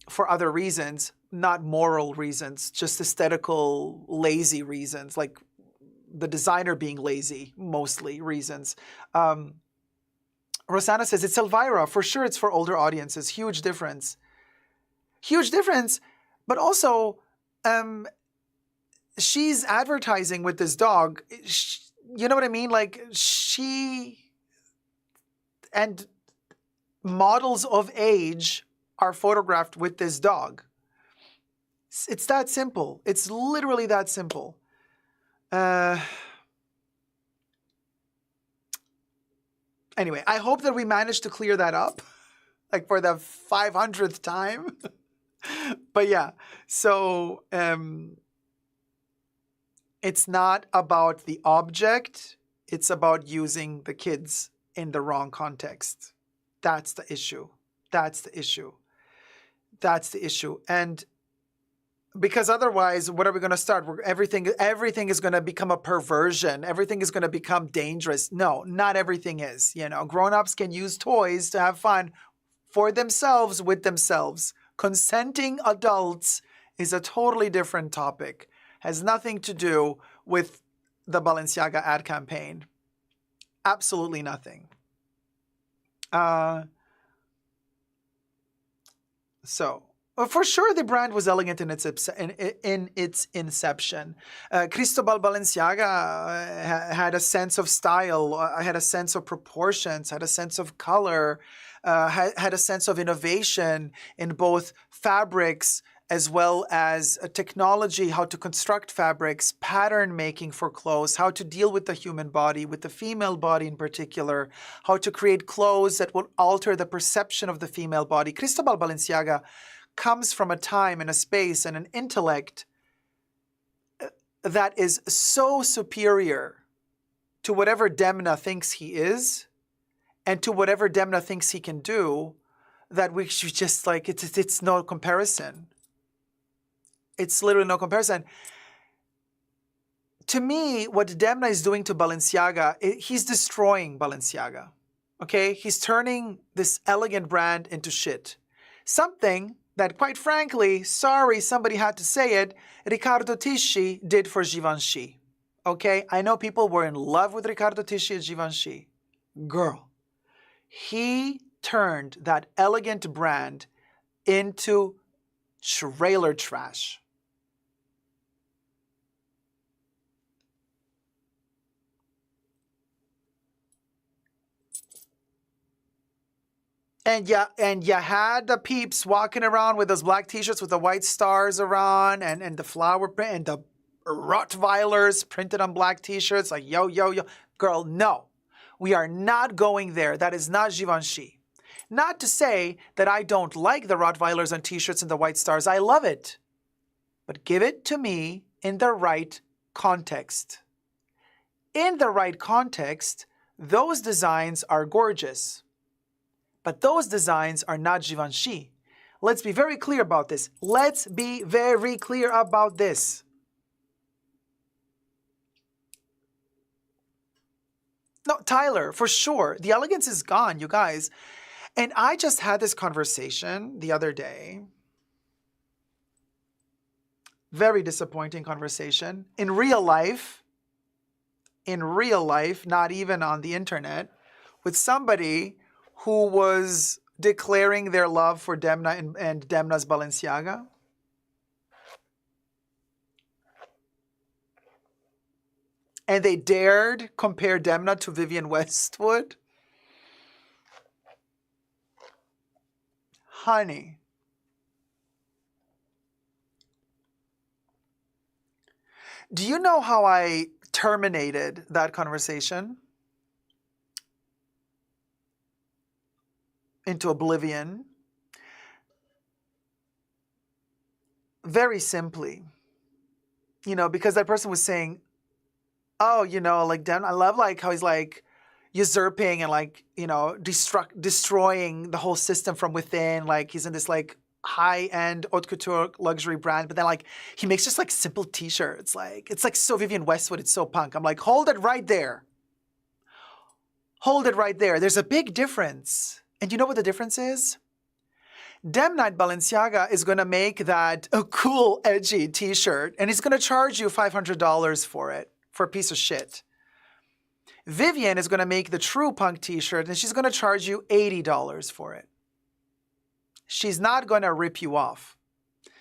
for other reasons, not moral reasons, just aesthetical, lazy reasons, like the designer being lazy, mostly reasons. Rosanna says, it's Elvira. For sure, it's for older audiences. Huge difference. Huge difference. But also, she's advertising with this dog. You know what I mean? She and models of age are photographed with this dog. It's that simple. It's literally that simple. Anyway, I hope that we managed to clear that up, for the 500th time. But yeah, so it's not about the object. It's about using the kids in the wrong context. That's the issue. That's the issue. That's the issue. And because otherwise, what are we going to start? Everything is going to become a perversion. Everything is going to become dangerous. No, not everything is. Grown-ups can use toys to have fun for themselves, with themselves. Consenting adults is a totally different topic. Has nothing to do with the Balenciaga ad campaign. Absolutely nothing. For sure, the brand was elegant in its inception. Cristobal Balenciaga had a sense of style, had a sense of proportions, had a sense of color, had a sense of innovation in both fabrics as well as a technology, how to construct fabrics, pattern making for clothes, how to deal with the human body, with the female body in particular, how to create clothes that will alter the perception of the female body. Cristobal Balenciaga comes from a time and a space and an intellect that is so superior to whatever Demna thinks he is and to whatever Demna thinks he can do, that we should just like, it's no comparison. It's literally no comparison. To me, what Demna is doing to Balenciaga, he's destroying Balenciaga. Okay? He's turning this elegant brand into shit. Something that, quite frankly, sorry somebody had to say it, Riccardo Tisci did for Givenchy. Okay? I know people were in love with Riccardo Tisci at Givenchy. Girl, he turned that elegant brand into trailer trash. And you had the peeps walking around with those black t-shirts with the white stars around and the flower print and the Rottweilers printed on black t-shirts like yo, yo, yo. Girl, no. We are not going there. That is not Givenchy. Not to say that I don't like the Rottweilers on t-shirts and the white stars. I love it. But give it to me in the right context. In the right context, those designs are gorgeous. But those designs are not Givenchy. Let's be very clear about this. Let's be very clear about this. No, Tyler, for sure. The elegance is gone, you guys. And I just had this conversation the other day. Very disappointing conversation. In real life, not even on the internet, with somebody who was declaring their love for Demna and Demna's Balenciaga. And they dared compare Demna to Vivian Westwood. Honey. Do you know how I terminated that conversation? Into oblivion. Very simply. You know, because that person was saying, oh, you know, like, Dan, I love like how he's like usurping and like, you know, destroying the whole system from within. Like he's in this like high-end haute couture luxury brand, but then like he makes just like simple t-shirts. Like it's like so Vivian Westwood, it's so punk. I'm like, hold it right there. Hold it right there. There's a big difference. And you know what the difference is? Demna at Balenciaga is going to make that a cool, edgy t-shirt, and he's going to charge you $500 for it, for a piece of shit. Vivian is going to make the true punk t-shirt, and she's going to charge you $80 for it. She's not going to rip you off.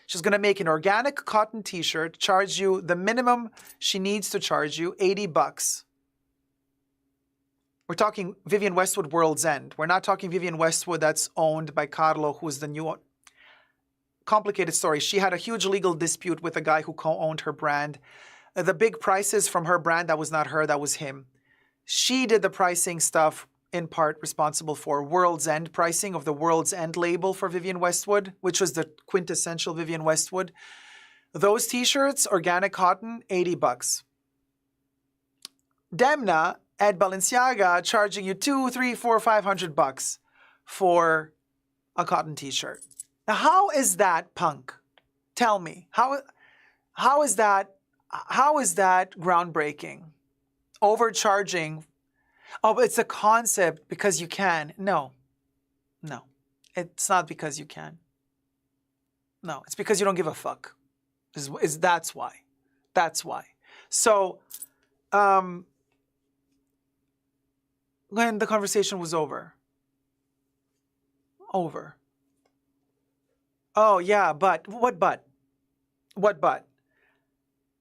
She's going to make an organic cotton t-shirt, charge you the minimum she needs to charge you, $80. We're talking Vivian Westwood World's End. We're not talking Vivian Westwood that's owned by Carlo, who's the new one. Complicated story. She had a huge legal dispute with a guy who co-owned her brand. The big prices from her brand, that was not her, that was him. She did the pricing stuff, in part responsible for World's End pricing of the World's End label for Vivian Westwood, which was the quintessential Vivian Westwood. Those t-shirts, organic cotton, $80. Demna at Balenciaga charging you $200, $300, $400, $500 for a cotton t-shirt. Now, how is that punk? Tell me, how is that groundbreaking? Overcharging. Oh, but it's a concept because you can. No, it's not because you can. No, it's because you don't give a fuck. That's why. That's why. So, when the conversation was over. Oh, yeah, but. What but? What but?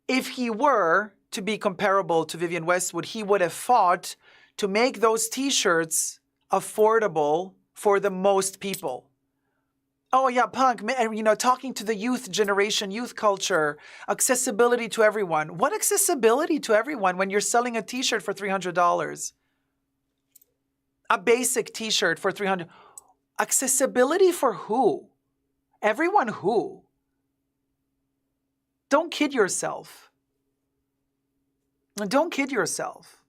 If he were to be comparable to Vivian Westwood, he would have fought to make those t-shirts affordable for the most people. Oh yeah, punk. You know, talking to the youth generation, youth culture, accessibility to everyone. What accessibility to everyone when you're selling a T-shirt for $300? A basic T-shirt for $300. Accessibility for who? Everyone who? Don't kid yourself. Don't kid yourself.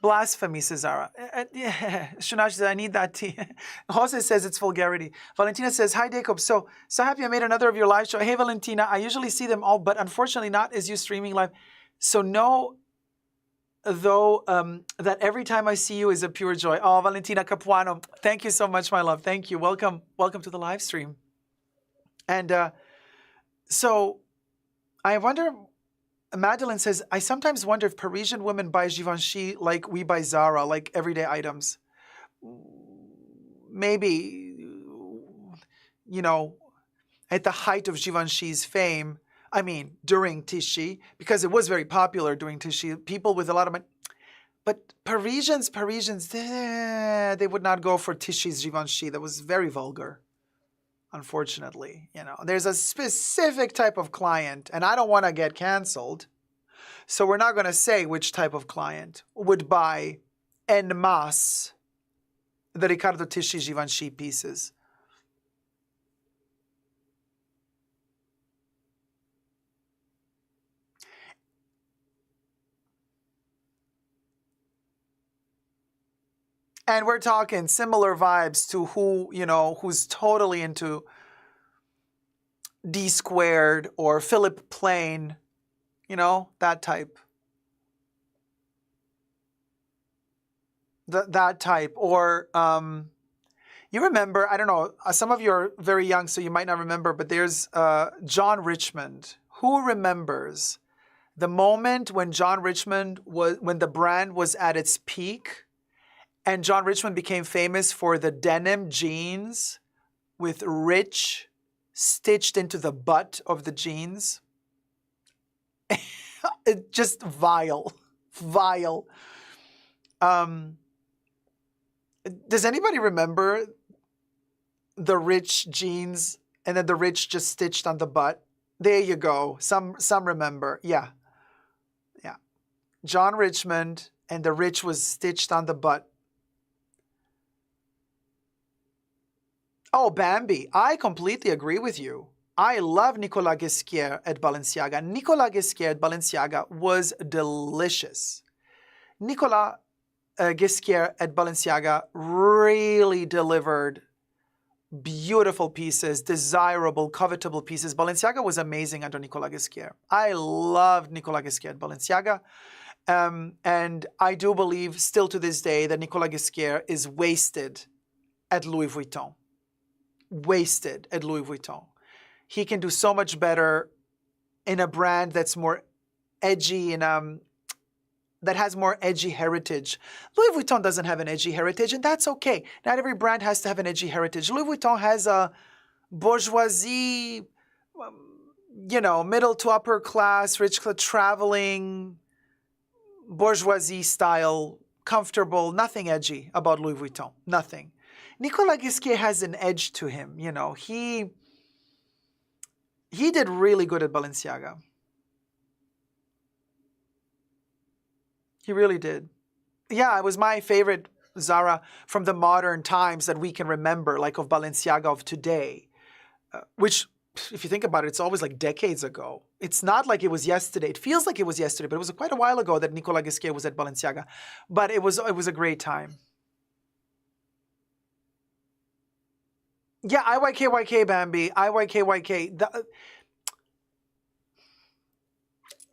Blasphemy, says Zara. Yeah. Shunash says, I need that tea. Jose says it's vulgarity. Valentina says, hi, Jacob. So happy I made another of your live show. Hey, Valentina, I usually see them all, but unfortunately not as you streaming live. So know, though, that every time I see you is a pure joy. Oh, Valentina Capuano, thank you so much, my love. Thank you. Welcome to the live stream. And so I wonder... Madeline says, I sometimes wonder if Parisian women buy Givenchy like we buy Zara, like everyday items. Maybe, you know, at the height of Givenchy's fame, I mean, during Tichy, because it was very popular during Tichy, people with a lot of money. But Parisians, they would not go for Tichy's Givenchy. That was very vulgar. Unfortunately, you know, there's a specific type of client, and I don't want to get canceled. So we're not going to say which type of client would buy en masse the Riccardo Tisci Givenchy pieces. And we're talking similar vibes to who, you know, who's totally into D Squared or Philip Plain, you know, that type. That type. Or you remember, I don't know, some of you are very young, so you might not remember, but there's John Richmond. Who remembers the moment when John Richmond when the brand was at its peak? And John Richmond became famous for the denim jeans with rich stitched into the butt of the jeans. It just vile. Does anybody remember the rich jeans and then the rich just stitched on the butt? There you go. Some remember. Yeah. Yeah. John Richmond and the rich was stitched on the butt. Oh, Bambi, I completely agree with you. I love Nicolas Ghesquière at Balenciaga. Nicolas Ghesquière at Balenciaga was delicious. Nicolas Ghesquière at Balenciaga really delivered beautiful pieces, desirable, covetable pieces. Balenciaga was amazing under Nicolas Ghesquière. I loved Nicolas Ghesquière at Balenciaga. And I do believe still to this day that Nicolas Ghesquière is wasted at Louis Vuitton. Wasted at Louis Vuitton. He can do so much better in a brand that's more edgy and that has more edgy heritage. Louis Vuitton doesn't have an edgy heritage, and that's okay. Not every brand has to have an edgy heritage. Louis Vuitton has a bourgeoisie, you know, middle to upper class, rich traveling, bourgeoisie style, comfortable, nothing edgy about Louis Vuitton. Nothing. Nicolas Ghesquière has an edge to him, you know. He did really good at Balenciaga. He really did. Yeah, it was my favorite Zara from the modern times that we can remember, like of Balenciaga of today. Which, if you think about it, it's always like decades ago. It's not like it was yesterday. It feels like it was yesterday, but it was quite a while ago that Nicolas Ghesquière was at Balenciaga. But it was a great time. Yeah, IYKYK, Bambi. IYKYK.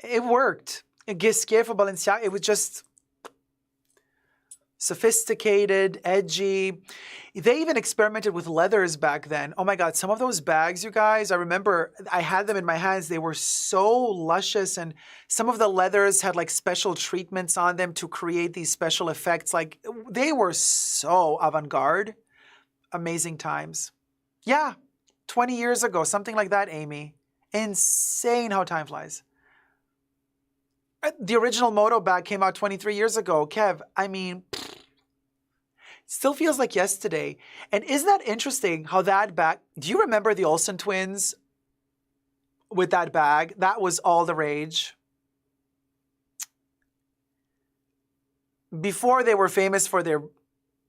It worked. Ghesquière for Balenciaga, it was just sophisticated, edgy. They even experimented with leathers back then. Oh my God, some of those bags, you guys, I remember I had them in my hands. They were so luscious, and some of the leathers had like special treatments on them to create these special effects. Like, they were so avant-garde. Amazing times. Yeah, 20 years ago, something like that, Amy. Insane how time flies. The original Moto bag came out 23 years ago. Kev, I mean, Still feels like yesterday. And isn't that interesting how that bag, do you remember the Olsen twins with that bag? That was all the rage. Before they were famous for their,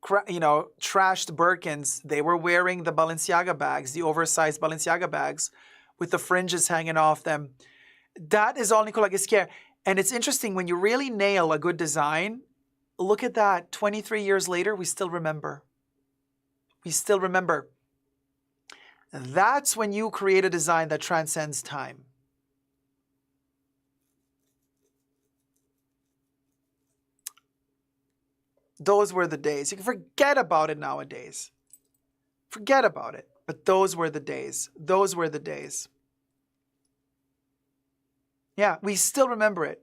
trashed Birkins, they were wearing the Balenciaga bags, the oversized Balenciaga bags with the fringes hanging off them. That is all Nicolas Ghesquière. And it's interesting, when you really nail a good design, look at that. 23 years later, we still remember. We still remember. That's when you create a design that transcends time. Those were the days. You can forget about it nowadays. Forget about it. But those were the days. Those were the days. Yeah, we still remember it.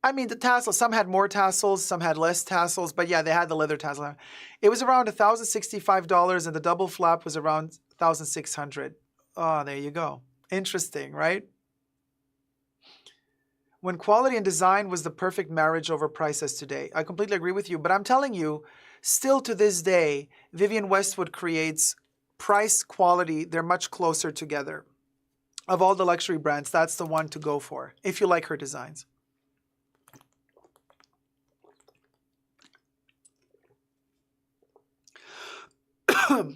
I mean, the tassels, some had more tassels, some had less tassels, but yeah, they had the leather tassel. It was around $1,065 and the double flap was around $1,600. Oh, there you go. Interesting, right? When quality and design was the perfect marriage over price as today. I completely agree with you, but I'm telling you, still to this day, Vivian Westwood creates price, quality, they're much closer together. Of all the luxury brands, that's the one to go for, if you like her designs.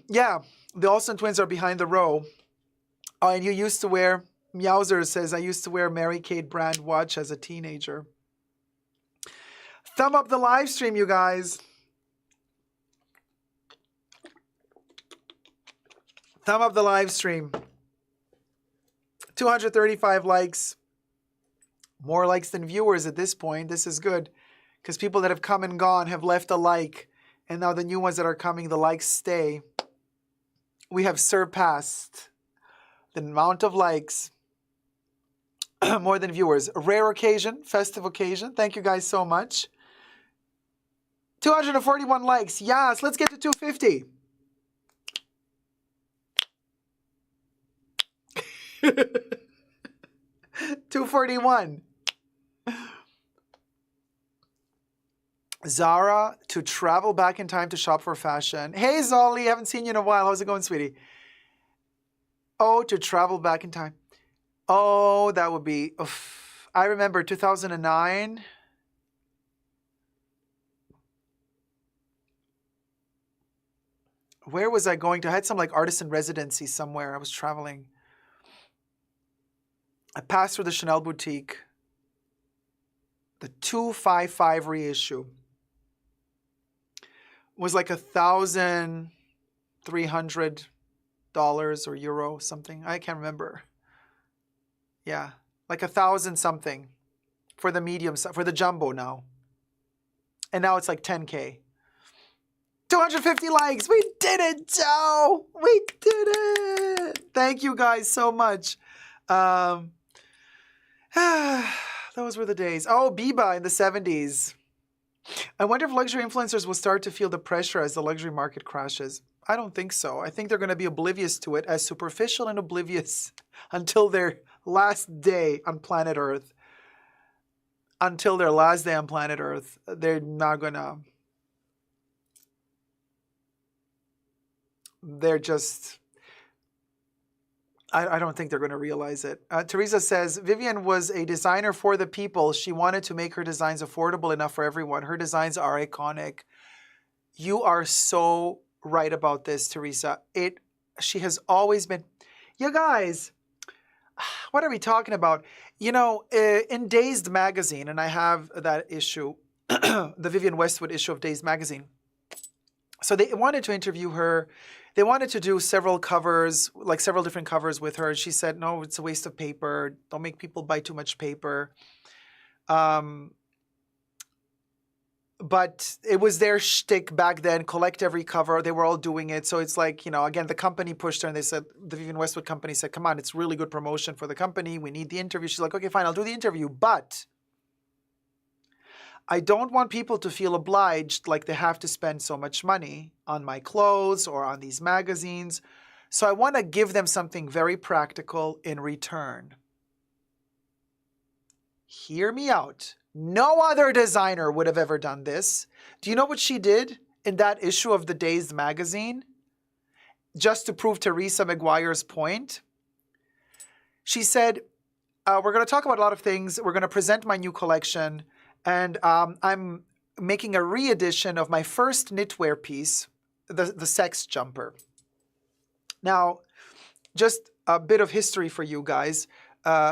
Yeah, the Olsen twins are behind the row. Oh, and you used to wear, Meowser says, I used to wear Mary-Kate brand watch as a teenager. Thumb up the live stream, you guys. Thumb up the live stream. 235 likes. More likes than viewers at this point. This is good, because people that have come and gone have left a like. And now the new ones that are coming, the likes stay. We have surpassed the amount of likes more than viewers. Rare occasion, festive occasion. Thank you guys so much. 241 likes. Yes, let's get to 250. $241. Zara to travel back in time to shop for fashion. Hey, Zolly, haven't seen you in a while. How's it going, sweetie? Oh, to travel back in time. Oh, that would be... Oof. I remember 2009. Where was I going to? I had some like artisan residency somewhere. I was traveling. I passed through the Chanel boutique. The 255 reissue was like $1,300 or euro something. I can't remember. Yeah, like 1,000 something for the medium, for the jumbo now. And now it's like 10K. 250 likes. We did it, Joe. We did it. Thank you guys so much. Those were the days. Oh, Biba in the 70s. I wonder if luxury influencers will start to feel the pressure as the luxury market crashes. I don't think so. I think they're going to be oblivious to it, as superficial and oblivious until their last day on planet Earth. Until their last day on planet Earth. They're not going to... They're just... I don't think they're going to realize it. Teresa says, Vivian was a designer for the people. She wanted to make her designs affordable enough for everyone. Her designs are iconic. You are so right about this, Teresa. She has always been... You guys, what are we talking about? You know, in Dazed magazine, and I have that issue, the Vivian Westwood issue of Dazed magazine. So they wanted to interview her. They wanted to do several covers, like several different covers with her. She said, no, it's a waste of paper. Don't make people buy too much paper. But it was their shtick back then, collect every cover. They were all doing it. So it's like, you know, again, the company pushed her and they said, the Vivian Westwood company said, come on, it's really good promotion for the company. We need the interview. She's like, okay, fine, I'll do the interview. But I don't want people to feel obliged like they have to spend so much money on my clothes or on these magazines. So I want to give them something very practical in return. Hear me out. No other designer would have ever done this. Do you know what she did in that issue of the Dazed magazine? Just to prove Teresa McGuire's point. She said, we're going to talk about a lot of things. We're going to present my new collection. And I'm making a re-edition of my first knitwear piece, the sex jumper. Now, just a bit of history for you guys.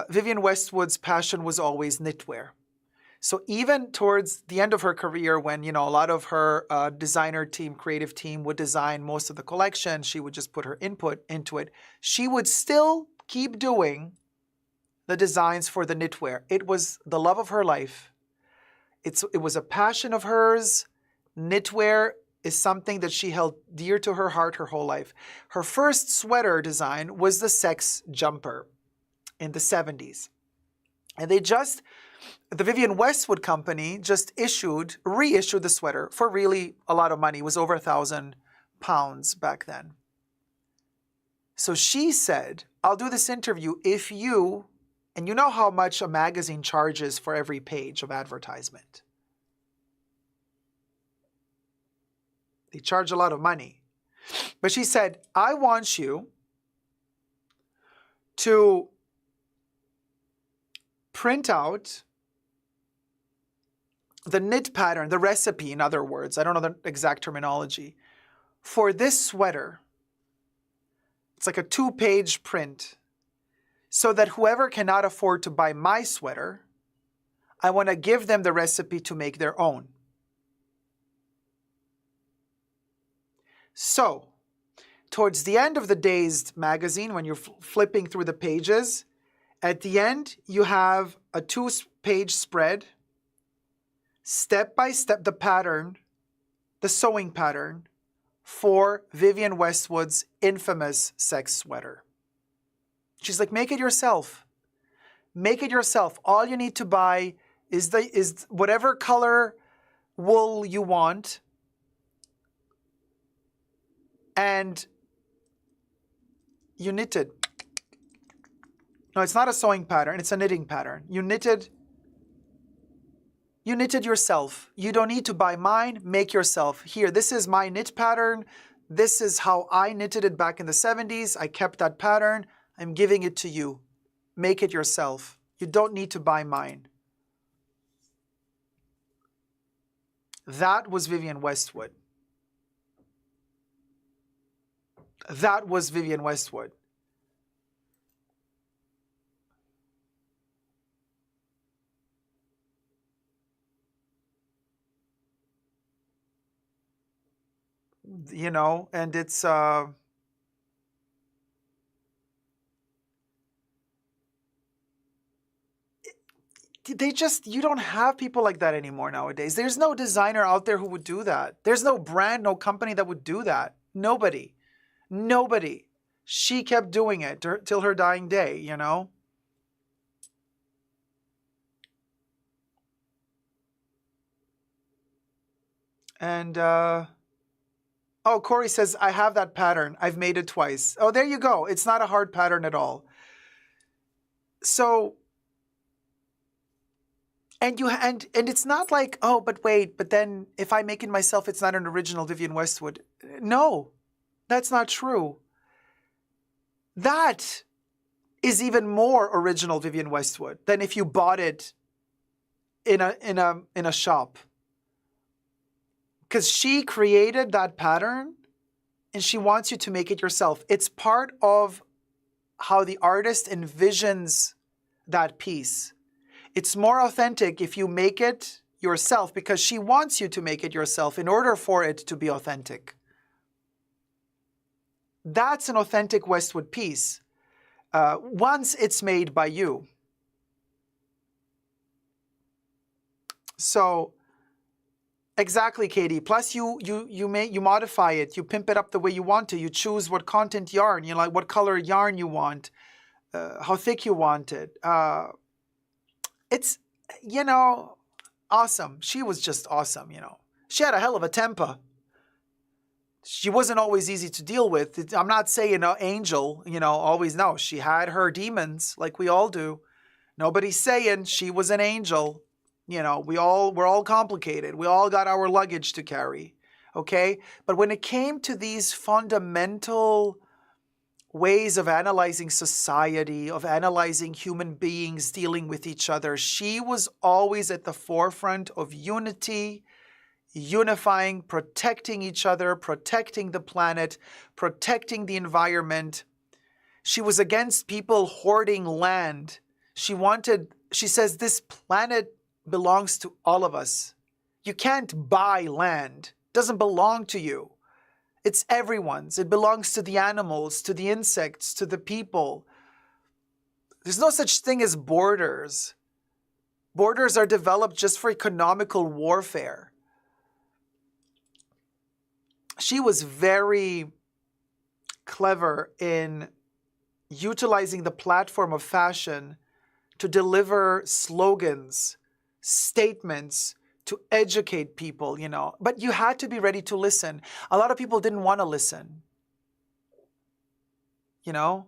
Vivian Westwood's passion was always knitwear. So even towards the end of her career, when, you know, a lot of her designer team, creative team would design most of the collection, she would just put her input into it. She would still keep doing the designs for the knitwear. It was the love of her life. It was a passion of hers. Knitwear is something that she held dear to her heart her whole life. Her first sweater design was the sex jumper in the 70s. And the Vivian Westwood company just reissued the sweater for really a lot of money. It was over £1,000 back then. So she said, I'll do this interview if you, and you know how much a magazine charges for every page of advertisement. They charge a lot of money. But she said, I want you to print out the knit pattern, the recipe, in other words, I don't know the exact terminology, for this sweater. It's like a 2-page print, so that whoever cannot afford to buy my sweater, I want to give them the recipe to make their own. So, towards the end of the Dazed magazine, when you're flipping through the pages, at the end, you have a 2-page spread, step by step, the pattern, the sewing pattern for Vivian Westwood's infamous sex sweater. She's like, make it yourself. Make it yourself. All you need to buy is whatever color wool you want. And you knitted. No, it's not a sewing pattern. It's a knitting pattern. You knitted yourself. You don't need to buy mine. Make yourself. Here, this is my knit pattern. This is how I knitted it back in the 70s. I kept that pattern. I'm giving it to you. Make it yourself. You don't need to buy mine. That was Vivian Westwood. That was Vivian Westwood. You know, and it's you don't have people like that anymore nowadays. There's no designer out there who would do that. There's no brand, no company that would do that. Nobody. She kept doing it till her dying day, you know? And, oh, Corey says, I have that pattern. I've made it twice. Oh, there you go. It's not a hard pattern at all. So, and it's not like, oh, but wait, but then if I make it myself, it's not an original Vivian Westwood. No, that's not true. That is even more original Vivian Westwood than if you bought it in a shop. Because she created that pattern and she wants you to make it yourself. It's part of how the artist envisions that piece. It's more authentic if you make it yourself because she wants you to make it yourself in order for it to be authentic. That's an authentic Westwood piece once it's made by you. So, exactly, Katie. Plus, you modify it. You pimp it up the way you want to. You choose what content yarn, you know, like what color yarn you want, how thick you want it. It's, you know, awesome. She was just awesome, you know. She had a hell of a temper. She wasn't always easy to deal with. I'm not saying an angel, you know, always. No, she had her demons like we all do. Nobody's saying she was an angel. You know, we're all complicated. We all got our luggage to carry. Okay? But when it came to these fundamental ways of analyzing society, of analyzing human beings dealing with each other, she was always at the forefront of unity, unifying, protecting each other, protecting the planet, protecting the environment. She was against people hoarding land. She says, this planet belongs to all of us. You can't buy land. It doesn't belong to you. It's everyone's. It belongs to the animals, to the insects, to the people. There's no such thing as borders. Borders are developed just for economical warfare. She was very clever in utilizing the platform of fashion to deliver slogans, statements, to educate people, you know. But you had to be ready to listen. A lot of people didn't want to listen. You know?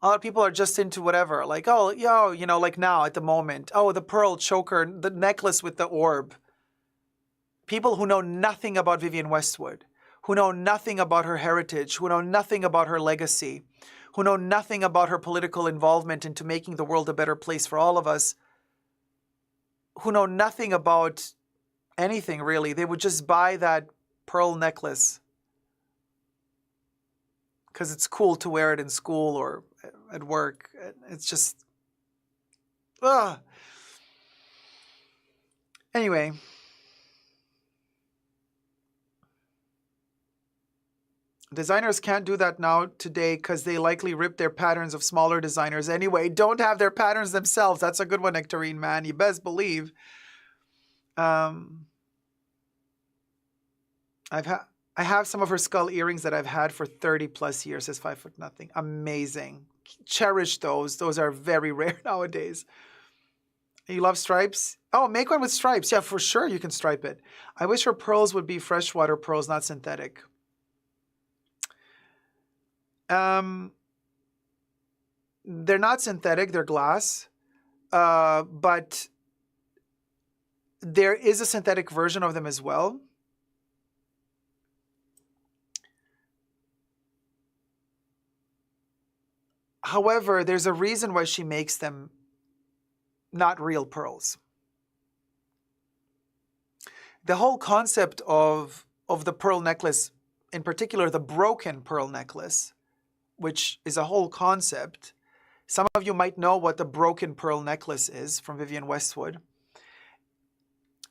A lot of people are just into whatever. Like, oh, yo, you know, like now at the moment. Oh, the pearl choker, the necklace with the orb. People who know nothing about Vivian Westwood, who know nothing about her heritage, who know nothing about her legacy, who know nothing about her political involvement into making the world a better place for all of us, who know nothing about anything really. They would just buy that pearl necklace because it's cool to wear it in school or at work. It's just, ugh. Anyway. Designers can't do that now today because they likely rip their patterns of smaller designers anyway. Don't have their patterns themselves. That's a good one, Nectarine, man. You best believe. I have some of her skull earrings that I've had for 30 plus years. Says 5 foot nothing. Amazing. Cherish those. Those are very rare nowadays. You love stripes? Oh, make one with stripes. Yeah, for sure you can stripe it. I wish her pearls would be freshwater pearls, not synthetic. They're not synthetic, they're glass, but there is a synthetic version of them as well. However, there's a reason why she makes them not real pearls. The whole concept of the pearl necklace, in particular the broken pearl necklace, which is a whole concept. Some of you might know what the broken pearl necklace is from Vivian Westwood.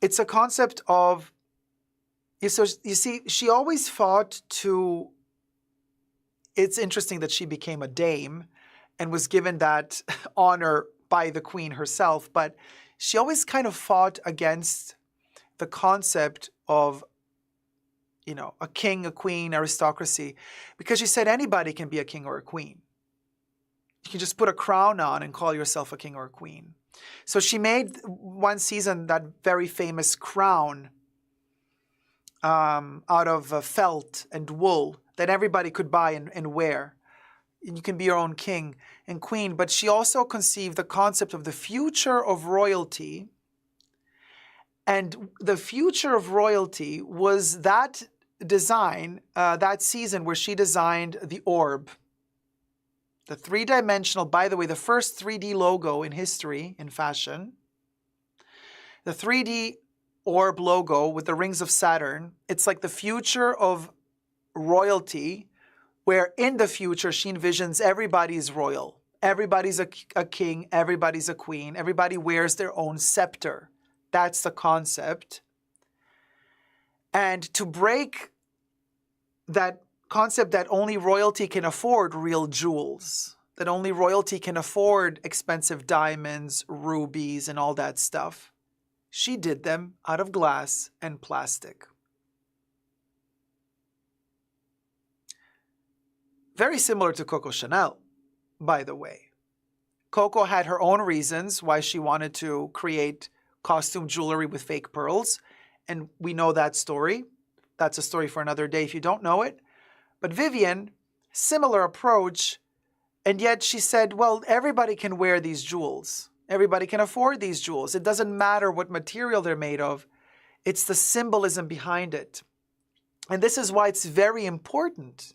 It's a concept of, you see, she always fought to, it's interesting that she became a dame and was given that honor by the queen herself, but she always kind of fought against the concept of, you know, a king, a queen, aristocracy, because she said anybody can be a king or a queen. You can just put a crown on and call yourself a king or a queen. So she made one season that very famous crown out of felt and wool that everybody could buy and wear. And you can be your own king and queen. But she also conceived the concept of the future of royalty. And the future of royalty was that design, that season where she designed the orb. The three-dimensional, by the way, the first 3D logo in history, in fashion. The 3D orb logo with the rings of Saturn. It's like the future of royalty, where in the future she envisions everybody's royal. Everybody's a king, everybody's a queen, everybody wears their own scepter. That's the concept. And to break that concept that only royalty can afford real jewels, that only royalty can afford expensive diamonds, rubies, and all that stuff, she did them out of glass and plastic. Very similar to Coco Chanel, by the way. Coco had her own reasons why she wanted to create costume jewelry with fake pearls, and we know that story. That's a story for another day if you don't know it. But Vivian, similar approach, And yet she said, well, everybody can wear these jewels. Everybody can afford these jewels. It doesn't matter what material they're made of. It's the symbolism behind it. And this is why it's very important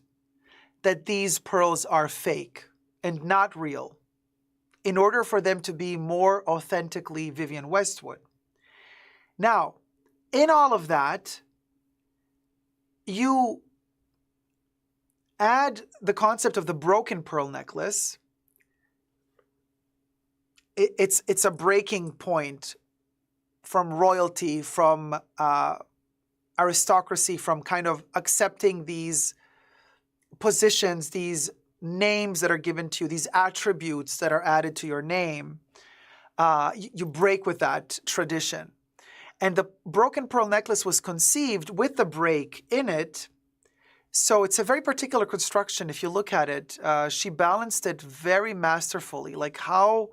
that these pearls are fake and not real, in order for them to be more authentically Vivian Westwood. Now, in all of that, you add the concept of the broken pearl necklace. It's a breaking point from royalty, from aristocracy, from kind of accepting these positions, these names that are given to you, these attributes that are added to your name. You break with that tradition. And the broken pearl necklace was conceived with the break in it. So it's a very particular construction. If you look at it, she balanced it very masterfully, like how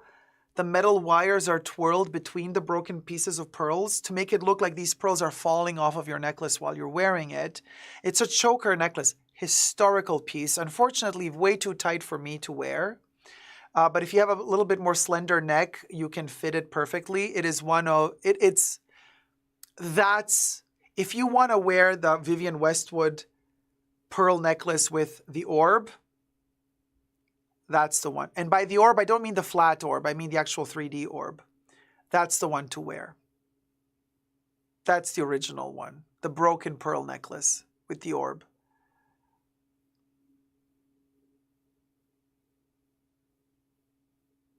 the metal wires are twirled between the broken pieces of pearls to make it look like these pearls are falling off of your necklace while you're wearing it. It's a choker necklace, historical piece. Unfortunately, way too tight for me to wear. But if you have a little bit more slender neck, you can fit it perfectly. It is one of, that's, if you want to wear the Vivian Westwood pearl necklace with the orb, that's the one. And by the orb, I don't mean the flat orb. I mean the actual 3D orb. That's the one to wear. That's the original one. The broken pearl necklace with the orb.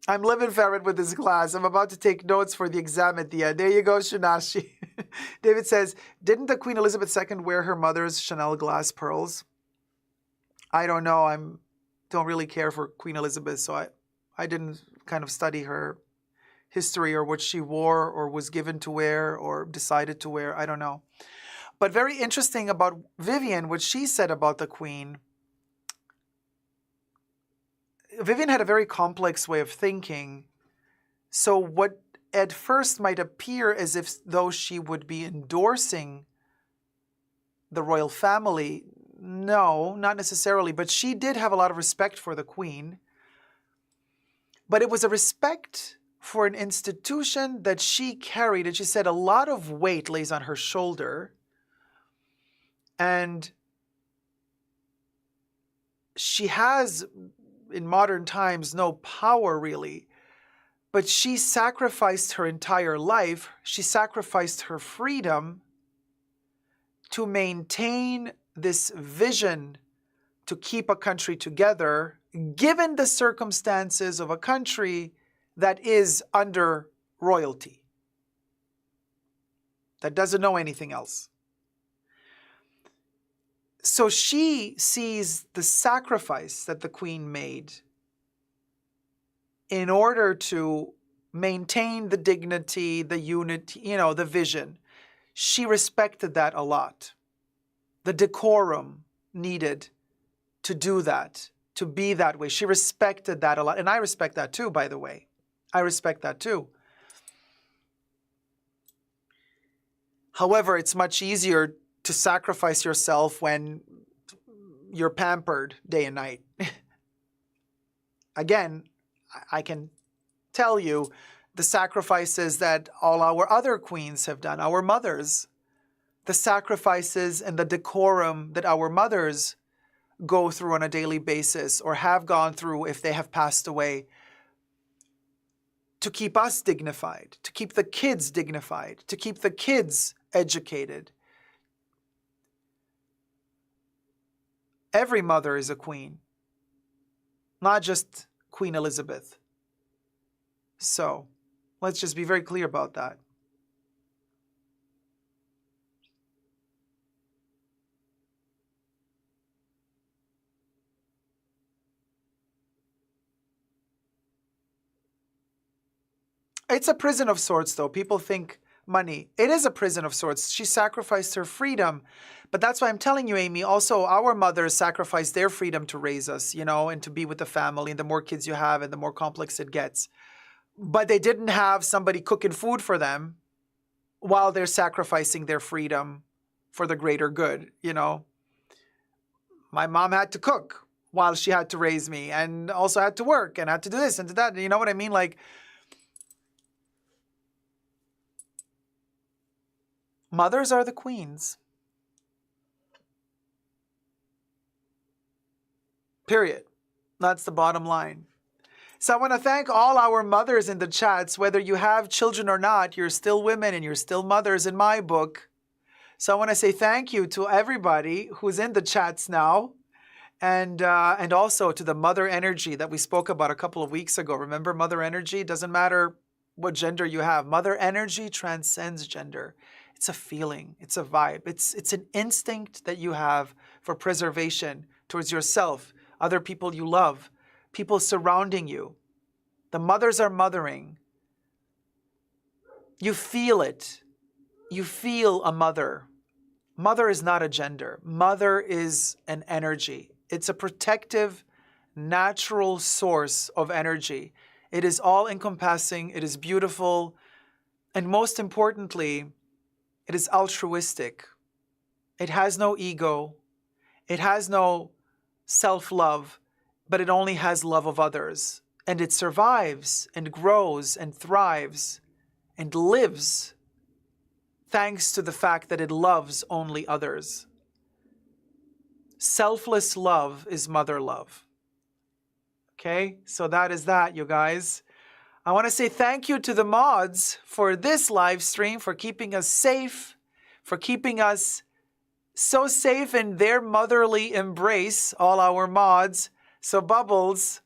I'm living ferret with this class. I'm about to take notes for the exam at the end. There you go, Shinashi. David says, didn't the Queen Elizabeth II wear her mother's Chanel glass pearls? I don't know. Don't really care for Queen Elizabeth, so I didn't kind of study her history or what she wore or was given to wear or decided to wear. I don't know. But very interesting about Vivian, what she said about the Queen. Vivian had a very complex way of thinking. So what at first might appear as if though she would be endorsing the royal family, no, not necessarily, but she did have a lot of respect for the Queen. But it was a respect for an institution that she carried, and she said a lot of weight lays on her shoulder. And she has, in modern times, no power really, but she sacrificed her entire life. She sacrificed her freedom to maintain this vision to keep a country together, given the circumstances of a country that is under royalty, that doesn't know anything else. So she sees the sacrifice that the Queen made in order to maintain the dignity, the unity, the vision. She respected that a lot. The decorum needed to do that, to be that way. She respected that a lot. And I respect that too, by the way. I respect that too. However, it's much easier to sacrifice yourself when you're pampered day and night. Again, I can tell you the sacrifices that all our other queens have done, our mothers, the sacrifices and the decorum that our mothers go through on a daily basis or have gone through if they have passed away, to keep us dignified, to keep the kids dignified, to keep the kids educated. Every mother is a queen, not just Queen Elizabeth. So let's just be very clear about that. It's a prison of sorts, though. People think money. It is a prison of sorts. She sacrificed her freedom. But that's why I'm telling you, Amy, also our mothers sacrificed their freedom to raise us, and to be with the family. And the more kids you have, and the more complex it gets. But they didn't have somebody cooking food for them while they're sacrificing their freedom for the greater good, My mom had to cook while she had to raise me and also had to work and had to do this and do that. You know what I mean? Like, mothers are the queens. Period. That's the bottom line. So I want to thank all our mothers in the chats. Whether you have children or not, you're still women and you're still mothers in my book. So I want to say thank you to everybody who's in the chats now. And also to the mother energy that we spoke about a couple of weeks ago. Remember, mother energy? Doesn't matter what gender you have. Mother energy transcends gender. It's a feeling. It's a vibe. It's an instinct that you have for preservation towards yourself, other people you love, people surrounding you. The mothers are mothering. You feel it. You feel a mother. Mother is not a gender. Mother is an energy. It's a protective, natural source of energy. It is all-encompassing. It is beautiful. And most importantly, it is altruistic. It has no ego. It has no self-love, but it only has love of others. And it survives and grows and thrives and lives thanks to the fact that it loves only others. Selfless love is mother love. Okay, so that is that, you guys. I want to say thank you to the mods for this live stream, for keeping us safe, for keeping us so safe in their motherly embrace, all our mods. So Bubbles,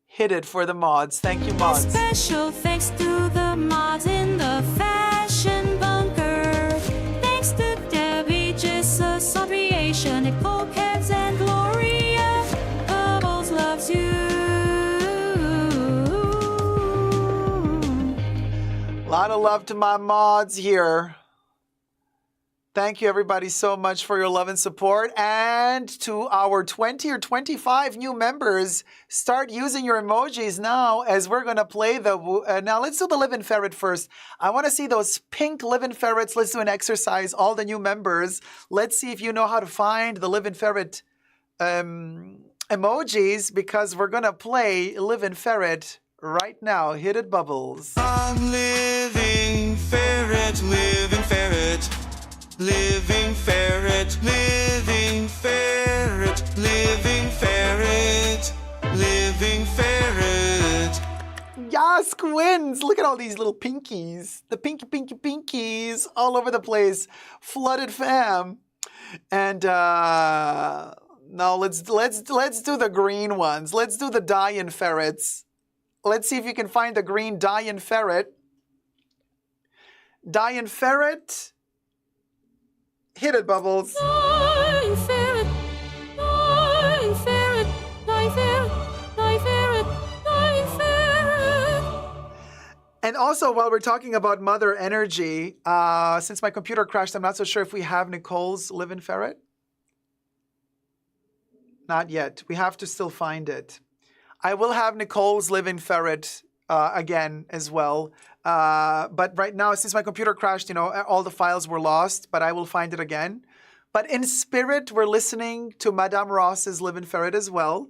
hit it for the mods. Thank you, mods. Special thanks to the mods in the fashion bunker. Thanks to Debbie, Jesus, Creation, Nicole, Kebs, and Gloria. Bubbles loves you. A lot of love to my mods here. Thank you, everybody, so much for your love and support. And to our 20 or 25 new members, start using your emojis now as we're going to play the... now, let's do the Live-In Ferret first. I want to see those pink Live-In Ferrets. Let's do an exercise. All the new members. Let's see if you know how to find the Live-In Ferret emojis, because we're going to play Live-In Ferret right now. Hit it, Bubbles. I'm living ferret, living ferret. Living ferret, living ferret, living ferret, living ferret. Yas, Quins! Look at all these little pinkies. The pinkies all over the place. Flooded fam. And now let's do the green ones. Let's do the Dian ferrets. Let's see if you can find the green Dian ferret. Dian ferret. Hit it, Bubbles. Nine ferret, nine ferret, nine ferret, nine ferret, nine ferret. And also, while we're talking about mother energy, since my computer crashed, I'm not so sure if we have Nicole's Live-In Ferret. Not yet. We have to still find it. I will have Nicole's Live-In Ferret again as well. But right now, since my computer crashed, all the files were lost, but I will find it again. But in spirit, we're listening to Madame Ross's Live-In Ferret as well.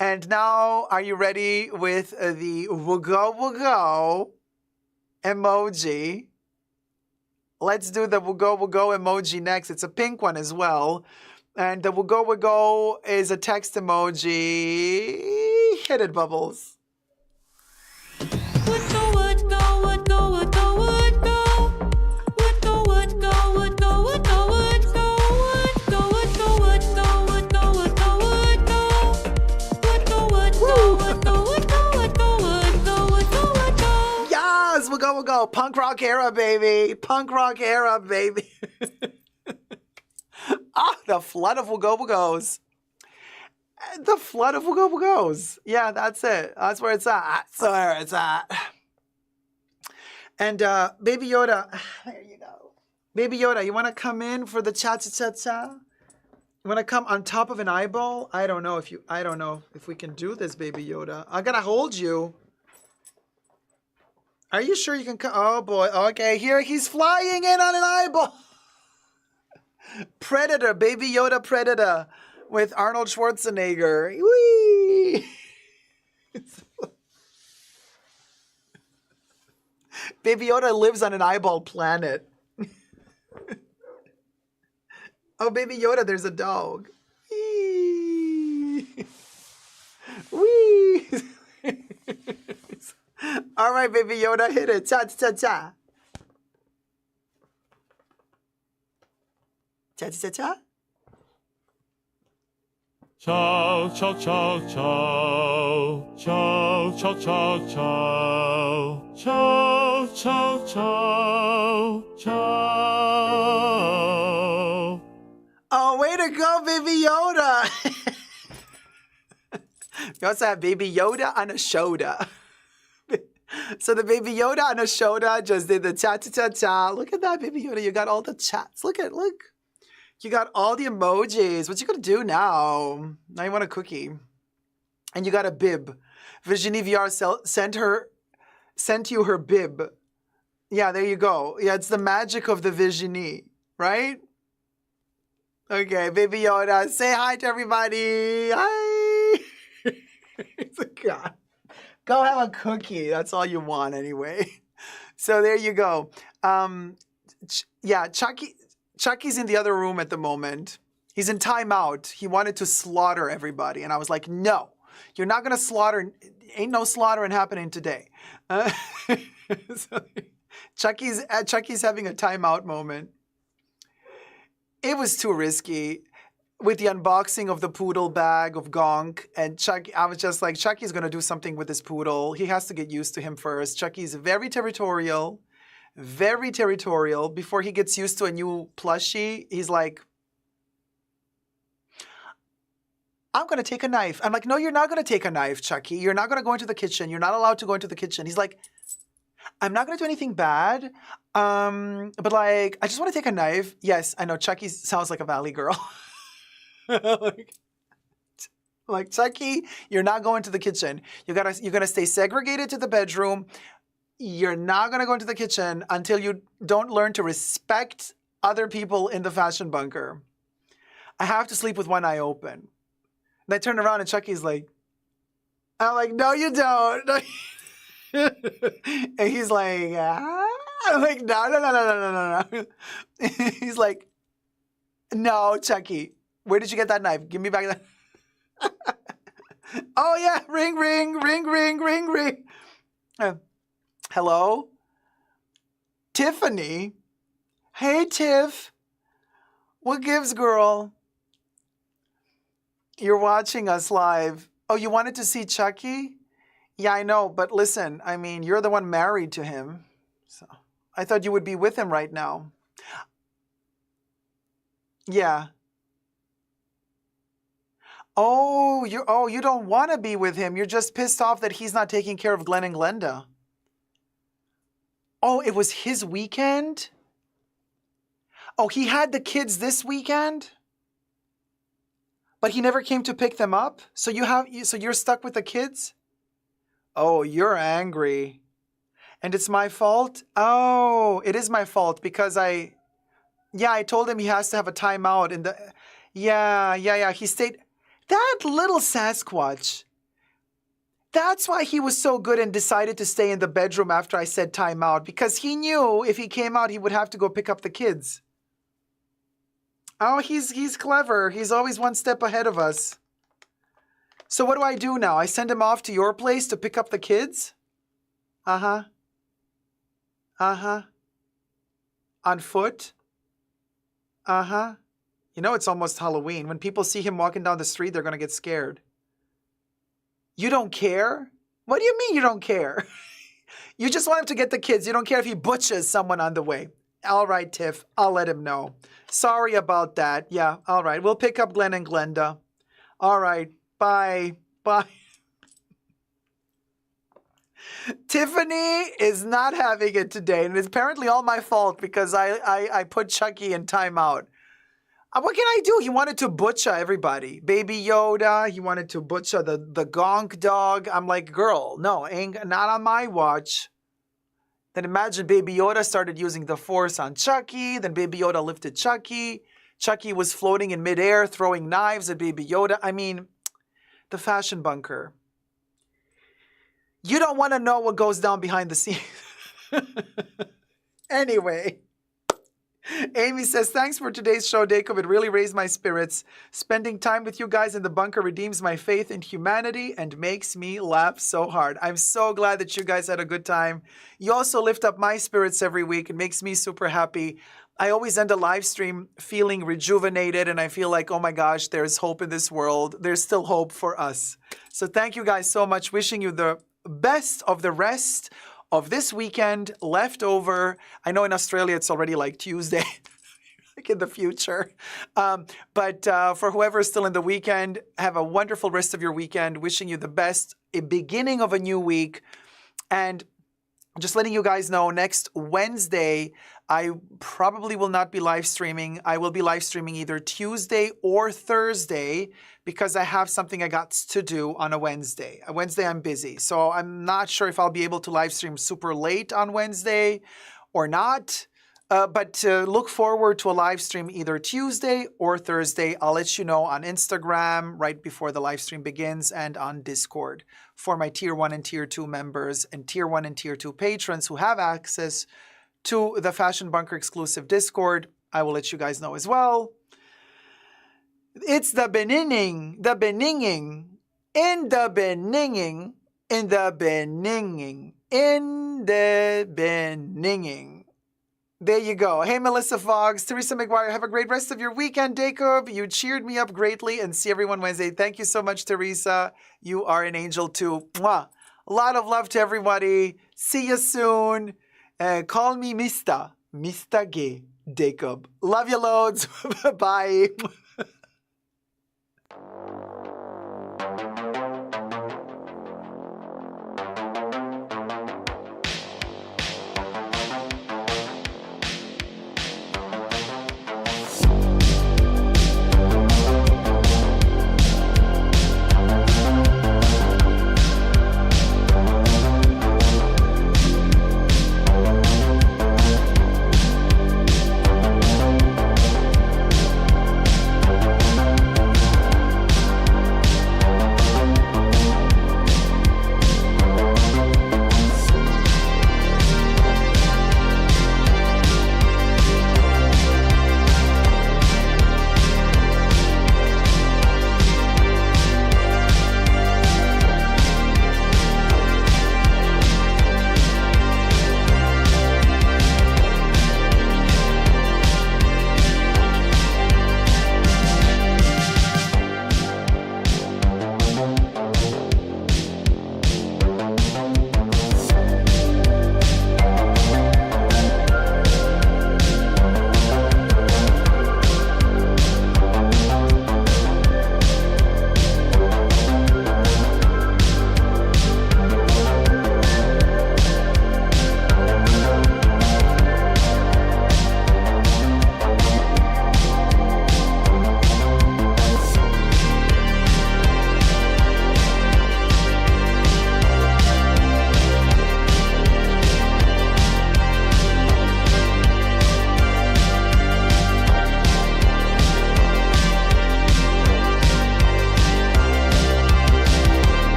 And now, are you ready with the woogo emoji? Let's do the woogo emoji next. It's a pink one as well. And the woogo is a text emoji. Hit it, Bubbles. Would go, would go, would go, would go, would go. Would go, would go, would go, would go, would go. Would go, would go, would go, would go, would go, would go. Would go, would go, would go, would go, would go, would go, would go, would go. Yes, woogo. Punk rock era, baby. Punk rock era, baby. The flood of woogos. The flood of woogos. Yeah, that's it. That's where it's at. That's where it's at. And Baby Yoda, there you go. Baby Yoda, you want to come in for the cha-cha-cha-cha? You want to come on top of an eyeball? I don't know if we can do this, Baby Yoda. I gotta hold you. Are you sure you can come? Oh boy. Okay, here he's flying in on an eyeball. Predator, Baby Yoda Predator. with Arnold Schwarzenegger. Whee! Baby Yoda lives on an eyeball planet. Oh, Baby Yoda, there's a dog. Whee! Whee! All right, Baby Yoda, hit it. Cha-cha-cha-cha. Cha-cha-cha-cha. Ciao, ciao, ciao, ciao. Ciao, ciao, ciao, ciao. Ciao, ciao, ciao. Ciao. Oh, way to go, Baby Yoda. We also have Baby Yoda on a shoulder. So the Baby Yoda on a shoulder just did the cha-cha-cha-cha. Look at that, Baby Yoda. You got all the chats. Look. You got all the emojis. What you gonna do now? Now you want a cookie. And you got a bib. Virginie VR sent you her bib. Yeah, there you go. Yeah, it's the magic of the Virginie, right? Okay, Baby Yoda, say hi to everybody. Hi. God. Go have a cookie. That's all you want anyway. So there you go. Yeah, Chucky's in the other room at the moment. He's in timeout. He wanted to slaughter everybody. And I was like, no, you're not going to slaughter. Ain't no slaughtering happening today. So Chucky's having a timeout moment. It was too risky with the unboxing of the poodle bag of gonk. And Chucky, I was just like, Chucky's going to do something with this poodle. He has to get used to him first. Chucky's very territorial. Very territorial. Before he gets used to a new plushie, he's like, I'm going to take a knife. I'm like, no, you're not going to take a knife, Chucky. You're not going to go into the kitchen. You're not allowed to go into the kitchen. He's like, I'm not going to do anything bad. But like, I just want to take a knife. Yes, I know Chucky sounds like a valley girl. like, Chucky, you're not going to the kitchen. You're going to stay segregated to the bedroom. You're not going to go into the kitchen until you don't learn to respect other people in the fashion bunker. I have to sleep with one eye open. And I turn around and Chucky's like, I'm like, no, you don't. And he's like, ah. I'm like, no. He's like, no, Chucky, where did you get that knife? Give me back that. Oh, yeah, ring. Hello? Tiffany? Hey, Tiff. What gives, girl? You're watching us live. Oh, you wanted to see Chucky? Yeah, I know, but listen, I mean, you're the one married to him. So I thought you would be with him right now. Yeah. Oh, you don't want to be with him. You're just pissed off that he's not taking care of Glenn and Glenda. Oh, it was his weekend? Oh, he had the kids this weekend? But he never came to pick them up? So you're stuck with the kids? Oh, you're angry. And it's my fault? Oh, it is my fault because I told him he has to have a timeout in the Yeah, he stayed. That little Sasquatch. That's why he was so good and decided to stay in the bedroom after I said time out, because he knew if he came out, he would have to go pick up the kids. Oh, he's clever. He's always one step ahead of us. So what do I do now? I send him off to your place to pick up the kids? Uh-huh. On foot? Uh-huh. You know it's almost Halloween. When people see him walking down the street, they're going to get scared. You don't care? What do you mean you don't care? You just want him to get the kids. You don't care if he butchers someone on the way. All right, Tiff. I'll let him know. Sorry about that. Yeah, all right. We'll pick up Glenn and Glenda. All right. Bye. Tiffany is not having it today, and it's apparently all my fault because I put Chucky in timeout. What can I do? He wanted to butcher everybody. Baby Yoda, he wanted to butcher the gonk dog. I'm like, girl, no, not on my watch. Then imagine Baby Yoda started using the force on Chucky. Then Baby Yoda lifted Chucky. Chucky was floating in midair, throwing knives at Baby Yoda. I mean, the fashion bunker. You don't want to know what goes down behind the scenes. Anyway, Amy says, thanks for today's show, Jacob. It really raised my spirits. Spending time with you guys in the bunker redeems my faith in humanity and makes me laugh so hard. I'm so glad that you guys had a good time. You also lift up my spirits every week. It makes me super happy. I always end a live stream feeling rejuvenated, and I feel like, oh my gosh, there's hope in this world. There's still hope for us. So thank you guys so much. Wishing you the best of the rest of this weekend left over. I know in Australia it's already like Tuesday, like in the future. But for whoever is still in the weekend, have a wonderful rest of your weekend. Wishing you the best, a beginning of a new week. And just letting you guys know, next Wednesday, I probably will not be live streaming. I will be live streaming either Tuesday or Thursday because I have something I got to do on a Wednesday. A Wednesday I'm busy. So I'm not sure if I'll be able to live stream super late on Wednesday or not. But look forward to a live stream either Tuesday or Thursday. I'll let you know on Instagram right before the live stream begins and on Discord for my Tier 1 and Tier 2 members and Tier 1 and Tier 2 patrons who have access to the Fashion Bunker exclusive Discord. I will let you guys know as well. It's the beninging, the beninging, in the beninging, in the beninging, in the beninging. There you go. Hey, Melissa Foggs, Teresa McGuire, have a great rest of your weekend, Jacob. You cheered me up greatly, and see everyone Wednesday. Thank you so much, Teresa. You are an angel too. Mwah. A lot of love to everybody. See you soon. Call me Mr. Gay Jacob. Love you loads. Bye.